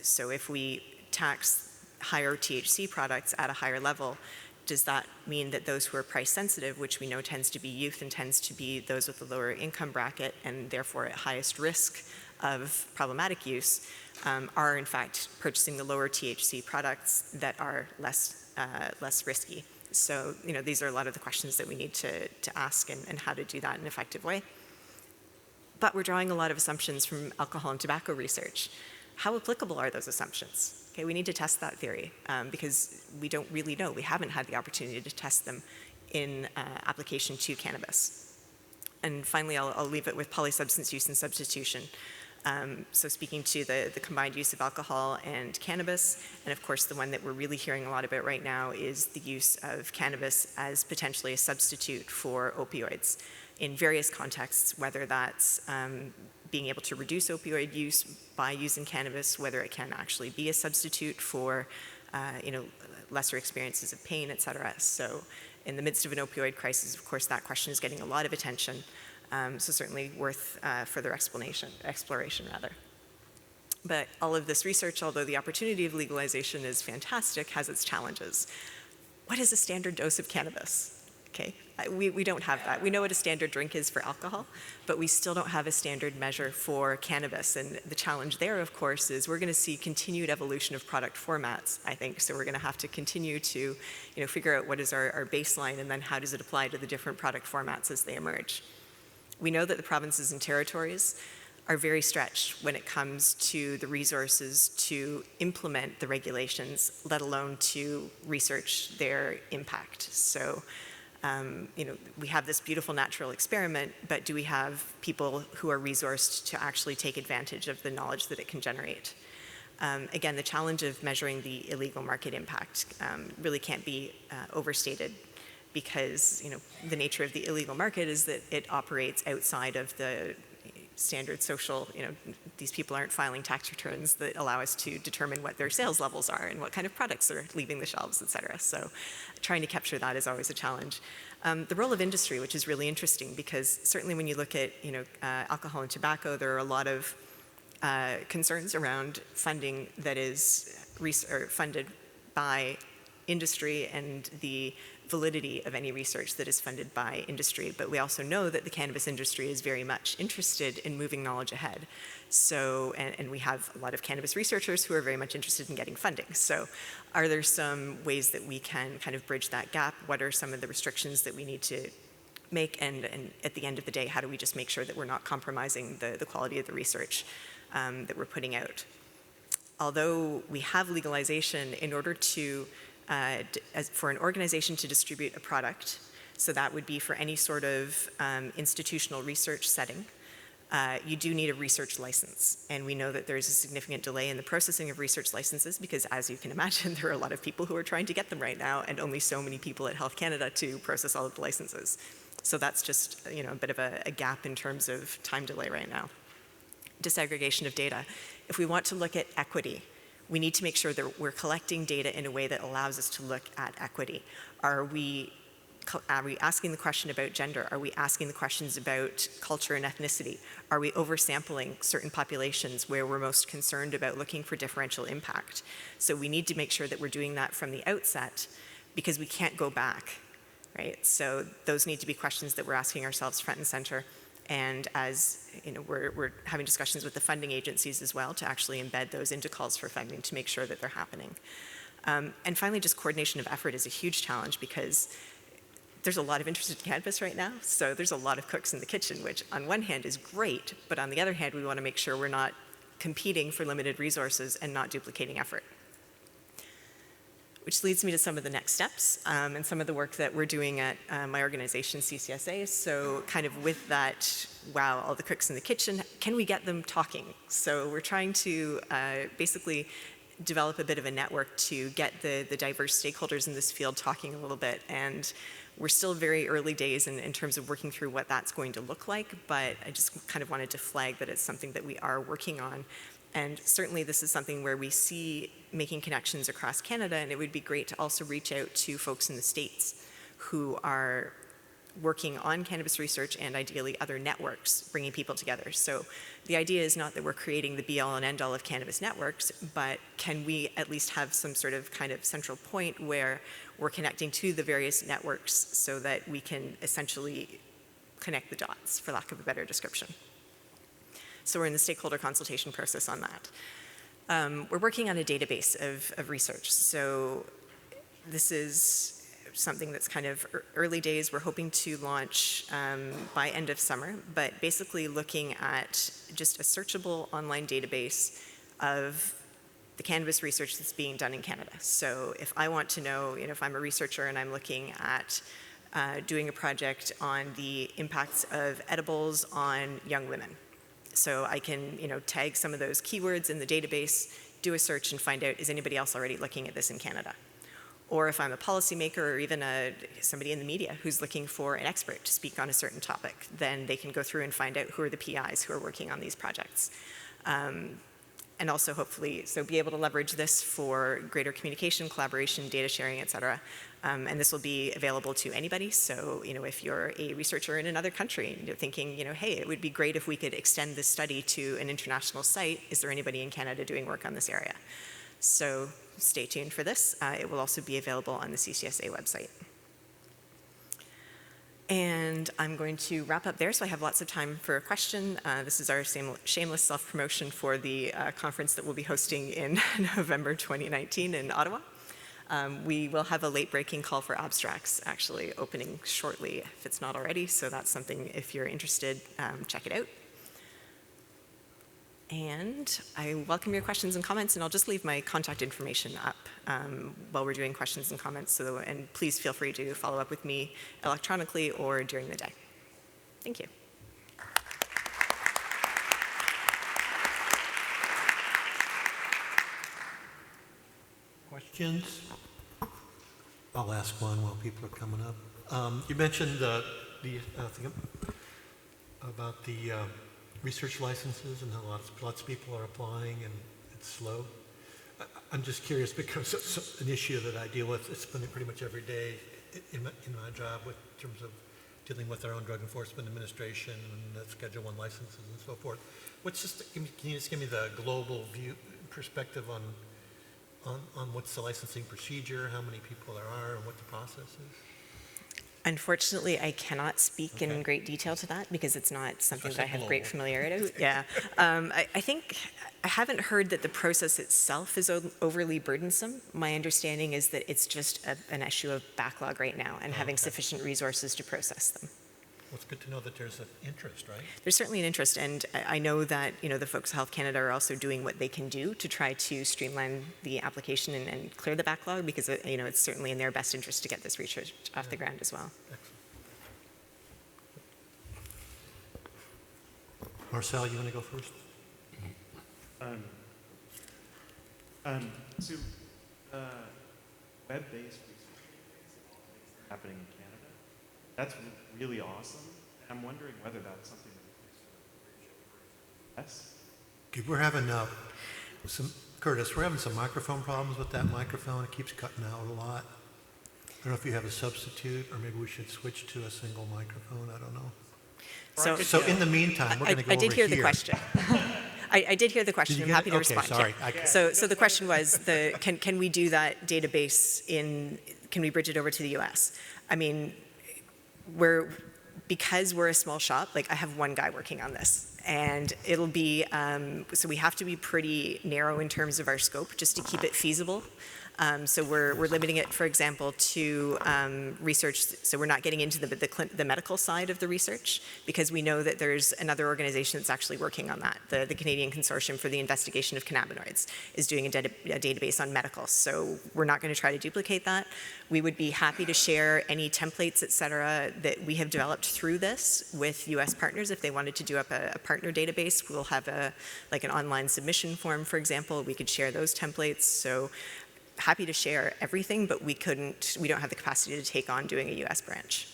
so if we tax higher THC products at a higher level, does that mean that those who are price sensitive, which we know tends to be youth and tends to be those with the lower income bracket and therefore at highest risk of problematic use, are in fact purchasing the lower THC products that are less risky? So these are a lot of the questions that we need to ask and how to do that in an effective way. But we're drawing a lot of assumptions from alcohol and tobacco research. How applicable are those assumptions? Okay, we need to test that theory because we don't really know. We haven't had the opportunity to test them in application to cannabis. And finally, I'll leave it with polysubstance use and substitution. So speaking to the combined use of alcohol and cannabis, and of course the one that we're really hearing a lot about right now is the use of cannabis as potentially a substitute for opioids in various contexts, whether that's being able to reduce opioid use by using cannabis, whether it can actually be a substitute for lesser experiences of pain, et cetera. So in the midst of an opioid crisis, of course, that question is getting a lot of attention. So certainly worth further exploration. But all of this research, although the opportunity of legalization is fantastic, has its challenges. What is a standard dose of cannabis? Okay, we don't have that. We know what a standard drink is for alcohol, but we still don't have a standard measure for cannabis. And the challenge there, of course, is we're going to see continued evolution of product formats, I think. So we're going to have to continue to figure out what is our baseline and then how does it apply to the different product formats as they emerge. We know that the provinces and territories are very stretched when it comes to the resources to implement the regulations, let alone to research their impact. So, we have this beautiful natural experiment, but do we have people who are resourced to actually take advantage of the knowledge that it can generate? Again, the challenge of measuring the illegal market impact really can't be overstated, because the nature of the illegal market is that it operates outside of the standard social, these people aren't filing tax returns that allow us to determine what their sales levels are and what kind of products are leaving the shelves, et cetera. So trying to capture that is always a challenge. The role of industry, which is really interesting, because certainly when you look at alcohol and tobacco, there are a lot of concerns around funding that is funded by industry and the validity of any research that is funded by industry. But we also know that the cannabis industry is very much interested in moving knowledge ahead. So, and we have a lot of cannabis researchers who are very much interested in getting funding. So are there some ways that we can kind of bridge that gap? What are some of the restrictions that we need to make? And at the end of the day, how do we just make sure that we're not compromising the quality of the research that we're putting out? Although we have legalization in order to for an organization to distribute a product, so that would be for any sort of institutional research setting, you do need a research license. And we know that there's a significant delay in the processing of research licenses because, as you can imagine, there are a lot of people who are trying to get them right now and only so many people at Health Canada to process all of the licenses. So that's just a bit of a gap in terms of time delay right now. Disaggregation of data. If we want to look at equity, we need to make sure that we're collecting data in a way that allows us to look at equity. Are we asking the question about gender? Are we asking the questions about culture and ethnicity? Are we oversampling certain populations where we're most concerned about looking for differential impact? So we need to make sure that we're doing that from the outset because we can't go back, right? So those need to be questions that we're asking ourselves front and center. And as we're having discussions with the funding agencies as well to actually embed those into calls for funding to make sure that they're happening. And finally, just coordination of effort is a huge challenge because there's a lot of interest in cannabis right now. So there's a lot of cooks in the kitchen, which on one hand is great, but on the other hand, we want to make sure we're not competing for limited resources and not duplicating effort. Which leads me to some of the next steps and some of the work that we're doing at my organization, CCSA. So kind of with that, wow, all the cooks in the kitchen, can we get them talking? So we're trying to basically develop a bit of a network to get the diverse stakeholders in this field talking a little bit. And we're still very early days in terms of working through what that's going to look like, but I just kind of wanted to flag that it's something that we are working on. And certainly this is something where we see making connections across Canada, and it would be great to also reach out to folks in the States who are working on cannabis research and ideally other networks, bringing people together. So the idea is not that we're creating the be-all and end-all of cannabis networks, but can we at least have some sort of kind of central point where we're connecting to the various networks so that we can essentially connect the dots, for lack of a better description. So we're in the stakeholder consultation process on that. We're working on a database of research. So this is something that's kind of early days. We're hoping to launch by end of summer, but basically looking at just a searchable online database of the cannabis research that's being done in Canada. So if I want to know, if I'm a researcher and I'm looking at doing a project on the impacts of edibles on young women, so I can, tag some of those keywords in the database, do a search and find out, is anybody else already looking at this in Canada? Or if I'm a policymaker or even somebody in the media who's looking for an expert to speak on a certain topic, then they can go through and find out who are the PIs who are working on these projects. And also hopefully, so be able to leverage this for greater communication, collaboration, data sharing, et cetera. And this will be available to anybody. So, if you're a researcher in another country and you're thinking, hey, it would be great if we could extend this study to an international site. Is there anybody in Canada doing work on this area? So stay tuned for this. It will also be available on the CCSA website. And I'm going to wrap up there, so I have lots of time for a question. This is our shameless self-promotion for the conference that we'll be hosting in November 2019 in Ottawa. We will have a late-breaking call for abstracts actually opening shortly, if it's not already, so that's something, if you're interested, check it out. And I welcome your questions and comments, and I'll just leave my contact information up while we're doing questions and comments. And please feel free to follow up with me electronically or during the day. Thank you. Questions? I'll ask one while people are coming up. You mentioned thing about the research licenses and how lots of people are applying and it's slow. I'm just curious because it's an issue that I deal with. It's been pretty much every day in my job in terms of dealing with our own Drug Enforcement Administration and the Schedule I licenses and so forth. Can you just give me the global view perspective on what's the licensing procedure, how many people there are, and what the process is? Unfortunately, I cannot speak in great detail to that because it's not something that I have great familiarity with. Yeah. I think I haven't heard that the process itself is overly burdensome. My understanding is that it's just an issue of backlog right now and having sufficient resources to process them. Well, it's good to know that there's an interest, right? There's certainly an interest, and I know that the folks at Health Canada are also doing what they can do to try to streamline the application and clear the backlog because it's certainly in their best interest to get this research off the ground as well. Excellent. Marcel, you want to go first? So, web-based research happening in Canada, that's really awesome. I'm wondering whether that's something that yes. We're having Curtis, we're having some microphone problems with that microphone. It keeps cutting out a lot. I don't know if you have a substitute, or maybe we should switch to a single microphone. I don't know. So in the meantime, we're going to go over here. I did hear the question. I did hear the question. I'm happy to respond. Sorry. Yeah. So the question was, can we do that database can we bridge it over to the US? I mean, because we're a small shop, I have one guy working on this. And it'll be, so we have to be pretty narrow in terms of our scope just to keep it feasible. So we're limiting it, for example, to research. So we're not getting into the medical side of the research because we know that there's another organization that's actually working on that. The Canadian Consortium for the Investigation of Cannabinoids is doing a database on medical. So we're not going to try to duplicate that. We would be happy to share any templates, et cetera, that we have developed through this with US partners. If they wanted to do up a partner database, we'll have an online submission form, for example. We could share those templates. So happy to share everything, but we don't have the capacity to take on doing a US branch.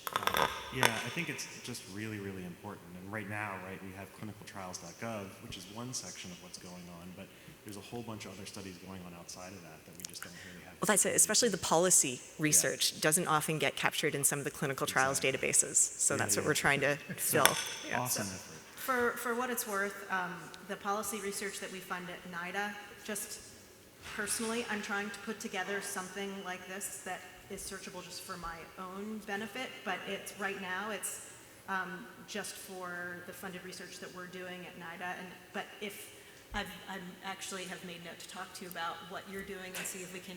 Yeah, I think it's just really, really important. And right now, we have clinicaltrials.gov, which is one section of what's going on, but there's a whole bunch of other studies going on outside of that we just don't really have. Well, that's it. Especially the policy research doesn't often get captured in some of the clinical trials databases. So that's what we're trying to fill. Awesome effort. For what it's worth, the policy research that we fund at NIDA, just personally, I'm trying to put together something like this that is searchable just for my own benefit, but right now it's just for the funded research that we're doing at NIDA. But if I actually have made note to talk to you about what you're doing and see if we can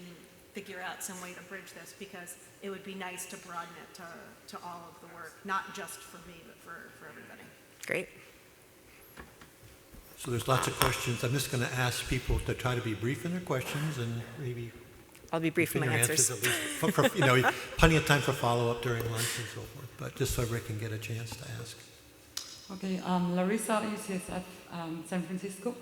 figure out some way to bridge this, because it would be nice to broaden it to all of the work, not just for me, but for everybody. Great. So there's lots of questions. I'm just going to ask people to try to be brief in their questions and maybe I'll be brief in my answers. At least plenty of time for follow-up during lunch and so forth, but just so Rick can get a chance to ask. Okay, Larissa, UCSF, San Francisco.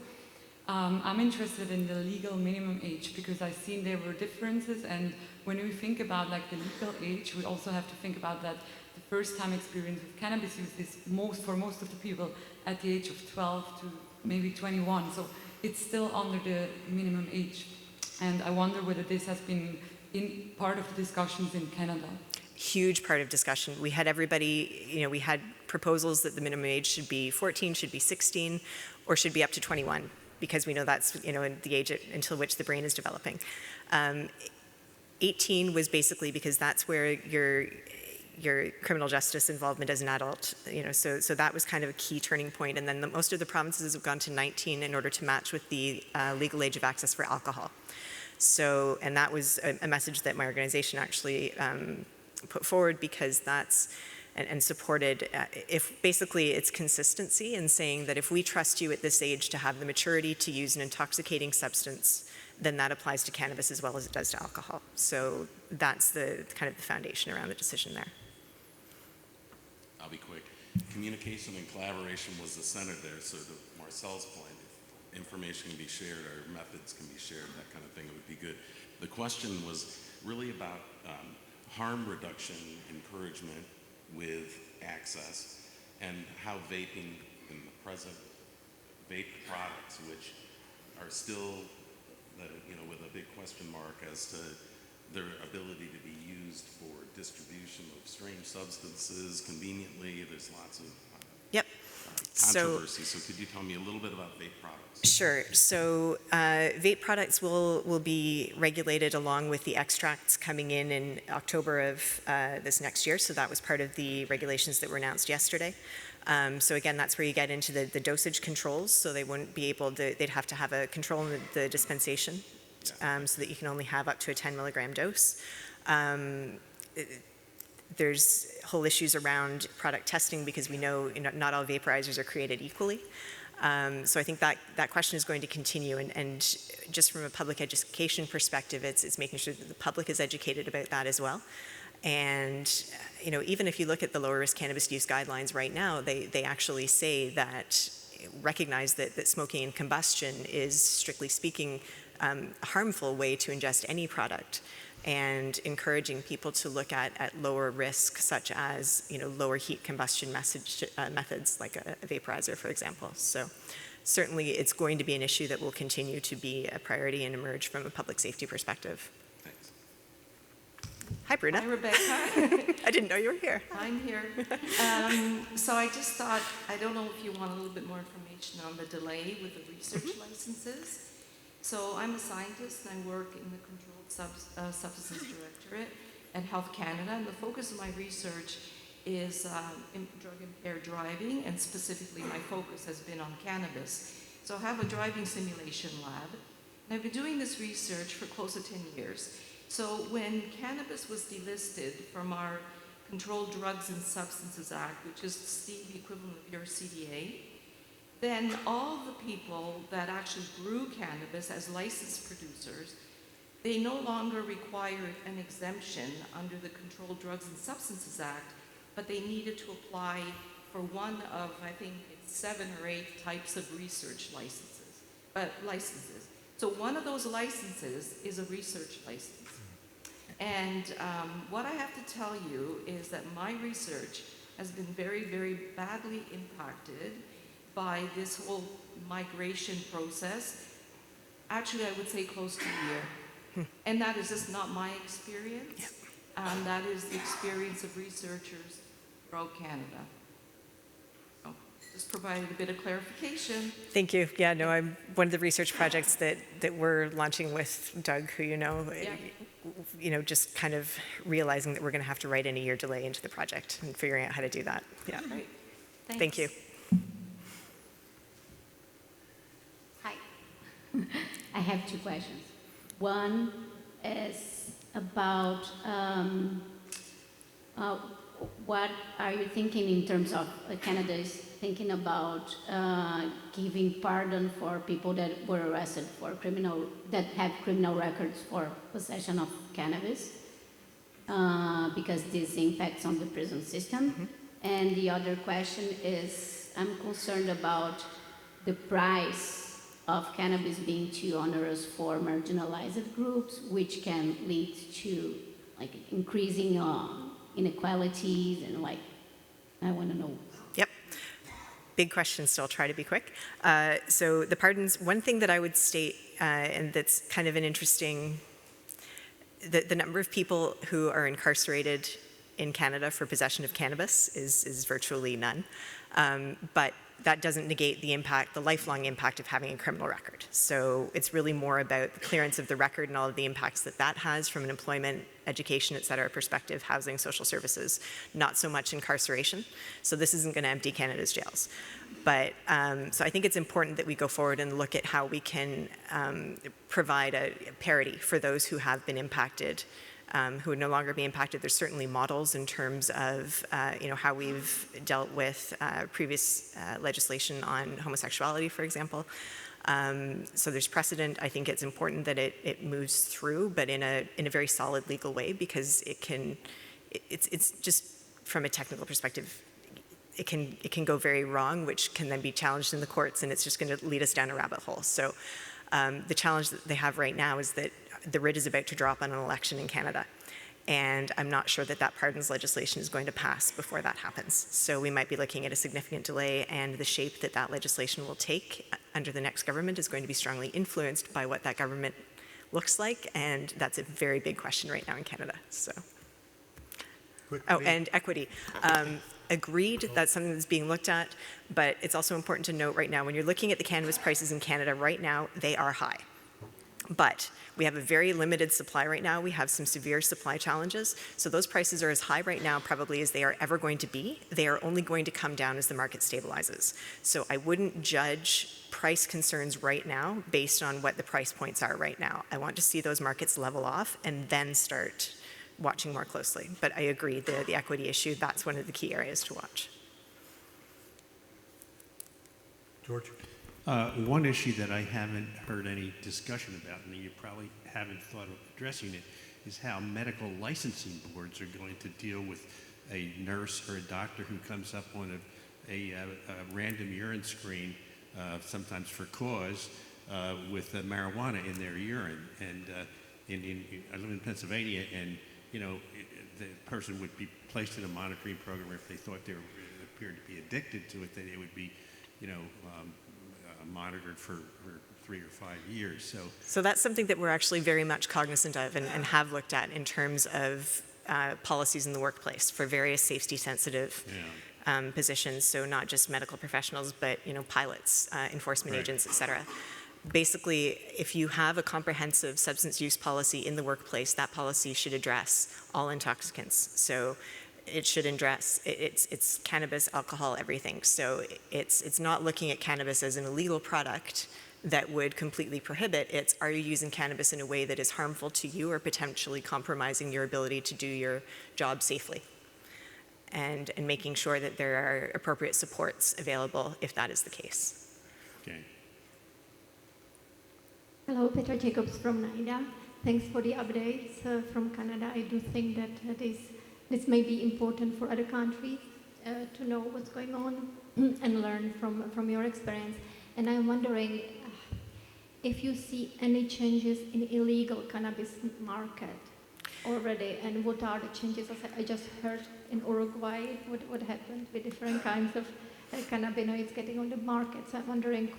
I'm interested in the legal minimum age because I've seen there were differences, and when we think about the legal age, we also have to think about that the first time experience with cannabis use is for most of the people at the age of 12 to maybe 21, so it's still under the minimum age. And I wonder whether this has been in part of the discussions in Canada. Huge part of discussion. We had everybody, we had proposals that the minimum age should be 14, should be 16, or should be up to 21, because we know that's, the age until which the brain is developing. 18 was basically because that's where your criminal justice involvement as an adult, so that was kind of a key turning point. And then most of the provinces have gone to 19 in order to match with the legal age of access for alcohol. So, and that was a message that my organization actually put forward, because that's, and supported, if basically it's consistency in saying that if we trust you at this age to have the maturity to use an intoxicating substance, then that applies to cannabis as well as it does to alcohol. So that's the kind of the foundation around the decision there. I'll be quick. Communication and collaboration was the center there. So to Marcel's point, if information can be shared or methods can be shared, that kind of thing, it would be good. The question was really about harm reduction, encouragement with access, and how vaping in the present vape products, which are still, with a big question mark as to their ability to be used for distribution of strange substances conveniently. There's lots of Yep. controversy. So could you tell me a little bit about vape products? Sure. So vape products will be regulated along with the extracts coming in October of this next year. So that was part of the regulations that were announced yesterday. So again, that's where you get into the dosage controls. So they wouldn't be able to, they'd have to have a control in the dispensation so that you can only have up to a 10 milligram dose. There's whole issues around product testing because we know not all vaporizers are created equally. So I think that question is going to continue, and just from a public education perspective, it's making sure that the public is educated about that as well. And even if you look at the lower risk cannabis use guidelines right now, they actually say that recognize that smoking and combustion is, strictly speaking, a harmful way to ingest any product, and encouraging people to look at lower risk, such as lower heat combustion methods like a vaporizer, for example. So certainly it's going to be an issue that will continue to be a priority and emerge from a public safety perspective. Thanks. Hi, Bruna. Hi, Rebecca. I didn't know you were here. I'm here. So I just thought, I don't know if you want a little bit more information on the delay with the research licenses. So I'm a scientist and I work in the Controlled Substances Directorate at Health Canada, and the focus of my research is drug-impaired driving, and specifically my focus has been on cannabis. So I have a driving simulation lab, and I've been doing this research for close to 10 years. So when cannabis was delisted from our Controlled Drugs and Substances Act, which is the equivalent of your CDA, then all the people that actually grew cannabis as licensed producers, they no longer required an exemption under the Controlled Drugs and Substances Act, but they needed to apply for one of, I think it's 7 or 8 types of research licenses. So one of those licenses is a research license. And what I have to tell you is that my research has been very, very badly impacted by this whole migration process. Actually, I would say close to a year. And that is just not my experience. That is the experience of researchers throughout Canada. So just provided a bit of clarification. Thank you. Yeah, no, I'm one of the research projects that we're launching with Doug, who just kind of realizing that we're going to have to write in a year delay into the project and figuring out how to do that. Yeah. Great. Thank you. Hi. I have 2 questions. One is about what are you thinking in terms of Canada is thinking about giving pardon for people that were arrested for that have criminal records for possession of cannabis, because this impacts on the prison system. Mm-hmm. And the other question is, I'm concerned about the price of cannabis being too onerous for marginalized groups, which can lead to increasing inequalities, and I want to know. Yep. Big question, so I'll try to be quick. So the pardons, one thing that I would state, and that's kind of an interesting, the number of people who are incarcerated in Canada for possession of cannabis is virtually none. But that doesn't negate the impact, the lifelong impact of having a criminal record. So it's really more about the clearance of the record and all of the impacts that has from an employment, education, et cetera, perspective, housing, social services, not so much incarceration. So this isn't going to empty Canada's jails. But so I think it's important that we go forward and look at how we can provide a parity for those who have been impacted, who would no longer be impacted. There's certainly models in terms of how we've dealt with previous legislation on homosexuality, for example. So there's precedent. I think it's important that it moves through, but in a very solid legal way, because it's just from a technical perspective, it can go very wrong, which can then be challenged in the courts, and it's just going to lead us down a rabbit hole. So the challenge that they have right now is that the writ is about to drop on an election in Canada. And I'm not sure that pardons legislation is going to pass before that happens. So we might be looking at a significant delay, and the shape that legislation will take under the next government is going to be strongly influenced by what that government looks like, and that's a very big question right now in Canada. So. Oh, and equity. Agreed, that's something that's being looked at, but it's also important to note right now, when you're looking at the cannabis prices in Canada right now, they are high. But we have a very limited supply right now. We have some severe supply challenges. So those prices are as high right now probably as they are ever going to be. They are only going to come down as the market stabilizes. So I wouldn't judge price concerns right now based on what the price points are right now. I want to see those markets level off and then start watching more closely. But I agree, the equity issue, that's one of the key areas to watch. George? One issue that I haven't heard any discussion about, and you probably haven't thought of addressing it, is how medical licensing boards are going to deal with a nurse or a doctor who comes up on a random urine screen, sometimes for cause, with marijuana in their urine. And I live in Pennsylvania, and the person would be placed in a monitoring program if they thought they appeared to be addicted to it, that they would be, monitored for 3 or 5 years. So that's something that we're actually very much cognizant of and have looked at in terms of policies in the workplace for various safety-sensitive positions. So not just medical professionals, but pilots, enforcement agents, et cetera. Basically, if you have a comprehensive substance use policy in the workplace, that policy should address all intoxicants. So it should address, it's cannabis, alcohol, everything. So it's not looking at cannabis as an illegal product that would completely prohibit. It's, are you using cannabis in a way that is harmful to you or potentially compromising your ability to do your job safely? And making sure that there are appropriate supports available if that is the case. Okay. Hello, Petra Jacobs from NIDA. Thanks for the updates from Canada. I do think that this may be important for other countries to know what's going on and learn from your experience. And I'm wondering if you see any changes in illegal cannabis market already, and what are the changes? I just heard in Uruguay what happened with different kinds of cannabinoids getting on the market. So I'm wondering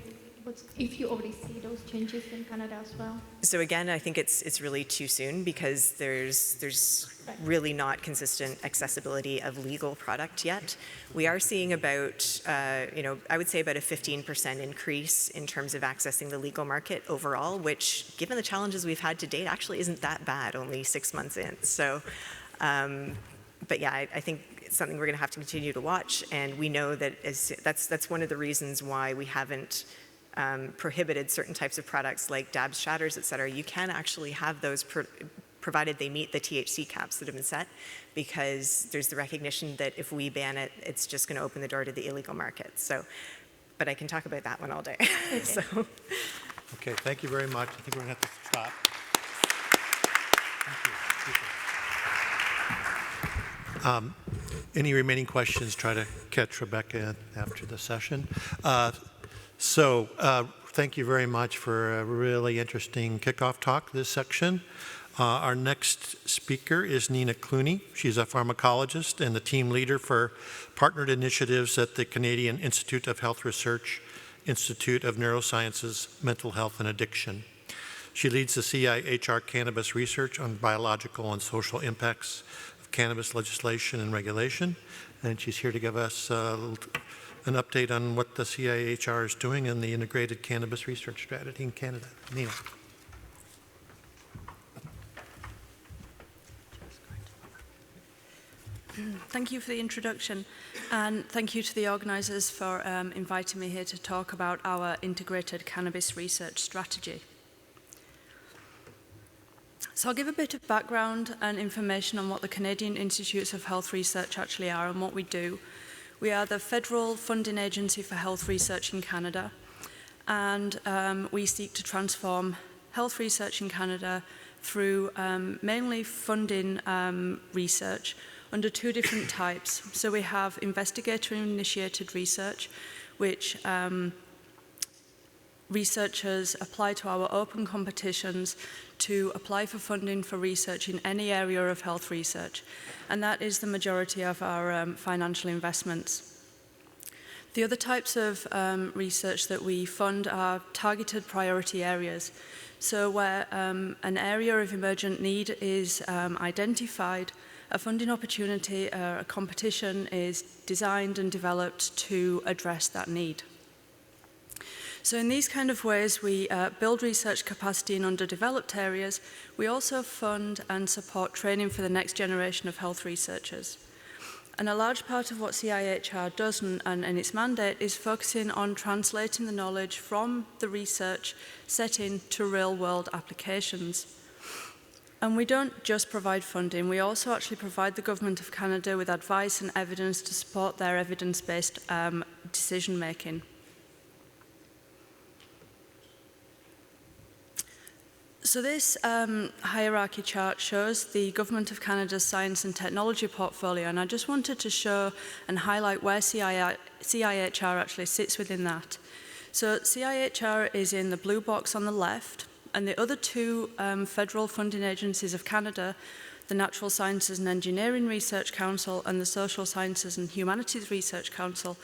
if you already see those changes in Canada as well. So again, I think it's really too soon because there's really not consistent accessibility of legal product yet. We are seeing about, I would say about a 15% increase in terms of accessing the legal market overall, which given the challenges we've had to date actually isn't that bad, only 6 months in. So, but yeah, I think it's something we're gonna have to continue to watch, and we know that that's one of the reasons why we haven't prohibited certain types of products like dabs, shatters, et cetera. You can actually have those provided they meet the THC caps that have been set, because there's the recognition that if we ban it, it's just going to open the door to the illegal market. So, but I can talk about that one all day. Okay. So. Okay, thank you very much. I think we're going to have to stop. Thank you. Any remaining questions, try to catch Rebecca after the session. Thank you very much for a really interesting kickoff talk this section. Our next speaker is Nina Clooney. She's a pharmacologist and the team leader for partnered initiatives at the Canadian Institute of Health Research, Institute of Neurosciences, Mental Health and Addiction. She leads the CIHR cannabis research on biological and social impacts of cannabis legislation and regulation, and she's here to give us an update on what the CIHR is doing in the integrated cannabis research strategy in Canada. Nina. Thank you for the introduction, and thank you to the organisers for inviting me here to talk about our integrated cannabis research strategy. So I'll give a bit of background and information on what the Canadian Institutes of Health Research actually are and what we do. We are the federal funding agency for health research in Canada, and we seek to transform health research in Canada through mainly funding research under 2 different types. So we have investigator-initiated research, which researchers apply to our open competitions to apply for funding for research in any area of health research. And that is the majority of our financial investments. The other types of research that we fund are targeted priority areas. So where an area of emergent need is identified, a funding opportunity, a competition is designed and developed to address that need. So in these kind of ways, we build research capacity in underdeveloped areas. We also fund and support training for the next generation of health researchers. And a large part of what CIHR does and its mandate is focusing on translating the knowledge from the research setting to real-world applications. And we don't just provide funding, we also actually provide the Government of Canada with advice and evidence to support their evidence-based decision-making. So this hierarchy chart shows the Government of Canada's science and technology portfolio, and I just wanted to show and highlight where CIHR actually sits within that. So CIHR is in the blue box on the left, and the other two federal funding agencies of Canada, the Natural Sciences and Engineering Research Council and the Social Sciences and Humanities Research Council,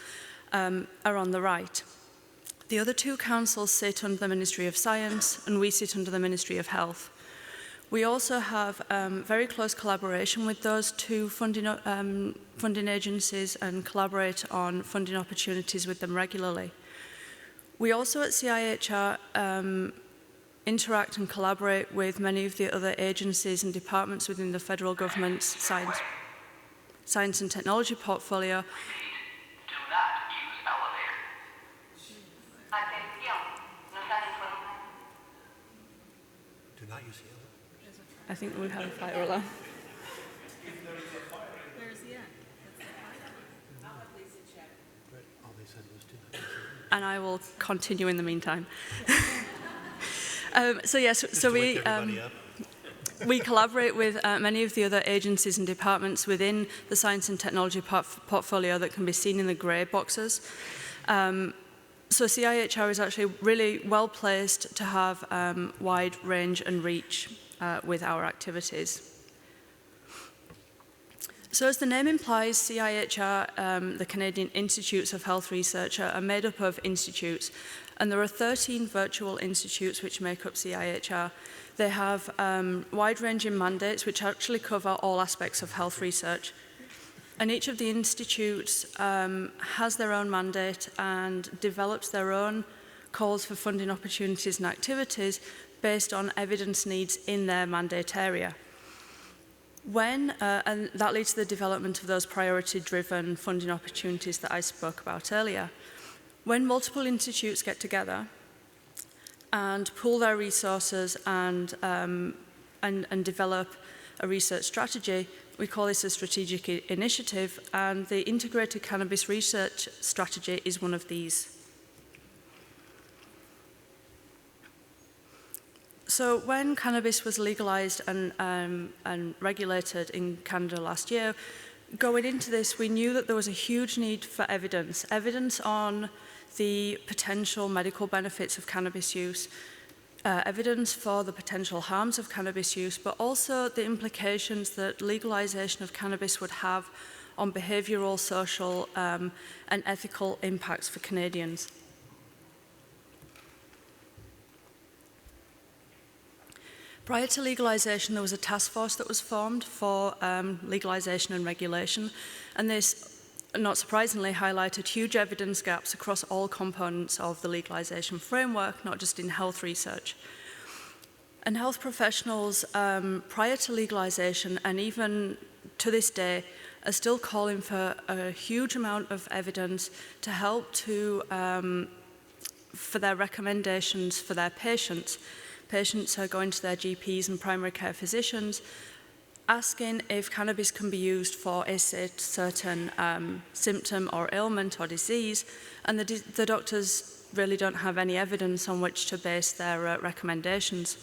are on the right. The other two councils sit under the Ministry of Science, and we sit under the Ministry of Health. We also have very close collaboration with those two funding agencies and collaborate on funding opportunities with them regularly. We also at CIHR interact and collaborate with many of the other agencies and departments within the federal government's science and technology portfolio. I think we have a fire alarm. And I will continue in the meantime. We collaborate with many of the other agencies and departments within the science and technology portfolio that can be seen in the grey boxes. So CIHR is actually really well placed to have wide range and reach with our activities. So as the name implies, CIHR, the Canadian Institutes of Health Research, are made up of institutes, and there are 13 virtual institutes which make up CIHR. They have wide-ranging mandates which actually cover all aspects of health research. And each of the institutes has their own mandate and develops their own calls for funding opportunities and activities based on evidence needs in their mandate area. And that leads to the development of those priority-driven funding opportunities that I spoke about earlier. When multiple institutes get together and pool their resources and develop a research strategy, we call this a strategic initiative, and the Integrated Cannabis Research Strategy is one of these. So when cannabis was legalized and regulated in Canada last year, going into this, we knew that there was a huge need for evidence on the potential medical benefits of cannabis use, evidence for the potential harms of cannabis use, but also the implications that legalization of cannabis would have on behavioral, social, and ethical impacts for Canadians. Prior to legalization, there was a task force that was formed for legalization and regulation, and this, not surprisingly, highlighted huge evidence gaps across all components of the legalization framework, not just in health research. And health professionals, prior to legalization and even to this day, are still calling for a huge amount of evidence to help for their recommendations for their patients. Patients are going to their GPs and primary care physicians, asking if cannabis can be used for a certain symptom or ailment or disease, and the doctors really don't have any evidence on which to base their recommendations.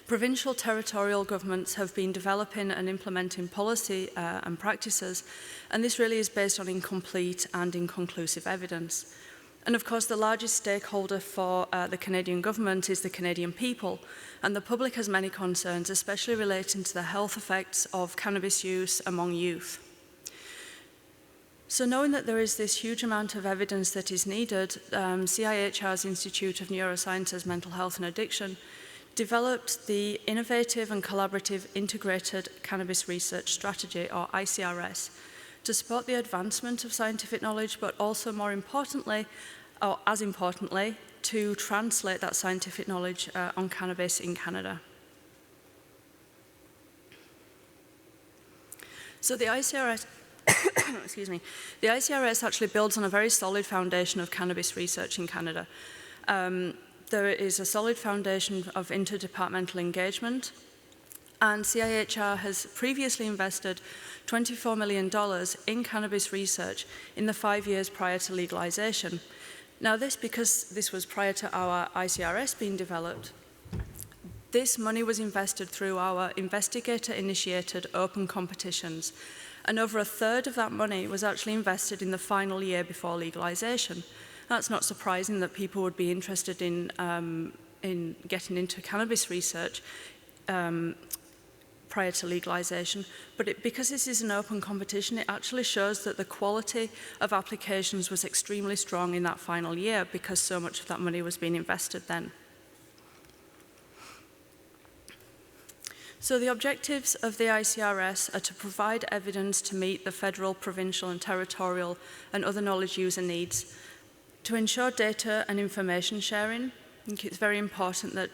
Provincial territorial governments have been developing and implementing policy and practices, and this really is based on incomplete and inconclusive evidence. And of course, the largest stakeholder for the Canadian government is the Canadian people, and the public has many concerns, especially relating to the health effects of cannabis use among youth. So knowing that there is this huge amount of evidence that is needed, CIHR's Institute of Neurosciences, Mental Health and Addiction developed the Innovative and Collaborative Integrated Cannabis Research Strategy, or ICRS, to support the advancement of scientific knowledge, but also more importantly, or as importantly, to translate that scientific knowledge on cannabis in Canada. So the ICRS, excuse me, the ICRS actually builds on a very solid foundation of cannabis research in Canada. There is a solid foundation of interdepartmental engagement, and CIHR has previously invested $24 million in cannabis research in the 5 years prior to legalization. Now because this was prior to our ICRS being developed, this money was invested through our investigator-initiated open competitions, and over a third of that money was actually invested in the final year before legalization. That's not surprising that people would be interested in getting into cannabis research prior to legalization, but because this is an open competition, it actually shows that the quality of applications was extremely strong in that final year because so much of that money was being invested then. So the objectives of the ICRS are to provide evidence to meet the federal, provincial and territorial and other knowledge user needs, to ensure data and information sharing. I think it's very important that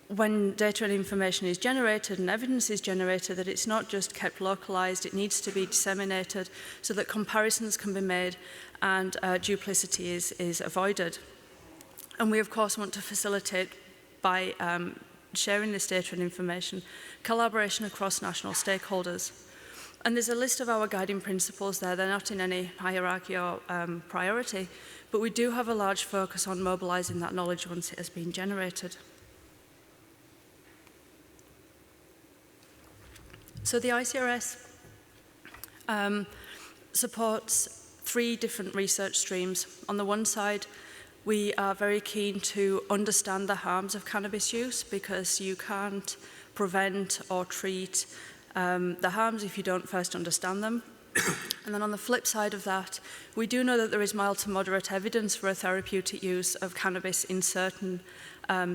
when data and information is generated and evidence is generated, that it's not just kept localized, it needs to be disseminated so that comparisons can be made and duplicity is avoided. And we of course want to facilitate by sharing this data and information, collaboration across national stakeholders. And there's a list of our guiding principles there. They're not in any hierarchy or priority, but we do have a large focus on mobilizing that knowledge once it has been generated. So the ICRS supports 3 different research streams. On the one side, we are very keen to understand the harms of cannabis use because you can't prevent or treat the harms if you don't first understand them. And then on the flip side of that, we do know that there is mild to moderate evidence for a therapeutic use of cannabis in certain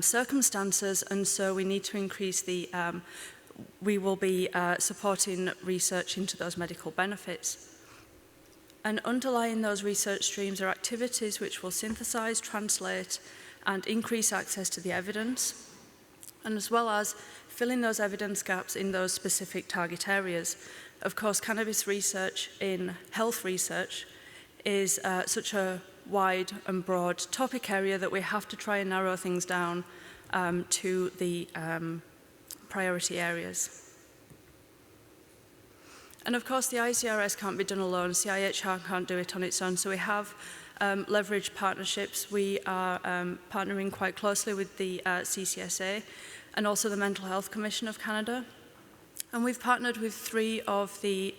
circumstances, and so we need to increase the we will be supporting research into those medical benefits. And underlying those research streams are activities which will synthesize, translate, and increase access to the evidence, and as well as filling those evidence gaps in those specific target areas. Of course, cannabis research in health research is such a wide and broad topic area that we have to try and narrow things down to the priority areas. And of course, the ICRS can't be done alone. CIHR can't do it on its own. So we have leveraged partnerships. We are partnering quite closely with the CCSA and also the Mental Health Commission of Canada. And we've partnered with 3 of the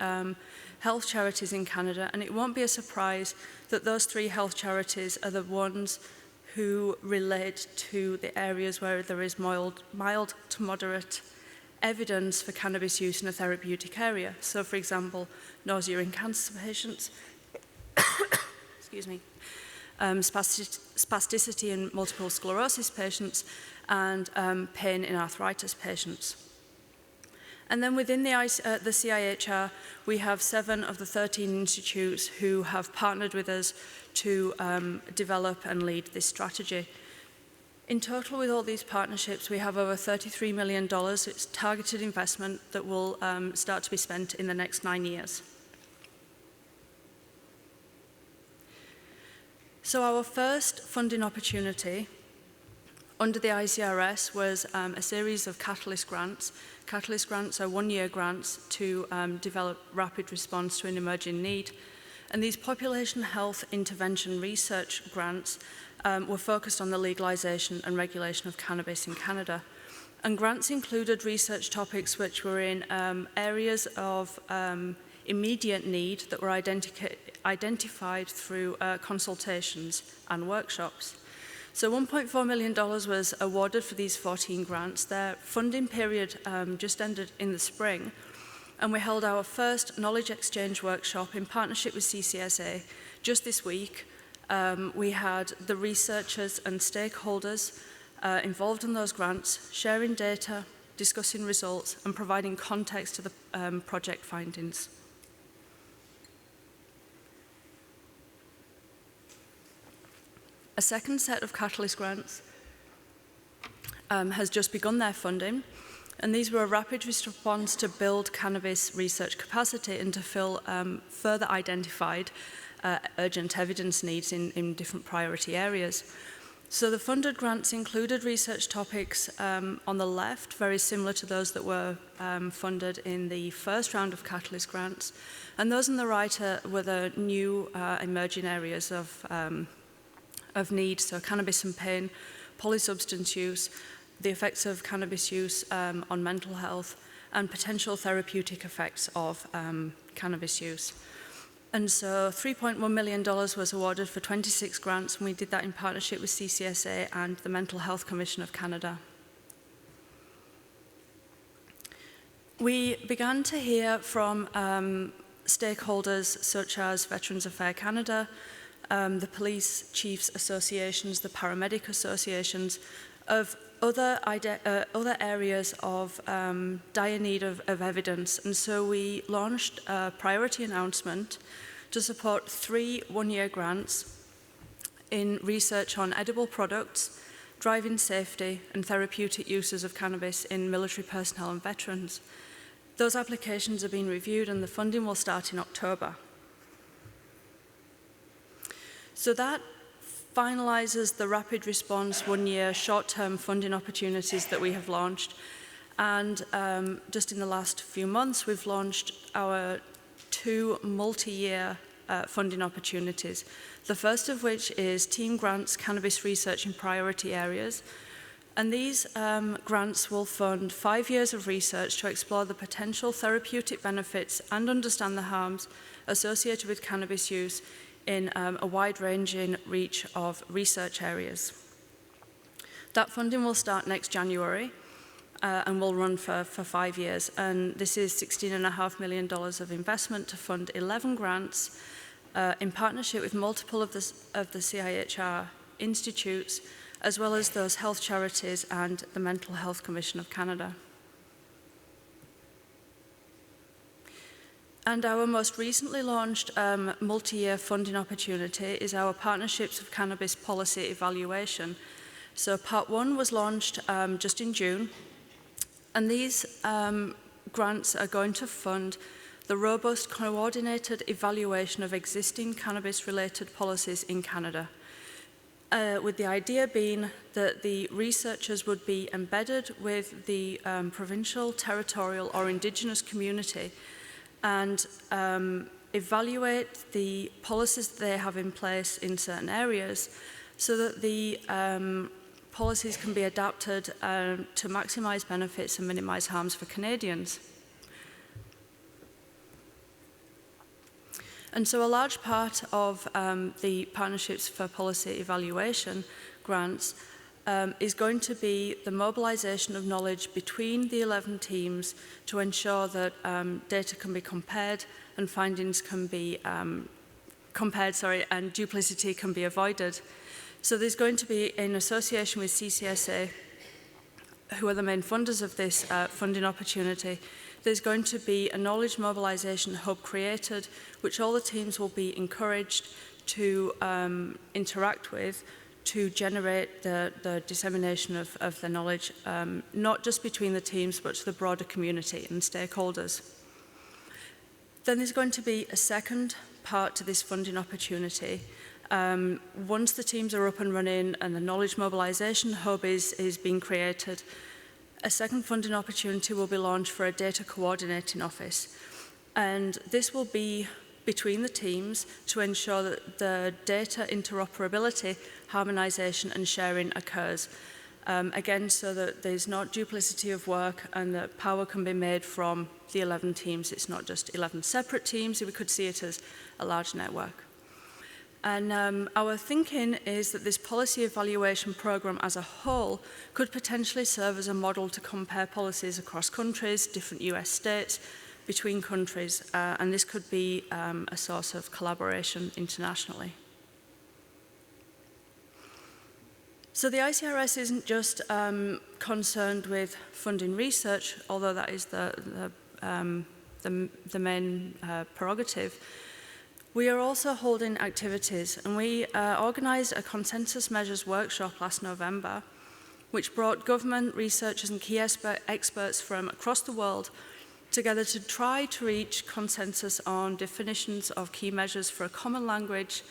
health charities in Canada. And it won't be a surprise that those 3 health charities are the ones who relate to the areas where there is mild to moderate evidence for cannabis use in a therapeutic area. So, for example, nausea in cancer patients, excuse me, spasticity in multiple sclerosis patients, and pain in arthritis patients. And then within the CIHR, we have 7 of the 13 institutes who have partnered with us to develop and lead this strategy. In total, with all these partnerships, we have over $33 million. It's targeted investment that will start to be spent in the next 9 years. So our first funding opportunity under the ICRS was a series of Catalyst grants. Catalyst grants are 1-year grants to develop rapid response to an emerging need. And these population health intervention research grants were focused on the legalization and regulation of cannabis in Canada. And grants included research topics which were in areas of immediate need that were identified through consultations and workshops. So $1.4 million was awarded for these 14 grants. Their funding period just ended in the spring. and we held our first knowledge exchange workshop in partnership with CCSA just this week. We had the researchers and stakeholders involved in those grants sharing data, discussing results, and providing context to the project findings. A second set of Catalyst grants has just begun their funding, and these were a rapid response to build cannabis research capacity and to fill further identified urgent evidence needs in different priority areas. So the funded grants included research topics on the left, very similar to those that were funded in the first round of Catalyst grants, and those on the right were the new emerging areas of need, so cannabis and pain, polysubstance use, the effects of cannabis use on mental health, and potential therapeutic effects of cannabis use. And so $3.1 million was awarded for 26 grants, and we did that in partnership with CCSA and the Mental Health Commission of Canada. We began to hear from stakeholders such as Veterans Affairs Canada, the police chiefs associations, the paramedic associations, of other areas of dire need of evidence. And so we launched a priority announcement to support 3 one-year grants in research on edible products, driving safety, and therapeutic uses of cannabis in military personnel and veterans. Those applications are being reviewed and the funding will start in October. So that finalizes the rapid response one-year short-term funding opportunities that we have launched. And just in the last few months, we've launched our 2 multi-year funding opportunities. The first of which is Team Grants Cannabis Research in Priority Areas. And these grants will fund 5 years of research to explore the potential therapeutic benefits and understand the harms associated with cannabis use in a wide-ranging reach of research areas. That funding will start next January and will run for 5 years. And this is $16.5 million of investment to fund 11 grants in partnership with multiple of the CIHR institutes, as well as those health charities and the Mental Health Commission of Canada. And our most recently launched multi-year funding opportunity is our Partnerships of Cannabis Policy Evaluation. So Part 1 was launched just in June, and these grants are going to fund the robust coordinated evaluation of existing cannabis-related policies in Canada, with the idea being that the researchers would be embedded with the provincial, territorial, or Indigenous community and evaluate the policies that they have in place in certain areas so that the policies can be adapted to maximise benefits and minimise harms for Canadians. And so a large part of the Partnerships for Policy Evaluation grants is going to be the mobilisation of knowledge between the 11 teams to ensure that data can be compared and findings can be and duplicity can be avoided. So there's going to be, in association with CCSA, who are the main funders of this funding opportunity, there's going to be a knowledge mobilisation hub created, which all the teams will be encouraged to interact with to generate the dissemination of the knowledge, not just between the teams, but to the broader community and stakeholders. Then there's going to be a second part to this funding opportunity. Once the teams are up and running and the knowledge mobilisation hub is being created, a second funding opportunity will be launched for a data coordinating office. And this will be between the teams to ensure that the data interoperability, harmonisation and sharing occurs. Again, so that there's not duplicity of work and that power can be made from the 11 teams. It's not just 11 separate teams. We could see it as a large network. And our thinking is that this policy evaluation programme as a whole could potentially serve as a model to compare policies across countries, different US states, between countries, and this could be a source of collaboration internationally. So the ICRS isn't just concerned with funding research, although that is the main prerogative. We are also holding activities, and we organised a consensus measures workshop last November, which brought government, researchers and key experts from across the world together to try to reach consensus on definitions of key measures for a common language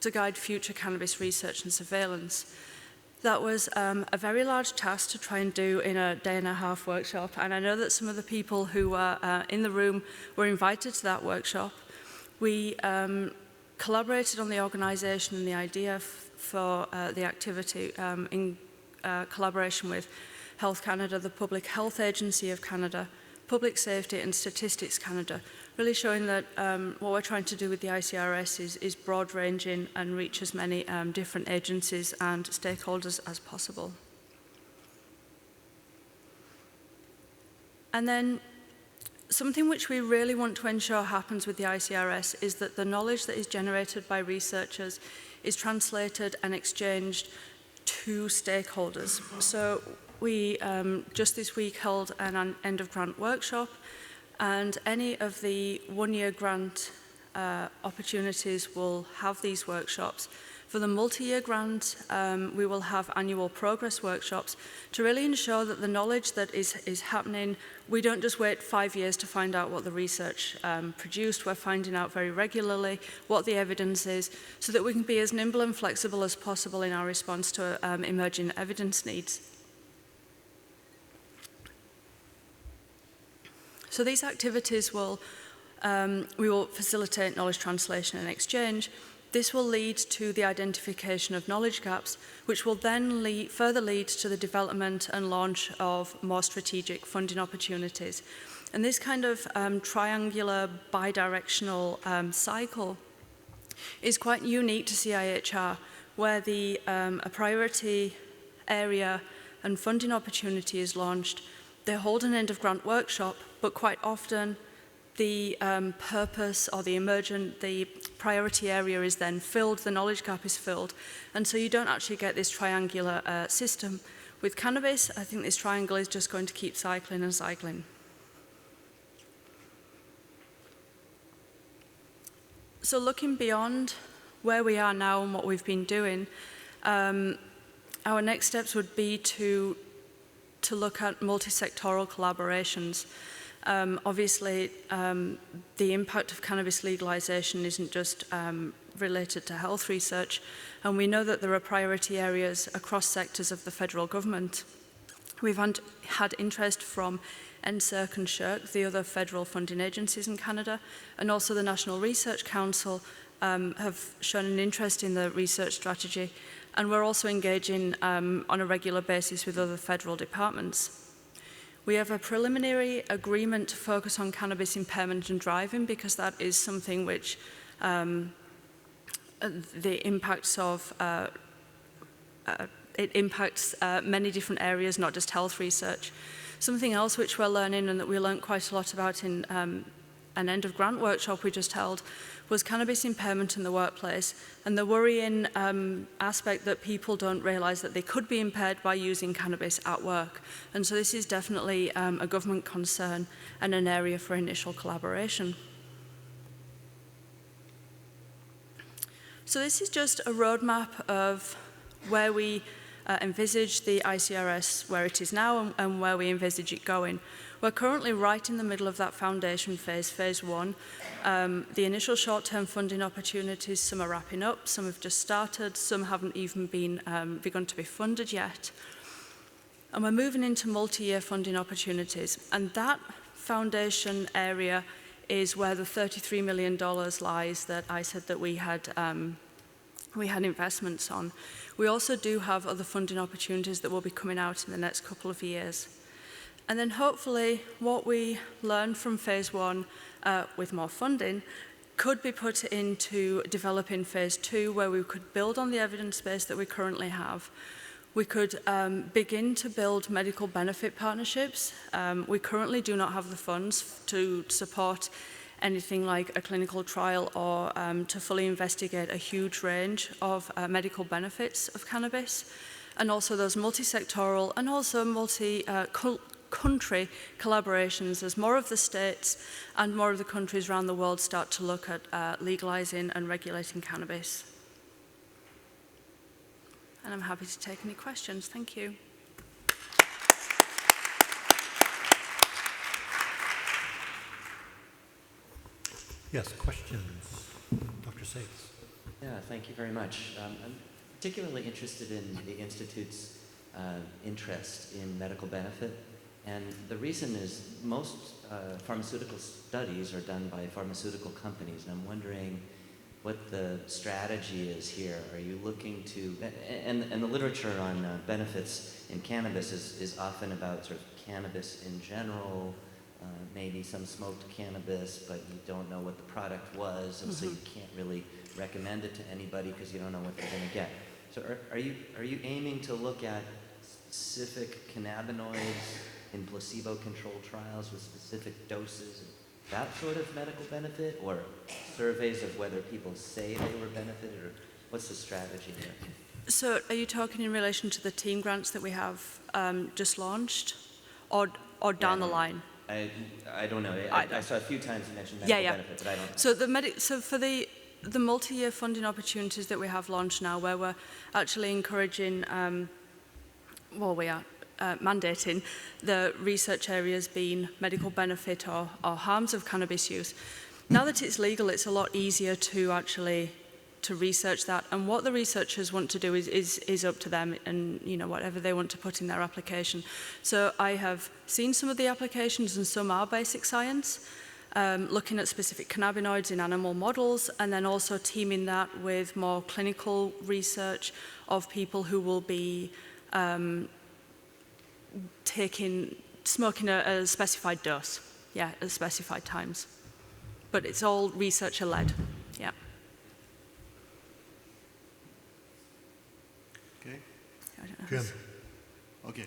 to guide future cannabis research and surveillance. That was a very large task to try and do in a day-and-a-half workshop, and I know that some of the people who were in the room were invited to that workshop. We collaborated on the organisation and the idea for the activity in collaboration with Health Canada, the Public Health Agency of Canada, Public Safety and Statistics Canada, really showing that what we're trying to do with the ICRS is broad-ranging and reach as many different agencies and stakeholders as possible. And then something which we really want to ensure happens with the ICRS is that the knowledge that is generated by researchers is translated and exchanged to stakeholders. So we just this week held an end-of-grant workshop, and any of the one-year grant opportunities will have these workshops. For the multi-year grant, we will have annual progress workshops to really ensure that the knowledge that is happening, we don't just wait 5 years to find out what the research produced. We're finding out very regularly what the evidence is so that we can be as nimble and flexible as possible in our response to emerging evidence needs. So these activities we will facilitate knowledge translation and exchange. This will lead to the identification of knowledge gaps, which will then further lead to the development and launch of more strategic funding opportunities. And this kind of triangular, bidirectional cycle is quite unique to CIHR, where a priority area and funding opportunity is launched. They hold an end-of-grant workshop, but quite often the purpose or the priority area is then filled, the knowledge gap is filled, and so you don't actually get this triangular system. With cannabis, I think this triangle is just going to keep cycling and cycling. So looking beyond where we are now and what we've been doing, our next steps would be to look at multi-sectoral collaborations. Obviously, the impact of cannabis legalization isn't just related to health research, and we know that there are priority areas across sectors of the federal government. We've had interest from NSERC and SHERC, the other federal funding agencies in Canada, and also the National Research Council have shown an interest in the research strategy, and we're also engaging on a regular basis with other federal departments. We have a preliminary agreement to focus on cannabis impairment and driving, because that is something which the impacts of it impacts many different areas, not just health research. Something else which we're learning and that we learned quite a lot about in an end-of-grant workshop we just held was cannabis impairment in the workplace, and the worrying aspect that people don't realize that they could be impaired by using cannabis at work. And so this is definitely a government concern and an area for initial collaboration. So this is just a roadmap of where we envisage the ICRS, where it is now, and where we envisage it going. We're currently right in the middle of that foundation phase, phase one. The initial short-term funding opportunities, some are wrapping up, some have just started, some haven't even begun to be funded yet. And we're moving into multi-year funding opportunities. And that foundation area is where the $33 million lies that I said that we had investments on. We also do have other funding opportunities that will be coming out in the next couple of years. And then hopefully what we learn from phase one with more funding could be put into developing phase two, where we could build on the evidence base that we currently have. We could begin to build medical benefit partnerships. We currently do not have the funds to support anything like a clinical trial or to fully investigate a huge range of medical benefits of cannabis, and also those multi-sectoral and also multi-country collaborations as more of the states and more of the countries around the world start to look at legalizing and regulating cannabis. And I'm happy to take any questions. Thank you. Yes, questions? Dr. Sates. Yeah, thank you very much. I'm particularly interested in the Institute's interest in medical benefit. And the reason is most pharmaceutical studies are done by pharmaceutical companies. And I'm wondering what the strategy is here. Are you looking to, and the literature on benefits in cannabis is often about sort of cannabis in general, maybe some smoked cannabis, but you don't know what the product was, and so you can't really recommend it to anybody because you don't know what they're going to get. So are you aiming to look at specific cannabinoids in placebo-controlled trials with specific doses, that sort of medical benefit, or surveys of whether people say they were benefited, or what's the strategy there? So are you talking in relation to the team grants that we have just launched, or down the line? I don't know. I saw a few times you mentioned medical benefit, but I don't know. So for the multi-year funding opportunities that we have launched now, where we're actually encouraging, mandating the research areas being medical benefit or harms of cannabis use. Now that it's legal, it's a lot easier to actually research that, and what the researchers want to do is up to them, and whatever they want to put in their application. So I have seen some of the applications, and some are basic science, looking at specific cannabinoids in animal models, and then also teaming that with more clinical research of people who will be smoking a specified dose, at specified times. But it's all researcher-led, yeah. Okay. Jim. Okay.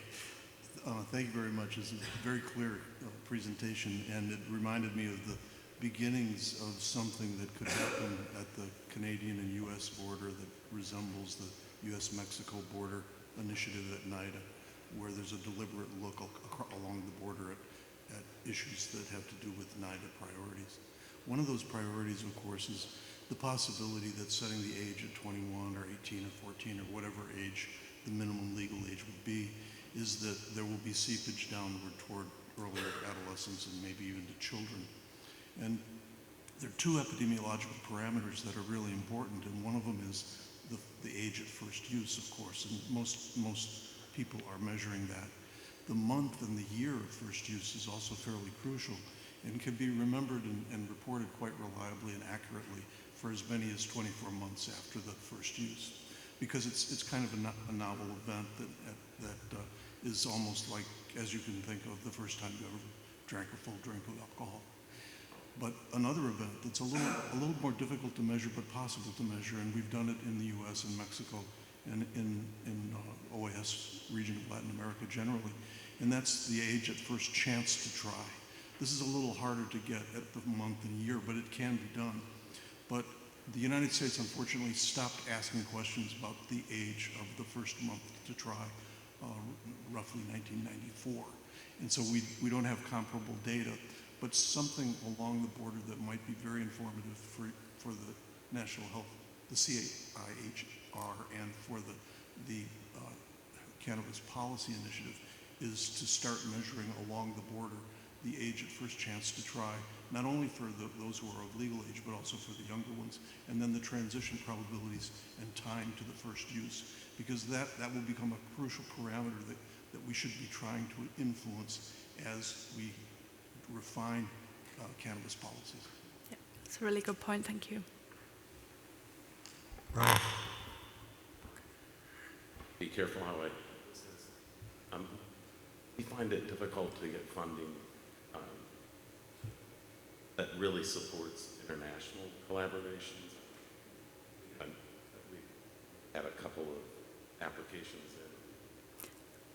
Thank you very much. This is a very clear presentation, and it reminded me of the beginnings of something that could happen at the Canadian and U.S. border that resembles the U.S.-Mexico border initiative at NIDA, where there's a deliberate look along the border at issues that have to do with NIDA priorities. One of those priorities, of course, is the possibility that setting the age at 21 or 18 or 14 or whatever age the minimum legal age would be, is that there will be seepage downward toward earlier adolescence and maybe even to children. And there are two epidemiological parameters that are really important, and one of them is the age at first use, of course, and most people are measuring that. The month and the year of first use is also fairly crucial and can be remembered and reported quite reliably and accurately for as many as 24 months after the first use, because it's kind of a novel event that is almost like, as you can think of, the first time you ever drank a full drink of alcohol. But another event that's a little more difficult to measure but possible to measure, and we've done it in the U.S. and Mexico and in OAS region of Latin America generally, and that's the age at first chance to try. This is a little harder to get at the month and year, but it can be done. But the United States, unfortunately, stopped asking questions about the age of the first month to try, roughly 1994. And so we don't have comparable data, but something along the border that might be very informative for the National Health, the CIHR, and for the Cannabis Policy Initiative is to start measuring along the border the age at first chance to try, not only for those who are of legal age, but also for the younger ones, and then the transition probabilities and time to the first use, because that will become a crucial parameter that we should be trying to influence as we refine cannabis policies. Yeah, that's a really good point, thank you. Brian. Be careful how I we find it difficult to get funding that really supports international collaborations. We had a couple of applications that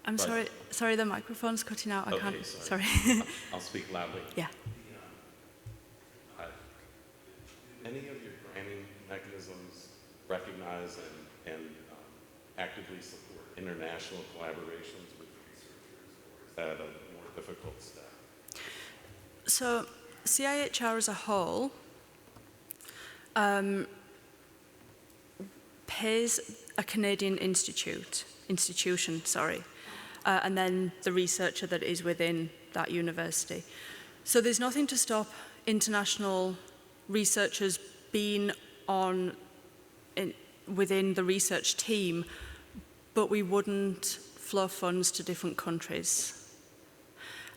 I'm sorry, the microphone's cutting out. I okay, can't. Sorry. I'll speak loudly. Yeah. Any of your granting mechanisms recognize and actively support international collaborations with researchers, or is that a more difficult step? So CIHR as a whole pays a Canadian institution, and then the researcher that is within that university. So there's nothing to stop international researchers being within the research team, but we wouldn't flow funds to different countries.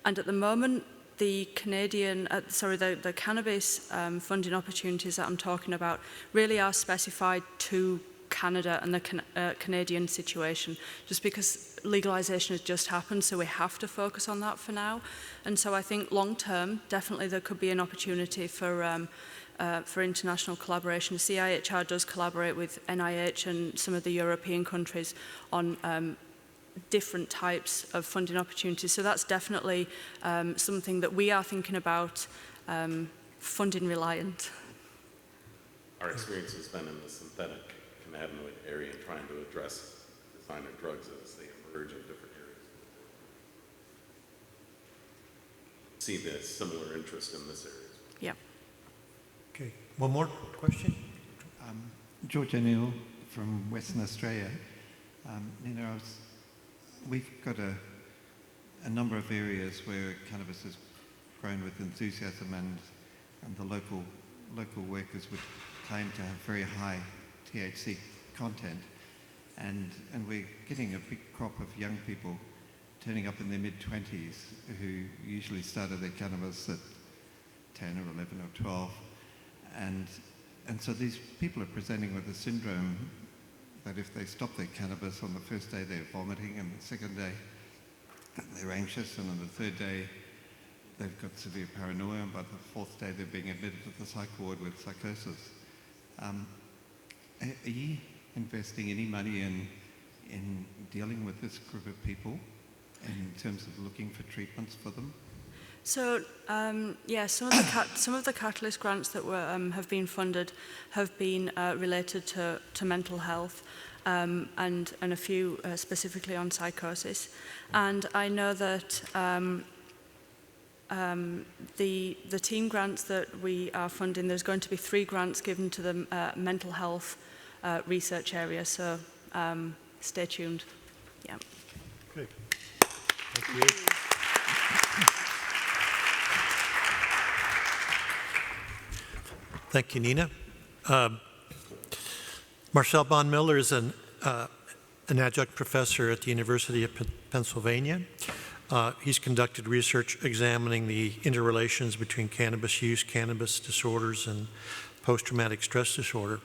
And at the moment, the the cannabis funding opportunities that I'm talking about really are specified to Canada and the Canadian situation, just because legalization has just happened, so we have to focus on that for now. And so I think long term, definitely there could be an opportunity for international collaboration. CIHR does collaborate with NIH and some of the European countries on different types of funding opportunities. So that's definitely something that we are thinking about, funding reliant. Our experience has been in the synthetic cannabinoid area and trying to address designer drugs as they emerge in different areas. See the similar interest in this area. Yeah. Okay, one more question? George O'Neill from Western Australia. We've got a number of areas where cannabis is grown with enthusiasm, and the local workers would claim to have very high THC content, and we're getting a big crop of young people turning up in their mid-20s who usually started their cannabis at 10 or 11 or 12, and so these people are presenting with a syndrome that if they stop their cannabis on the first day they're vomiting, and the second day they're anxious, and on the third day they've got severe paranoia, and by the fourth day they're being admitted to the psych ward with psychosis. Are you investing any money in dealing with this group of people in terms of looking for treatments for them? So some of the Catalyst grants that have been funded have been related to mental health, and a few specifically on psychosis. And I know that the team grants that we are funding, there's going to be 3 grants given to the mental health research area. So stay tuned. Yeah. Good. Thank you. Thank you, Nina. Marcel Bond-Miller is an adjunct professor at the University of Pennsylvania. He's conducted research examining the interrelations between cannabis use, cannabis disorders, and post-traumatic stress disorder.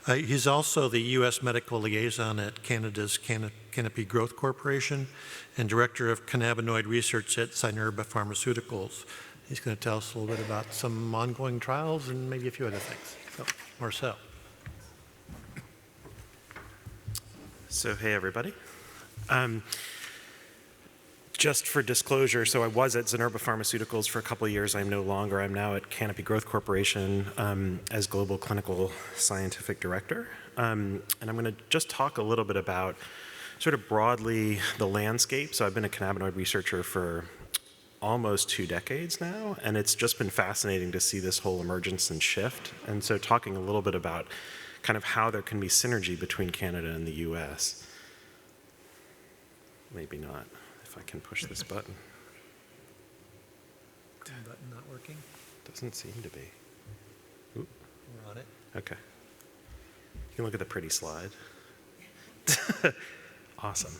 He's also the U.S. medical liaison at Canada's Canopy Growth Corporation and director of cannabinoid research at Zynerba Pharmaceuticals. He's going to tell us a little bit about some ongoing trials and maybe a few other things. So, Marcel. So, hey, everybody. Just for disclosure, so I was at Zynerba Pharmaceuticals for a couple of years. I'm no longer. I'm now at Canopy Growth Corporation as Global Clinical Scientific Director. And I'm going to just talk a little bit about sort of broadly the landscape. So I've been a cannabinoid researcher for almost 2 decades now, and it's just been fascinating to see this whole emergence and shift. And so talking a little bit about kind of how there can be synergy between Canada and the US. Maybe not, if I can push this button. Button not working? Doesn't seem to be. Oop. We're on it. Okay. You can look at the pretty slide. Awesome.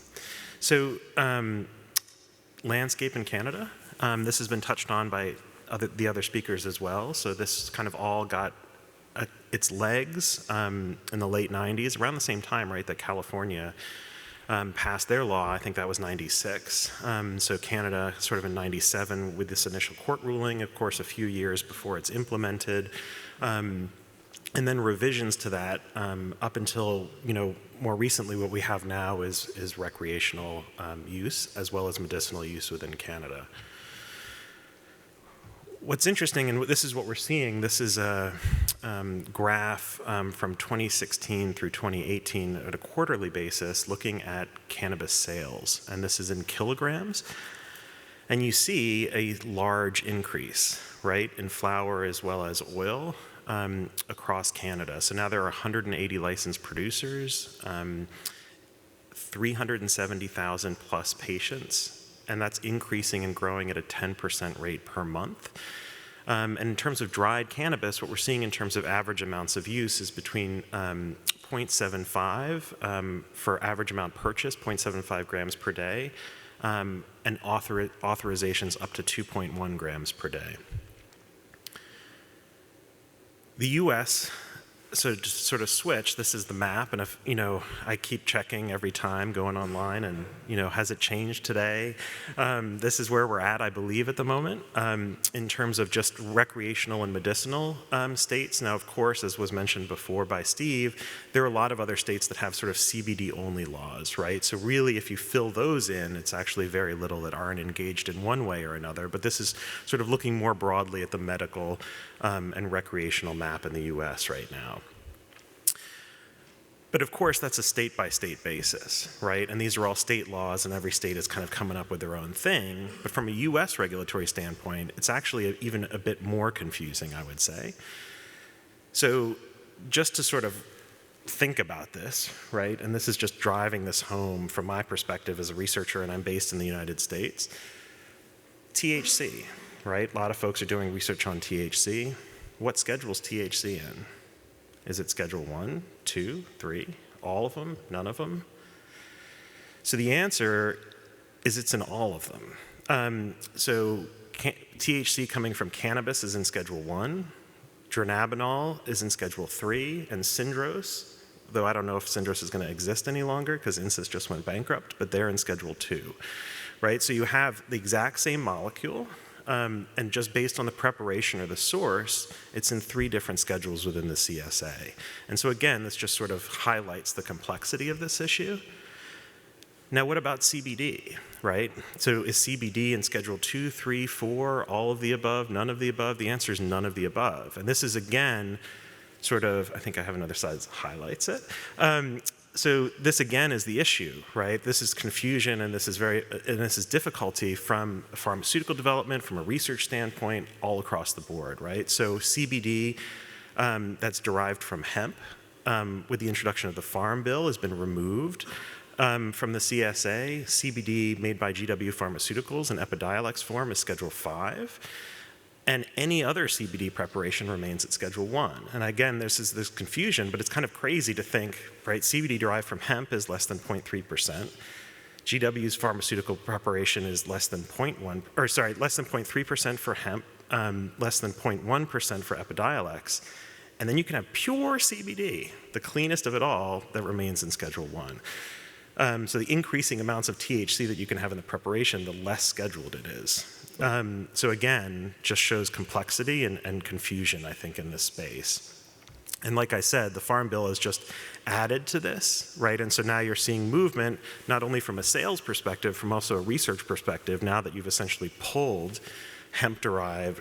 So, landscape in Canada. This has been touched on by the other speakers as well. So this kind of all got its legs in the late 90s, around the same time, right, that California passed their law. I think that was 96. So Canada sort of in 97 with this initial court ruling, of course, a few years before it's implemented. And then revisions to that up until, more recently what we have now is recreational use as well as medicinal use within Canada. What's interesting, and this is what we're seeing, this is a graph from 2016 through 2018 at a quarterly basis looking at cannabis sales, and this is in kilograms. And you see a large increase, right, in flower as well as oil across Canada. So now there are 180 licensed producers, 370,000 plus patients, and that's increasing and growing at a 10% rate per month. And in terms of dried cannabis, what we're seeing in terms of average amounts of use is between 0.75 for average amount purchased, 0.75 grams per day, and authorizations up to 2.1 grams per day. The US, so to sort of switch, this is the map, and if, I keep checking every time, going online, and, has it changed today? This is where we're at, I believe, at the moment, in terms of just recreational and medicinal states. Now, of course, as was mentioned before by Steve, there are a lot of other states that have sort of CBD-only laws, right? So really, if you fill those in, it's actually very little that aren't engaged in one way or another, but this is sort of looking more broadly at the medical and recreational map in the US right now. But of course, that's a state-by-state basis, right? And these are all state laws, and every state is kind of coming up with their own thing. But from a US regulatory standpoint, it's actually even a bit more confusing, I would say. So just to sort of think about this, right? And this is just driving this home from my perspective as a researcher, and I'm based in the United States. THC, right? A lot of folks are doing research on THC. What schedule's THC in? Is it Schedule 1, 2, 3, all of them, none of them? So the answer is it's in all of them. THC coming from cannabis is in Schedule 1, dronabinol is in Schedule 3, and syndrose, though I don't know if syndrose is going to exist any longer because Insys just went bankrupt, but they're in Schedule 2, right? So you have the exact same molecule, and just based on the preparation or the source, it's in 3 different schedules within the CSA. And so again, this just sort of highlights the complexity of this issue. Now, what about CBD, right? So is CBD in Schedule 2, 3, 4, all of the above, none of the above? The answer is none of the above. And this is, again, sort of, I think I have another slide that highlights it. So this again is the issue, right? This is confusion, and this is difficulty from pharmaceutical development, from a research standpoint, all across the board, right? So CBD that's derived from hemp, with the introduction of the Farm Bill, has been removed from the CSA. CBD made by GW Pharmaceuticals in Epidiolex form is Schedule 5. And any other CBD preparation remains at Schedule 1. And again, this confusion, but it's kind of crazy to think, right, CBD derived from hemp is less than 0.3%. GW's pharmaceutical preparation is less than 0.3% for hemp, less than 0.1% for Epidiolex. And then you can have pure CBD, the cleanest of it all, that remains in Schedule 1. So the increasing amounts of THC that you can have in the preparation, the less scheduled it is. So again, just shows complexity and confusion, I think, in this space. And like I said, the Farm Bill has just added to this, right? And so now you're seeing movement, not only from a sales perspective, from also a research perspective, now that you've essentially pulled hemp-derived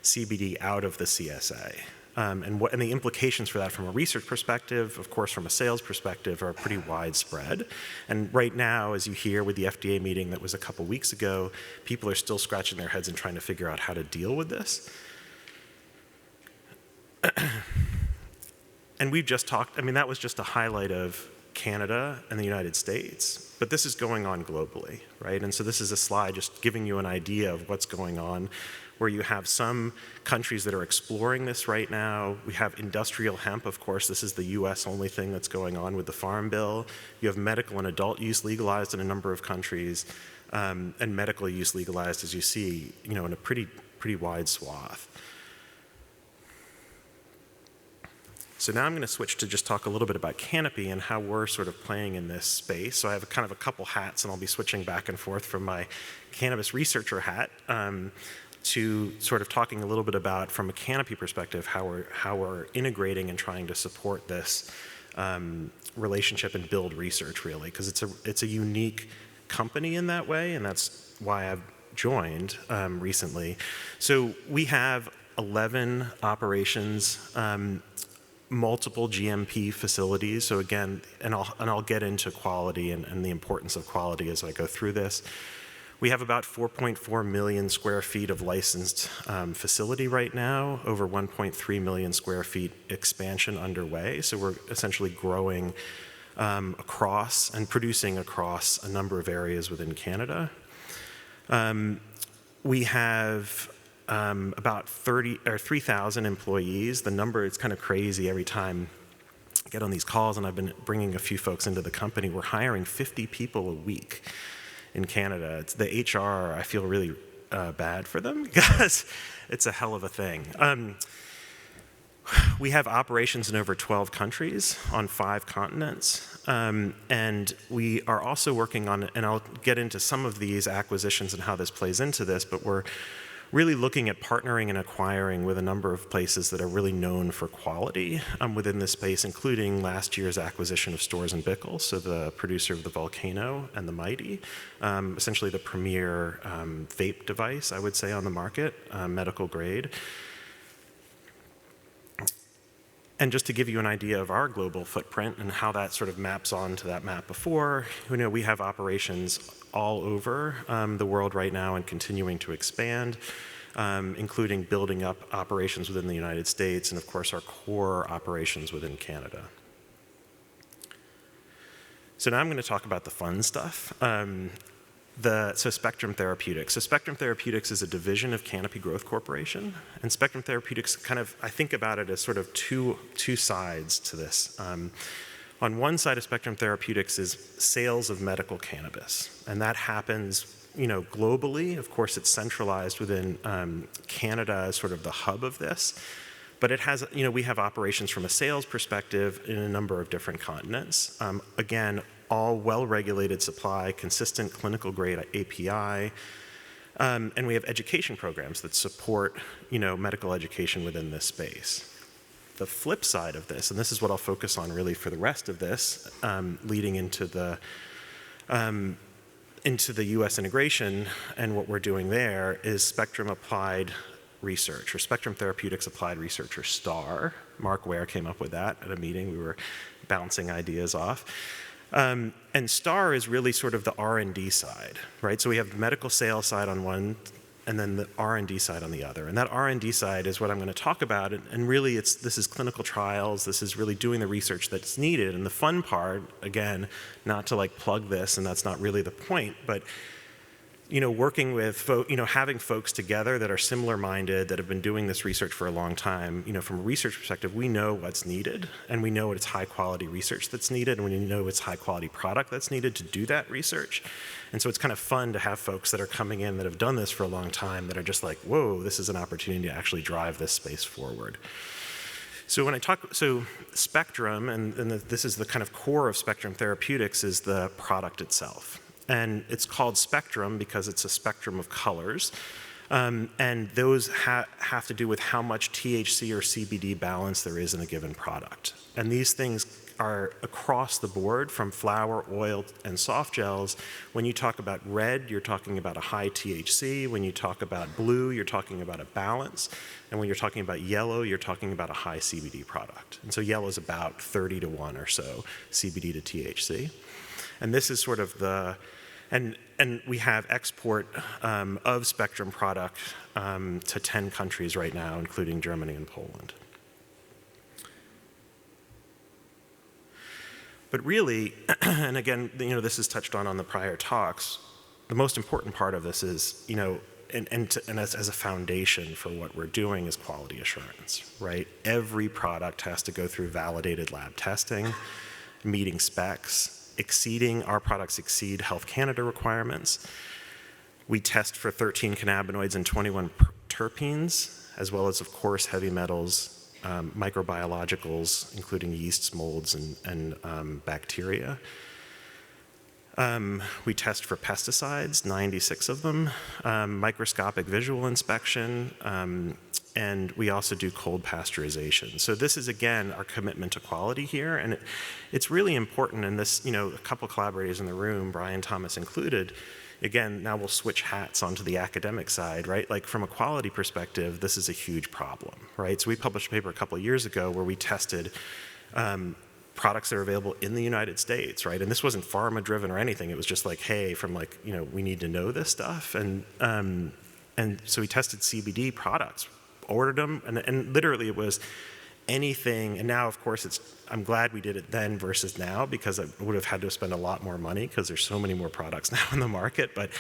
CBD out of the CSA. And the implications for that from a research perspective, of course, from a sales perspective, are pretty widespread. And right now, as you hear with the FDA meeting that was a couple weeks ago, people are still scratching their heads and trying to figure out how to deal with this. And we've just talked, that was just a highlight of Canada and the United States, but this is going on globally, right? And so this is a slide just giving you an idea of what's going on, where you have some countries that are exploring this right now. We have industrial hemp, of course. This is the US only thing that's going on with the Farm Bill. You have medical and adult use legalized in a number of countries, and medical use legalized, as you see, in a pretty wide swath. So now I'm going to switch to just talk a little bit about Canopy and how we're sort of playing in this space. So I have kind of a couple hats, and I'll be switching back and forth from my cannabis researcher hat. to sort of talking a little bit about, from a Canopy perspective, how we're integrating and trying to support this relationship and build research, really, because it's a unique company in that way, and that's why I've joined recently. So we have 11 operations, multiple GMP facilities. So again, and I'll get into quality and the importance of quality as I go through this. We have about 4.4 million square feet of licensed facility right now, over 1.3 million square feet expansion underway. So we're essentially growing across and producing across a number of areas within Canada. We have about 3,000 employees. The number is kind of crazy every time I get on these calls, and I've been bringing a few folks into the company. We're hiring 50 people a week in Canada. It's the HR, I feel really bad for them because it's a hell of a thing. We have operations in over 12 countries on 5 continents. And we are also working on, and I'll get into some of these acquisitions and how this plays into this, but we're really looking at partnering and acquiring with a number of places that are really known for quality within this space, including last year's acquisition of Storz & Bickel, so the producer of the Volcano and the Mighty, essentially the premier vape device, I would say, on the market, medical grade. And just to give you an idea of our global footprint and how that sort of maps onto that map before, we have operations all over the world right now and continuing to expand, including building up operations within the United States and, of course, our core operations within Canada. So now I'm going to talk about the fun stuff. So Spectrum Therapeutics. So Spectrum Therapeutics is a division of Canopy Growth Corporation. And Spectrum Therapeutics kind of, I think about it as sort of two sides to this. On one side of Spectrum Therapeutics is sales of medical cannabis. And that happens, globally. Of course, it's centralized within Canada as sort of the hub of this. But it has, we have operations from a sales perspective in a number of different continents. Again, all well-regulated supply, consistent clinical grade API, and we have education programs that support, medical education within this space. The flip side of this, and this is what I'll focus on really for the rest of this, leading into the U.S. integration and what we're doing there, is Spectrum Applied Research, or Spectrum Therapeutics Applied Research, or STAR. Mark Ware came up with that at a meeting. We were bouncing ideas off. And STAR is really sort of the R&D side, right? So we have the medical sales side on one, and then the R&D side on the other. And that R&D side is what I'm going to talk about. And really, this is clinical trials. This is really doing the research that's needed. And the fun part, again, not to plug this, and that's not really the point, but working with, having folks together that are similar-minded, that have been doing this research for a long time, from a research perspective, we know what's needed, and we know it's high-quality research that's needed, and we know it's high-quality product that's needed to do that research. And so it's kind of fun to have folks that are coming in that have done this for a long time that are just like, whoa, this is an opportunity to actually drive this space forward. So when I talk, Spectrum, and this is the kind of core of Spectrum Therapeutics, is the product itself. And it's called Spectrum because it's a spectrum of colors. And those have to do with how much THC or CBD balance there is in a given product. And these things are across the board, from flower, oil, and soft gels. When you talk about red, you're talking about a high THC. When you talk about blue, you're talking about a balance. And when you're talking about yellow, you're talking about a high CBD product. And so yellow is about 30-to-1 or so CBD to THC. And this is sort of the... And we have export of Spectrum product to 10 countries right now, including Germany and Poland. But really, and again, this is touched on the prior talks, the most important part of this is, and as a foundation for what we're doing is quality assurance, right? Every product has to go through validated lab testing, meeting specs, our products exceed Health Canada requirements. We test for 13 cannabinoids and 21 terpenes, as well as, of course, heavy metals, microbiologicals, including yeasts, molds, and bacteria. We test for pesticides, 96 of them, microscopic visual inspection, and we also do cold pasteurization. So this is, again, our commitment to quality here, and it's really important, and this, a couple collaborators in the room, Brian Thomas included, again, now we'll switch hats onto the academic side, right? Like from a quality perspective, this is a huge problem, right? So we published a paper a couple of years ago where we tested products that are available in the United States, right? And this wasn't pharma driven or anything. It was just like, hey, from like, we need to know this stuff. And so we tested CBD products, ordered them, and literally it was anything. And now, of course, I'm glad we did it then versus now, because I would have had to spend a lot more money because there's so many more products now in the market. But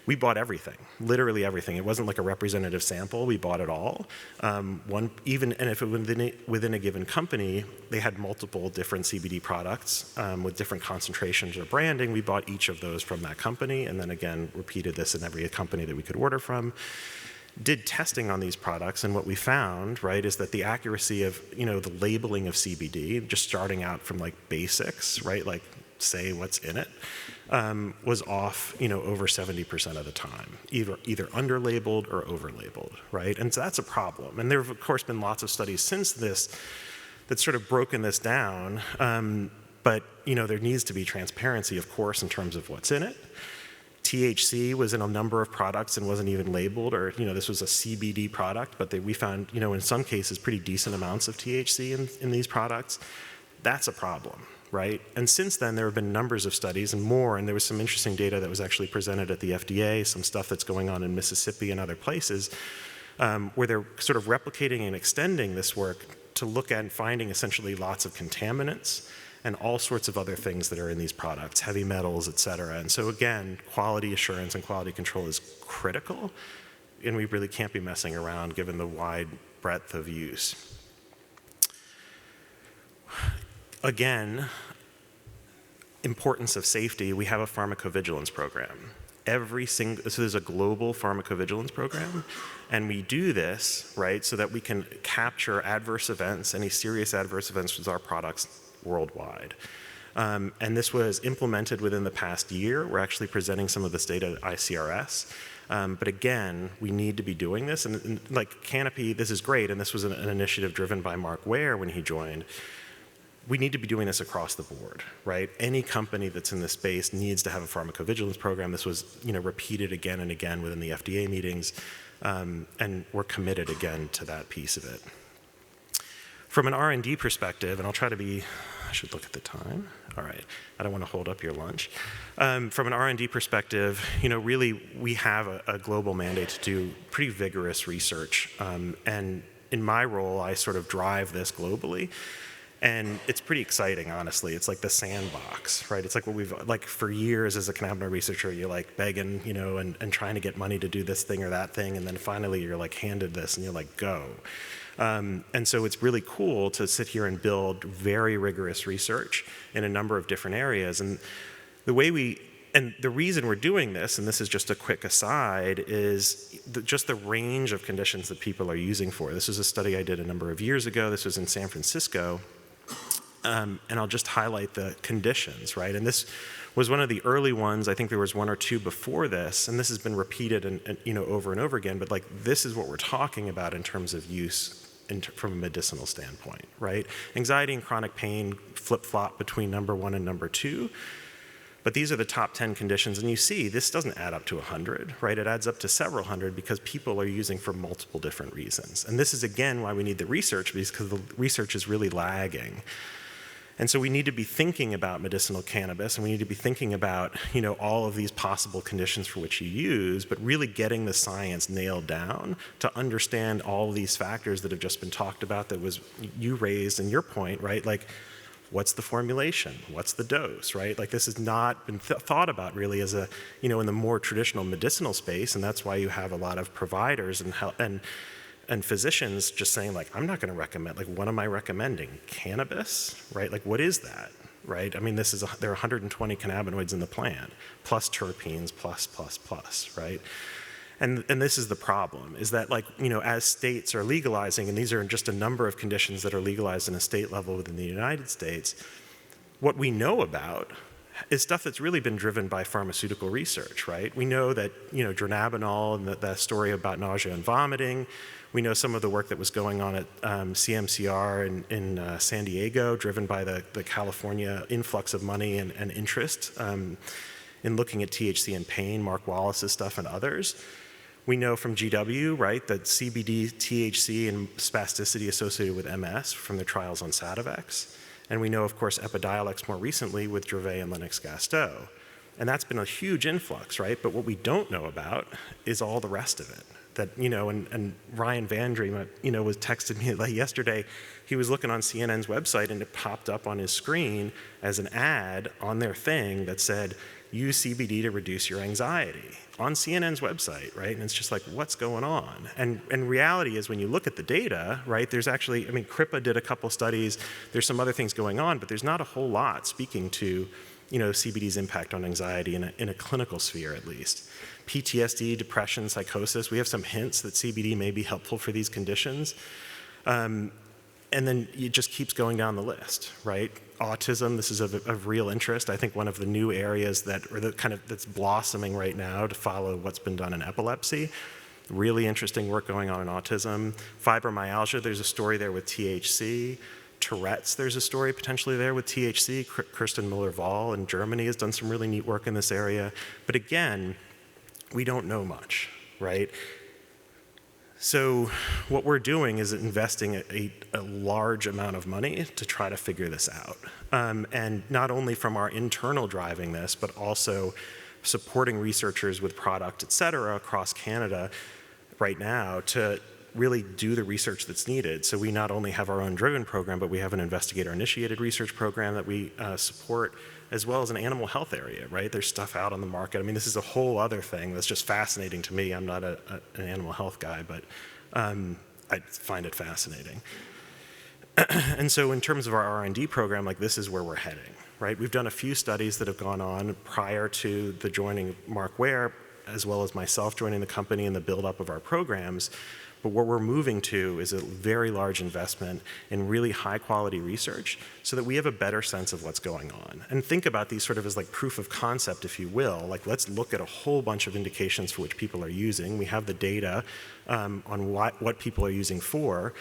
we bought everything, literally everything. It wasn't like a representative sample. We bought it all. And if it was within a given company, they had multiple different CBD products with different concentrations or branding. We bought each of those from that company, and then again, repeated this in every company that we could order from. Did testing on these products, and what we found, right, is that the accuracy of, the labeling of CBD, just starting out from like basics, right, like say what's in it, was off, over 70% of the time, either under-labeled or over-labeled, right? And so that's a problem. And there have, of course, been lots of studies since this that's sort of broken this down, but, there needs to be transparency, of course, in terms of what's in it. THC was in a number of products and wasn't even labeled, or, this was a CBD product, but we found, in some cases, pretty decent amounts of THC in these products. That's a problem, right? And since then, there have been numbers of studies and more, and there was some interesting data that was actually presented at the FDA, some stuff that's going on in Mississippi and other places, where they're sort of replicating and extending this work to look at finding essentially lots of contaminants and all sorts of other things that are in these products, heavy metals, et cetera. And so again, quality assurance and quality control is critical, and we really can't be messing around given the wide breadth of use. Again, importance of safety, we have a pharmacovigilance program. So there's a global pharmacovigilance program, and we do this, right, so that we can capture adverse events, any serious adverse events with our products worldwide. And this was implemented within the past year. We're actually presenting some of this data at ICRS. But again, we need to be doing this. And like Canopy, this is great, and this was an initiative driven by Mark Ware when he joined. We need to be doing this across the board, right? Any company that's in this space needs to have a pharmacovigilance program. This was, repeated again and again within the FDA meetings, and we're committed again to that piece of it. From an R&D perspective, and I'll try to be, I should look at the time. All right, I don't want to hold up your lunch. From an R&D perspective, really we have a global mandate to do pretty vigorous research. And in my role, I sort of drive this globally. And it's pretty exciting, honestly. It's like the sandbox, right? It's like what we've, like for years as a cannabinoid researcher, you're like begging, and trying to get money to do this thing or that thing. And then finally you're like handed this and you're like, go. And so it's really cool to sit here and build very rigorous research in a number of different areas. And the reason we're doing this, and this is just a quick aside, is just the range of conditions that people are using for. This is a study I did a number of years ago. This was in San Francisco. And I'll just highlight the conditions, right? And this was one of the early ones. I think there was one or two before this, and this has been repeated and over and over again, but like this is what we're talking about in terms of use from a medicinal standpoint, right? Anxiety and chronic pain flip-flop between number 1 and number 2, but these are the top 10 conditions, and you see this doesn't add up to 100, right? It adds up to several hundred because people are using for multiple different reasons. And this is again why we need the research, because the research is really lagging. And so we need to be thinking about medicinal cannabis, and we need to be thinking about, all of these possible conditions for which you use, but really getting the science nailed down to understand all of these factors that have just been talked about that was you raised in your point, right? Like, what's the formulation? What's the dose, right? Like this has not been thought about really as a, in the more traditional medicinal space, and that's why you have a lot of providers and physicians just saying like, I'm not going to recommend, like, what am I recommending? Cannabis, right? Like, what is that, right? I mean, there are 120 cannabinoids in the plant, plus terpenes, plus, right? And this is the problem, is that like, as states are legalizing, and these are just a number of conditions that are legalized in a state level within the United States, what we know about is stuff that's really been driven by pharmaceutical research, right? We know that, dronabinol and the story about nausea and vomiting. We know some of the work that was going on at CMCR in San Diego, driven by the California influx of money and interest in looking at THC and pain, Mark Wallace's stuff and others. We know from GW, right, that CBD, THC, and spasticity associated with MS from the trials on Sativex. And we know, of course, Epidiolex more recently with Dravet and Lennox-Gastaut. And that's been a huge influx, right? But what we don't know about is all the rest of it. That, and Ryan Vandream, was texted me like yesterday. He was looking on CNN's website and it popped up on his screen as an ad on their thing that said, use CBD to reduce your anxiety on CNN's website, right? And it's just like, what's going on? And reality is when you look at the data, right, there's actually, CRIPA did a couple studies, there's some other things going on, but there's not a whole lot speaking to, CBD's impact on anxiety in a clinical sphere at least. PTSD, depression, psychosis, we have some hints that CBD may be helpful for these conditions. And then it just keeps going down the list, right? Autism, this is of real interest. I think one of the new areas that's blossoming right now to follow what's been done in epilepsy. Really interesting work going on in autism. Fibromyalgia, there's a story there with THC. Tourette's, there's a story potentially there with THC. Kirsten Müller-Wahl in Germany has done some really neat work in this area. But again, we don't know much, right? So what we're doing is investing a large amount of money to try to figure this out. And not only from our internal driving this, but also supporting researchers with product, et cetera, across Canada right now to really do the research that's needed. So we not only have our own driven program, but we have an investigator-initiated research program that we support, as well as an animal health area, right? There's stuff out on the market. This is a whole other thing that's just fascinating to me. I'm not an animal health guy, but I find it fascinating. And so in terms of our R&D program, this is where we're heading, right? We've done a few studies that have gone on prior to the joining Mark Ware, as well as myself joining the company and the buildup of our programs. But what we're moving to is a very large investment in really high quality research so that we have a better sense of what's going on. And think about these sort of as proof of concept, if you will. Let's look at a whole bunch of indications for which people are using. We have the data on what people are using for.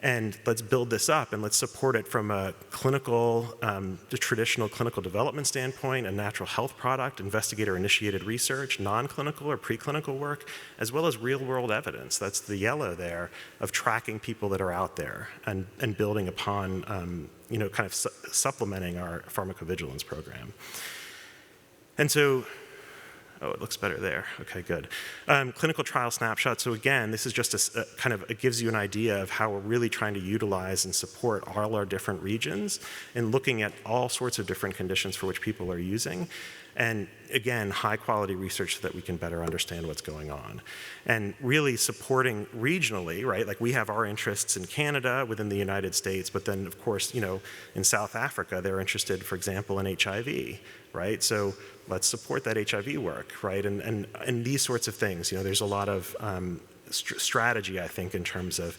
And let's build this up and let's support it from a the traditional clinical development standpoint, a natural health product, investigator-initiated research, non-clinical or preclinical work, as well as real-world evidence. That's the yellow there of tracking people that are out there and building upon, supplementing our pharmacovigilance program. And so, oh, it looks better there. Okay, good. Clinical trial snapshot. So again, this is just it gives you an idea of how we're really trying to utilize and support all our different regions and looking at all sorts of different conditions for which people are using. And again, high quality research so that we can better understand what's going on. And really supporting regionally, right? We have our interests in Canada, within the United States, but then of course, in South Africa, they're interested, for example, in HIV, right? So let's support that HIV work, right? And these sorts of things, there's a lot of strategy, I think, in terms of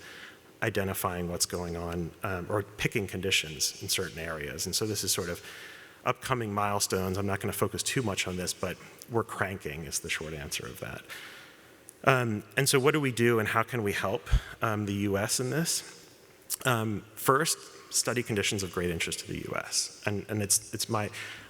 identifying what's going on or picking conditions in certain areas. And so this is sort of upcoming milestones. I'm not going to focus too much on this, but we're cranking is the short answer of that. And so what do we do and how can we help the US in this? First, study conditions of great interest to the US. And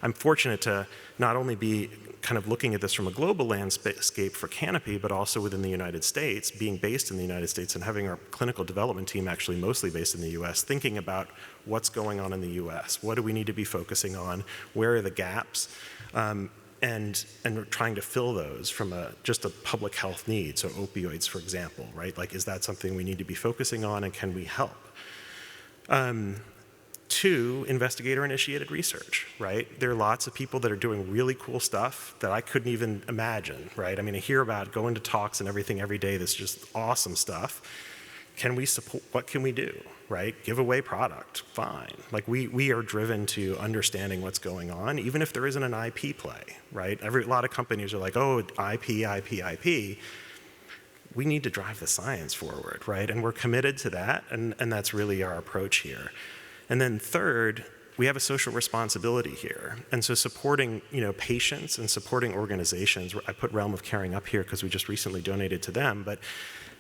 I'm fortunate to not only be kind of looking at this from a global landscape for Canopy, but also within the United States, being based in the United States and having our clinical development team actually mostly based in the US, thinking about what's going on in the US. What do we need to be focusing on? Where are the gaps? And trying to fill those from just a public health need. So opioids, for example, right? Is that something we need to be focusing on and can we help? 2, investigator-initiated research, right? There are lots of people that are doing really cool stuff that I couldn't even imagine, right? I hear about going to talks and everything every day that's just awesome stuff. Can we support, what can we do, right? Give away product, fine. We are driven to understanding what's going on, even if there isn't an IP play, right? A lot of companies are like, oh, IP. We need to drive the science forward, right? And we're committed to that, and that's really our approach here. And then third, we have a social responsibility here. And so supporting, patients and supporting organizations, I put Realm of Caring up here because we just recently donated to them, but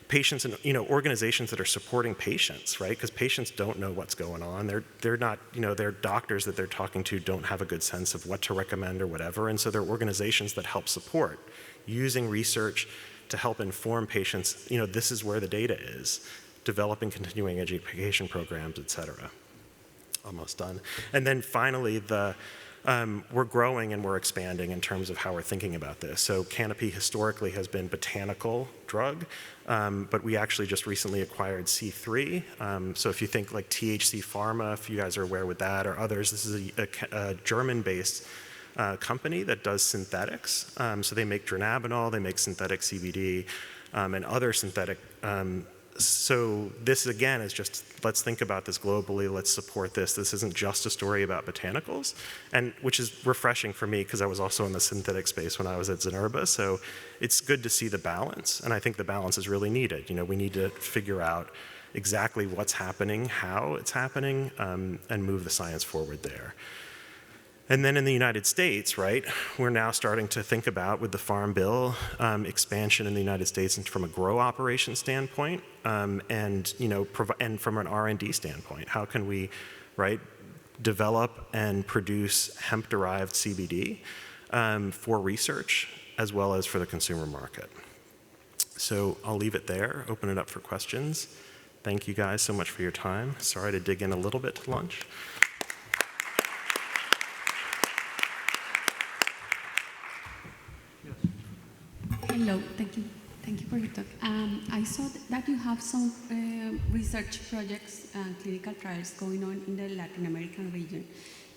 patients and, organizations that are supporting patients, right? Because patients don't know what's going on. They're not, their doctors that they're talking to don't have a good sense of what to recommend or whatever. And so they're organizations that help support using research to help inform patients, this is where the data is, developing continuing education programs, et cetera. Almost done. And then finally, we're growing and we're expanding in terms of how we're thinking about this. So Canopy historically has been botanical drug, but we actually just recently acquired C3. So if you think like THC Pharma, if you guys are aware with that, or others, this is a German-based company that does synthetics. So they make dronabinol, they make synthetic CBD, and other synthetic. So this again is just, let's think about this globally, let's support this. This isn't just a story about botanicals, and which is refreshing for me because I was also in the synthetic space when I was at Zenerba. So it's good to see the balance, and I think the balance is really needed. We need to figure out exactly what's happening, how it's happening, and move the science forward there. And then in the United States, right, we're now starting to think about, with the Farm Bill, expansion in the United States and from a grow operation standpoint, and from an R&D standpoint. How can we, right, develop and produce hemp-derived CBD for research as well as for the consumer market? So I'll leave it there, open it up for questions. Thank you guys so much for your time. Sorry to dig in a little bit to lunch. Hello, thank you for your talk. I saw that you have some research projects and clinical trials going on in the Latin American region.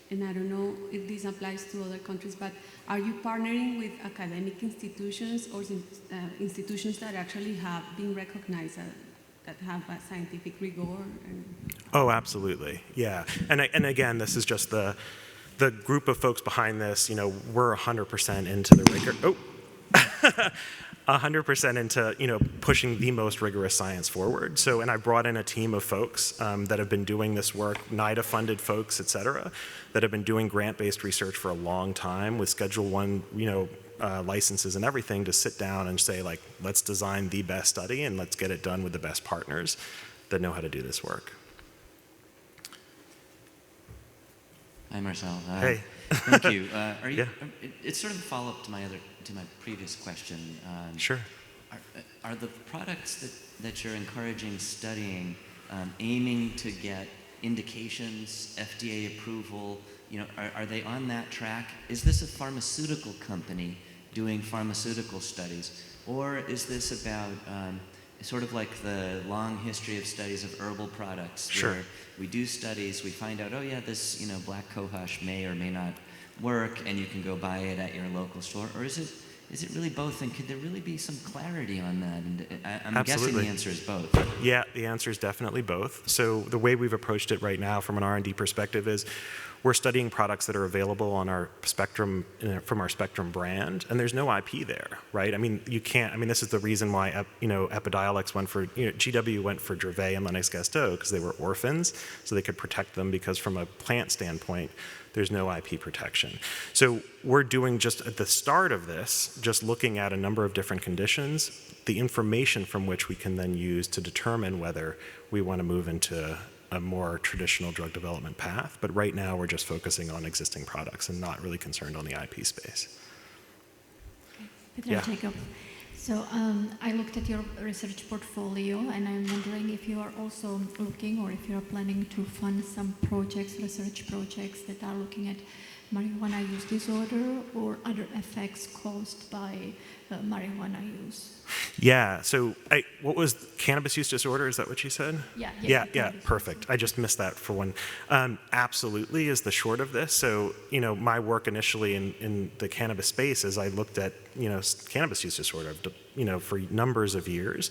And I don't know if this applies to other countries, but are you partnering with academic institutions or institutions that actually have been recognized that have a scientific rigor? Oh, absolutely, yeah. And again, this is just the group of folks behind this, we're 100% into the rigor. 100% into pushing the most rigorous science forward. So, and I brought in a team of folks that have been doing this work, NIDA-funded folks, et cetera, that have been doing grant-based research for a long time with Schedule I, licenses and everything to sit down and say, like, let's design the best study and let's get it done with the best partners that know how to do this work. Hi, Marcel. Hey. Thank you. It's sort of a follow-up to my previous question. Sure. Are the products that you're encouraging studying aiming to get indications, FDA approval? Are they on that track? Is this a pharmaceutical company doing pharmaceutical studies, or is this about sort of like the long history of studies of herbal products, sure, where we do studies, we find out, oh yeah, this black cohosh may or may not work, and you can go buy it at your local store? Or is it really both, and could there really be some clarity on that? And I'm guessing the answer is both. Yeah, the answer is definitely both. So the way we've approached it right now from an R&D perspective is we're studying products that are available on our Spectrum, from our Spectrum brand, and there's no IP there, right? I mean, you can't, this is the reason why, Epidiolex went for, GW went for Dravet and Lennox-Gastaut, because they were orphans, so they could protect them, because from a plant standpoint, there's no IP protection. So we're doing, just at the start of this, just looking at a number of different conditions, the information from which we can then use to determine whether we want to move into a more traditional drug development path. But right now we're just focusing on existing products and not really concerned on the IP space. Petra, Yeah. Jacob. So I looked at your research portfolio, and I'm wondering if you are also looking, or if you are planning to fund some projects, research projects that are looking at marijuana use disorder or other effects caused by marijuana use. Yeah, so what was cannabis use disorder? Is that what you said? Yeah. Perfect. I just missed that for one. Absolutely is the short of this. So, my work initially in the cannabis space is I looked at, cannabis use disorder, for numbers of years.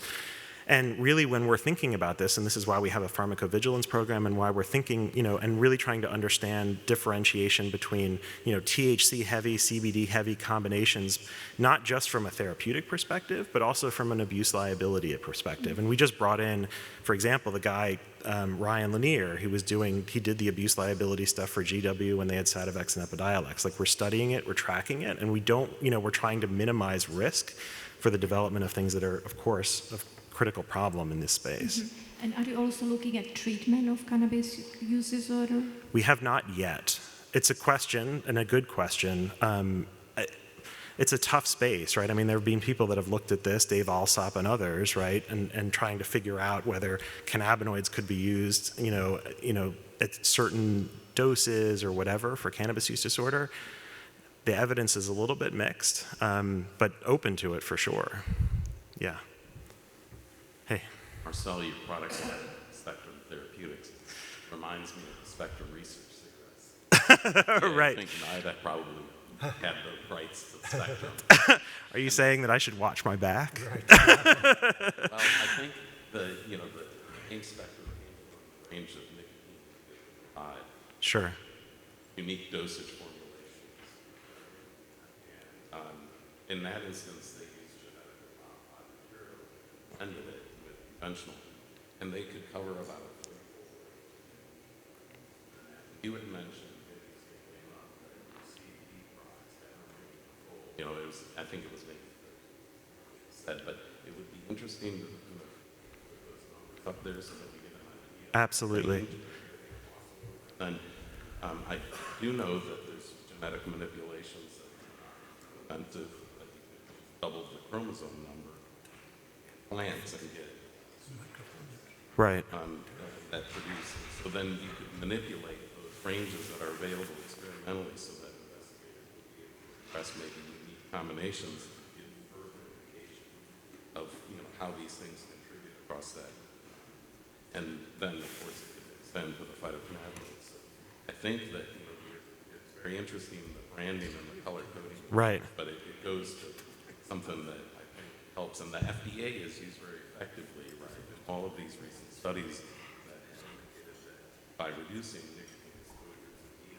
And really when we're thinking about this, and this is why we have a pharmacovigilance program and why we're thinking, and really trying to understand differentiation between, THC heavy, CBD heavy combinations, not just from a therapeutic perspective, but also from an abuse liability perspective. And we just brought in, for example, the guy, Ryan Lanier, he did the abuse liability stuff for GW when they had Sativex and Epidiolex. Like, we're studying it, we're tracking it, and we're trying to minimize risk for the development of things that are, of course, a critical problem in this space. Mm-hmm. And are you also looking at treatment of cannabis use disorder? We have not yet. It's a question, and a good question. It's a tough space, right? I mean, there have been people that have looked at this, Dave Alsop and others, right, and trying to figure out whether cannabinoids could be used, at certain doses or whatever for cannabis use disorder. The evidence is a little bit mixed, but open to it for sure. Yeah. Hey. Marcel, your product line, Spectrum Therapeutics, reminds me of the Spectrum Research cigarettes. Right. I think NIDA probably had the rights to Spectrum. Are you saying that I should watch my back? Right. Well, I think the aim Spectrum came from a range of nicotine, sure. unique dosage formulations. And in that instance, they used genetically modified material, blended it with conventional, and they could cover about a 40. You had mentioned, I think it was maybe said, but it would be interesting to put those numbers up there so that we get an idea. Absolutely. And I do know that there's genetic manipulations that are preventive, that you can double the chromosome number in plants and get right. That produces. So then you could manipulate those ranges that are available experimentally so that investigators will be able to express maybe unique combinations to give further indication of how these things contribute across that. And then, of course, it could extend to the phytocannabinoids. So I think that it's very interesting, the branding and the color coding. Right. But it goes to something that I think helps. And the FDA is used very effectively, right, in all of these recent studies that have indicated that by reducing nicotine exposure to you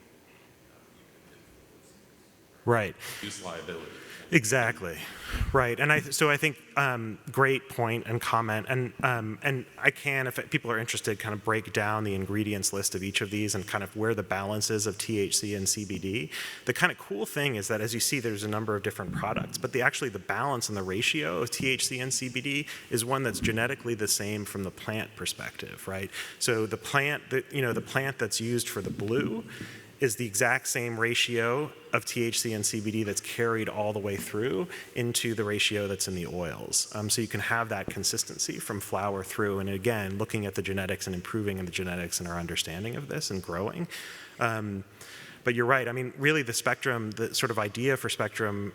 can influence right. use liability. Exactly, right. And so I think great point and comment, and I can, if people are interested, kind of break down the ingredients list of each of these and kind of where the balance is of THC and CBD. The kind of cool thing is that, as you see, there's a number of different products, but actually the balance and the ratio of THC and CBD is one that's genetically the same from the plant perspective, right? So the plant that's used for the blue is the exact same ratio of THC and CBD that's carried all the way through into the ratio that's in the oils. So you can have that consistency from flower through, and again, looking at the genetics and improving in the genetics and our understanding of this and growing. But you're right, I mean, really the spectrum, the sort of idea for spectrum,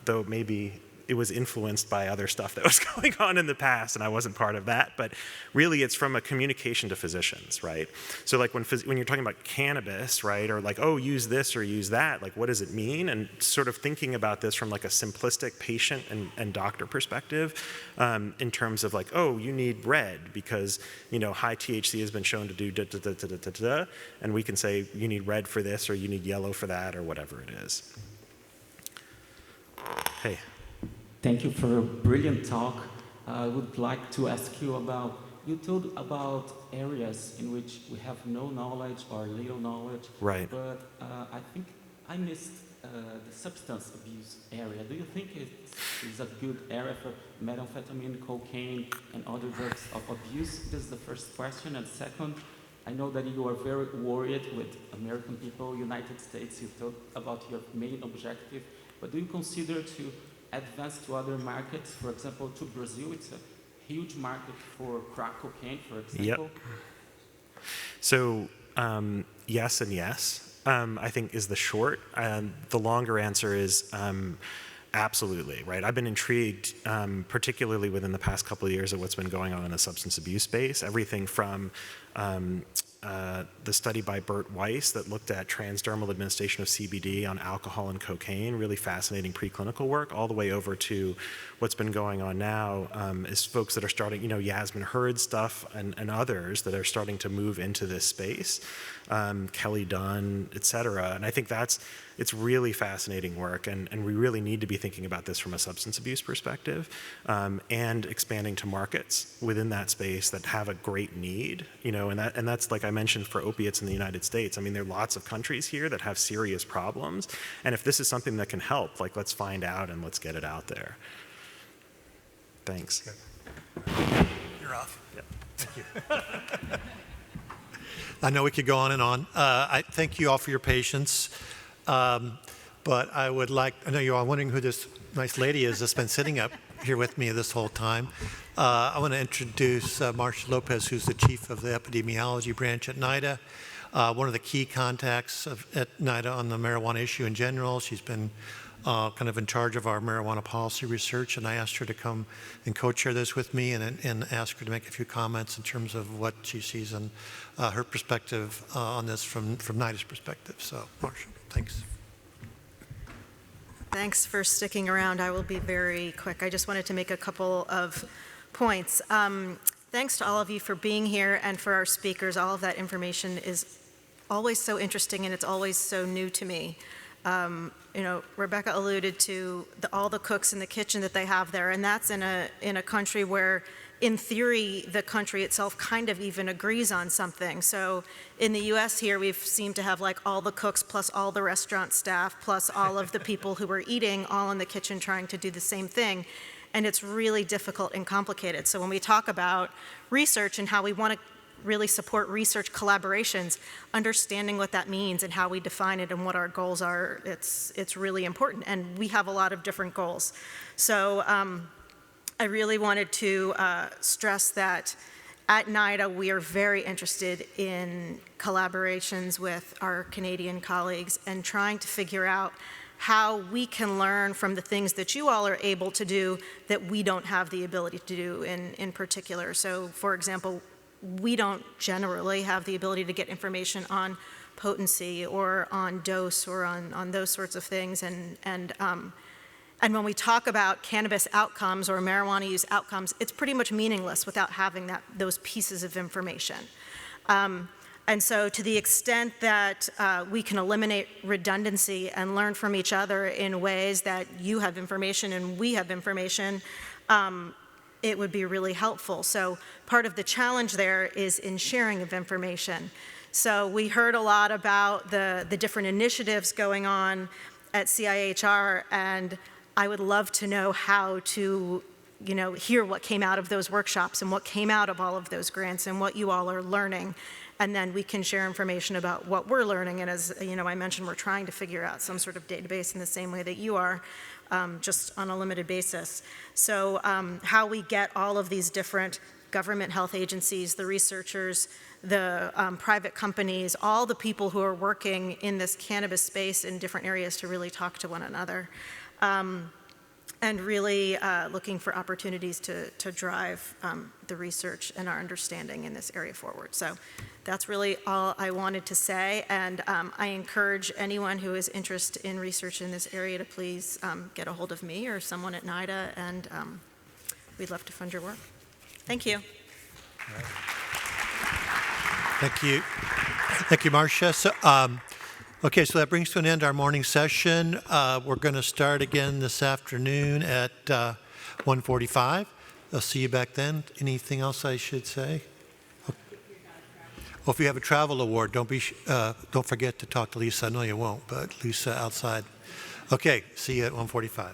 though maybe it was influenced by other stuff that was going on in the past, and I wasn't part of that, but really it's from a communication to physicians, right? So like when you're talking about cannabis, right, or like, oh, use this or use that, like what does it mean? And sort of thinking about this from like a simplistic patient and doctor perspective, in terms of like, oh, you need red because, high THC has been shown to do da da da da da da da, and we can say you need red for this or you need yellow for that or whatever it is. Hey. Thank you for a brilliant talk. I would like to ask you about, you told about areas in which we have no knowledge or little knowledge. Right. But I think I missed the substance abuse area. Do you think it's a good area for methamphetamine, cocaine, and other drugs of abuse? This is the first question. And second, I know that you are very worried with American people, United States. You talked about your main objective, but do you consider to advance to other markets, for example, to Brazil? It's a huge market for crack cocaine, for example. Yep. So yes and yes, I think is the short. The longer answer is absolutely, right? I've been intrigued, particularly within the past couple of years, at what's been going on in the substance abuse space. Everything from the study by Bert Weiss that looked at transdermal administration of CBD on alcohol and cocaine, really fascinating preclinical work, all the way over to what's been going on now is folks that are starting, Yasmin Hurd stuff and others that are starting to move into this space, Kelly Dunn, et cetera. And I think it's really fascinating work, and we really need to be thinking about this from a substance abuse perspective, and expanding to markets within that space that have a great need, and that's like I mentioned for opiates in the United States. I mean, there are lots of countries here that have serious problems, and if this is something that can help, like let's find out and let's get it out there. Thanks. You're off. Yep. Thank you. I know we could go on and on. I thank you all for your patience. But I know you're all wondering who this nice lady is that's been sitting up here with me this whole time. I want to introduce Marcia Lopez, who's the chief of the epidemiology branch at NIDA, one of the key contacts at NIDA on the marijuana issue in general. She's been kind of in charge of our marijuana policy research, and I asked her to come and co-chair this with me and ask her to make a few comments in terms of what she sees and her perspective on this from NIDA's perspective. So, Marcia, thanks. Thanks for sticking around. I will be very quick. I just wanted to make a couple of points. Thanks to all of you for being here and for our speakers. All of that information is always so interesting and it's always so new to me. Rebecca alluded to all the cooks in the kitchen that they have there, and that's in a country where, in theory, the country itself kind of even agrees on something. So in the US here, we've seemed to have like all the cooks plus all the restaurant staff plus all of the people who are eating all in the kitchen trying to do the same thing. And it's really difficult and complicated. So when we talk about research and how we want to really support research collaborations, understanding what that means and how we define it and what our goals are, it's really important. And we have a lot of different goals. So I really wanted to stress that at NIDA, we are very interested in collaborations with our Canadian colleagues and trying to figure out how we can learn from the things that you all are able to do that we don't have the ability to do in particular. So, for example, we don't generally have the ability to get information on potency or on dose or on those sorts of things. And when we talk about cannabis outcomes or marijuana use outcomes, it's pretty much meaningless without having those pieces of information. And so to the extent that we can eliminate redundancy and learn from each other in ways that you have information and we have information, it would be really helpful. So part of the challenge there is in sharing of information. So we heard a lot about the different initiatives going on at CIHR, and I would love to know how to hear what came out of those workshops and what came out of all of those grants and what you all are learning. And then we can share information about what we're learning. And as I mentioned, we're trying to figure out some sort of database in the same way that you are, just on a limited basis. So how we get all of these different government health agencies, the researchers, the private companies, all the people who are working in this cannabis space in different areas to really talk to one another. And really looking for opportunities to drive the research and our understanding in this area forward. So that's really all I wanted to say, and I encourage anyone who is interested in research in this area to please get a hold of me or someone at NIDA, and we'd love to fund your work. Thank you. Right. Thank you. Thank you, Marcia. So, okay, so that brings to an end our morning session. We're going to start again this afternoon at 1:45. I'll see you back then. Anything else I should say? Well, if you have a travel award, don't forget to talk to Lisa. I know you won't, but Lisa outside. Okay, see you at 1:45.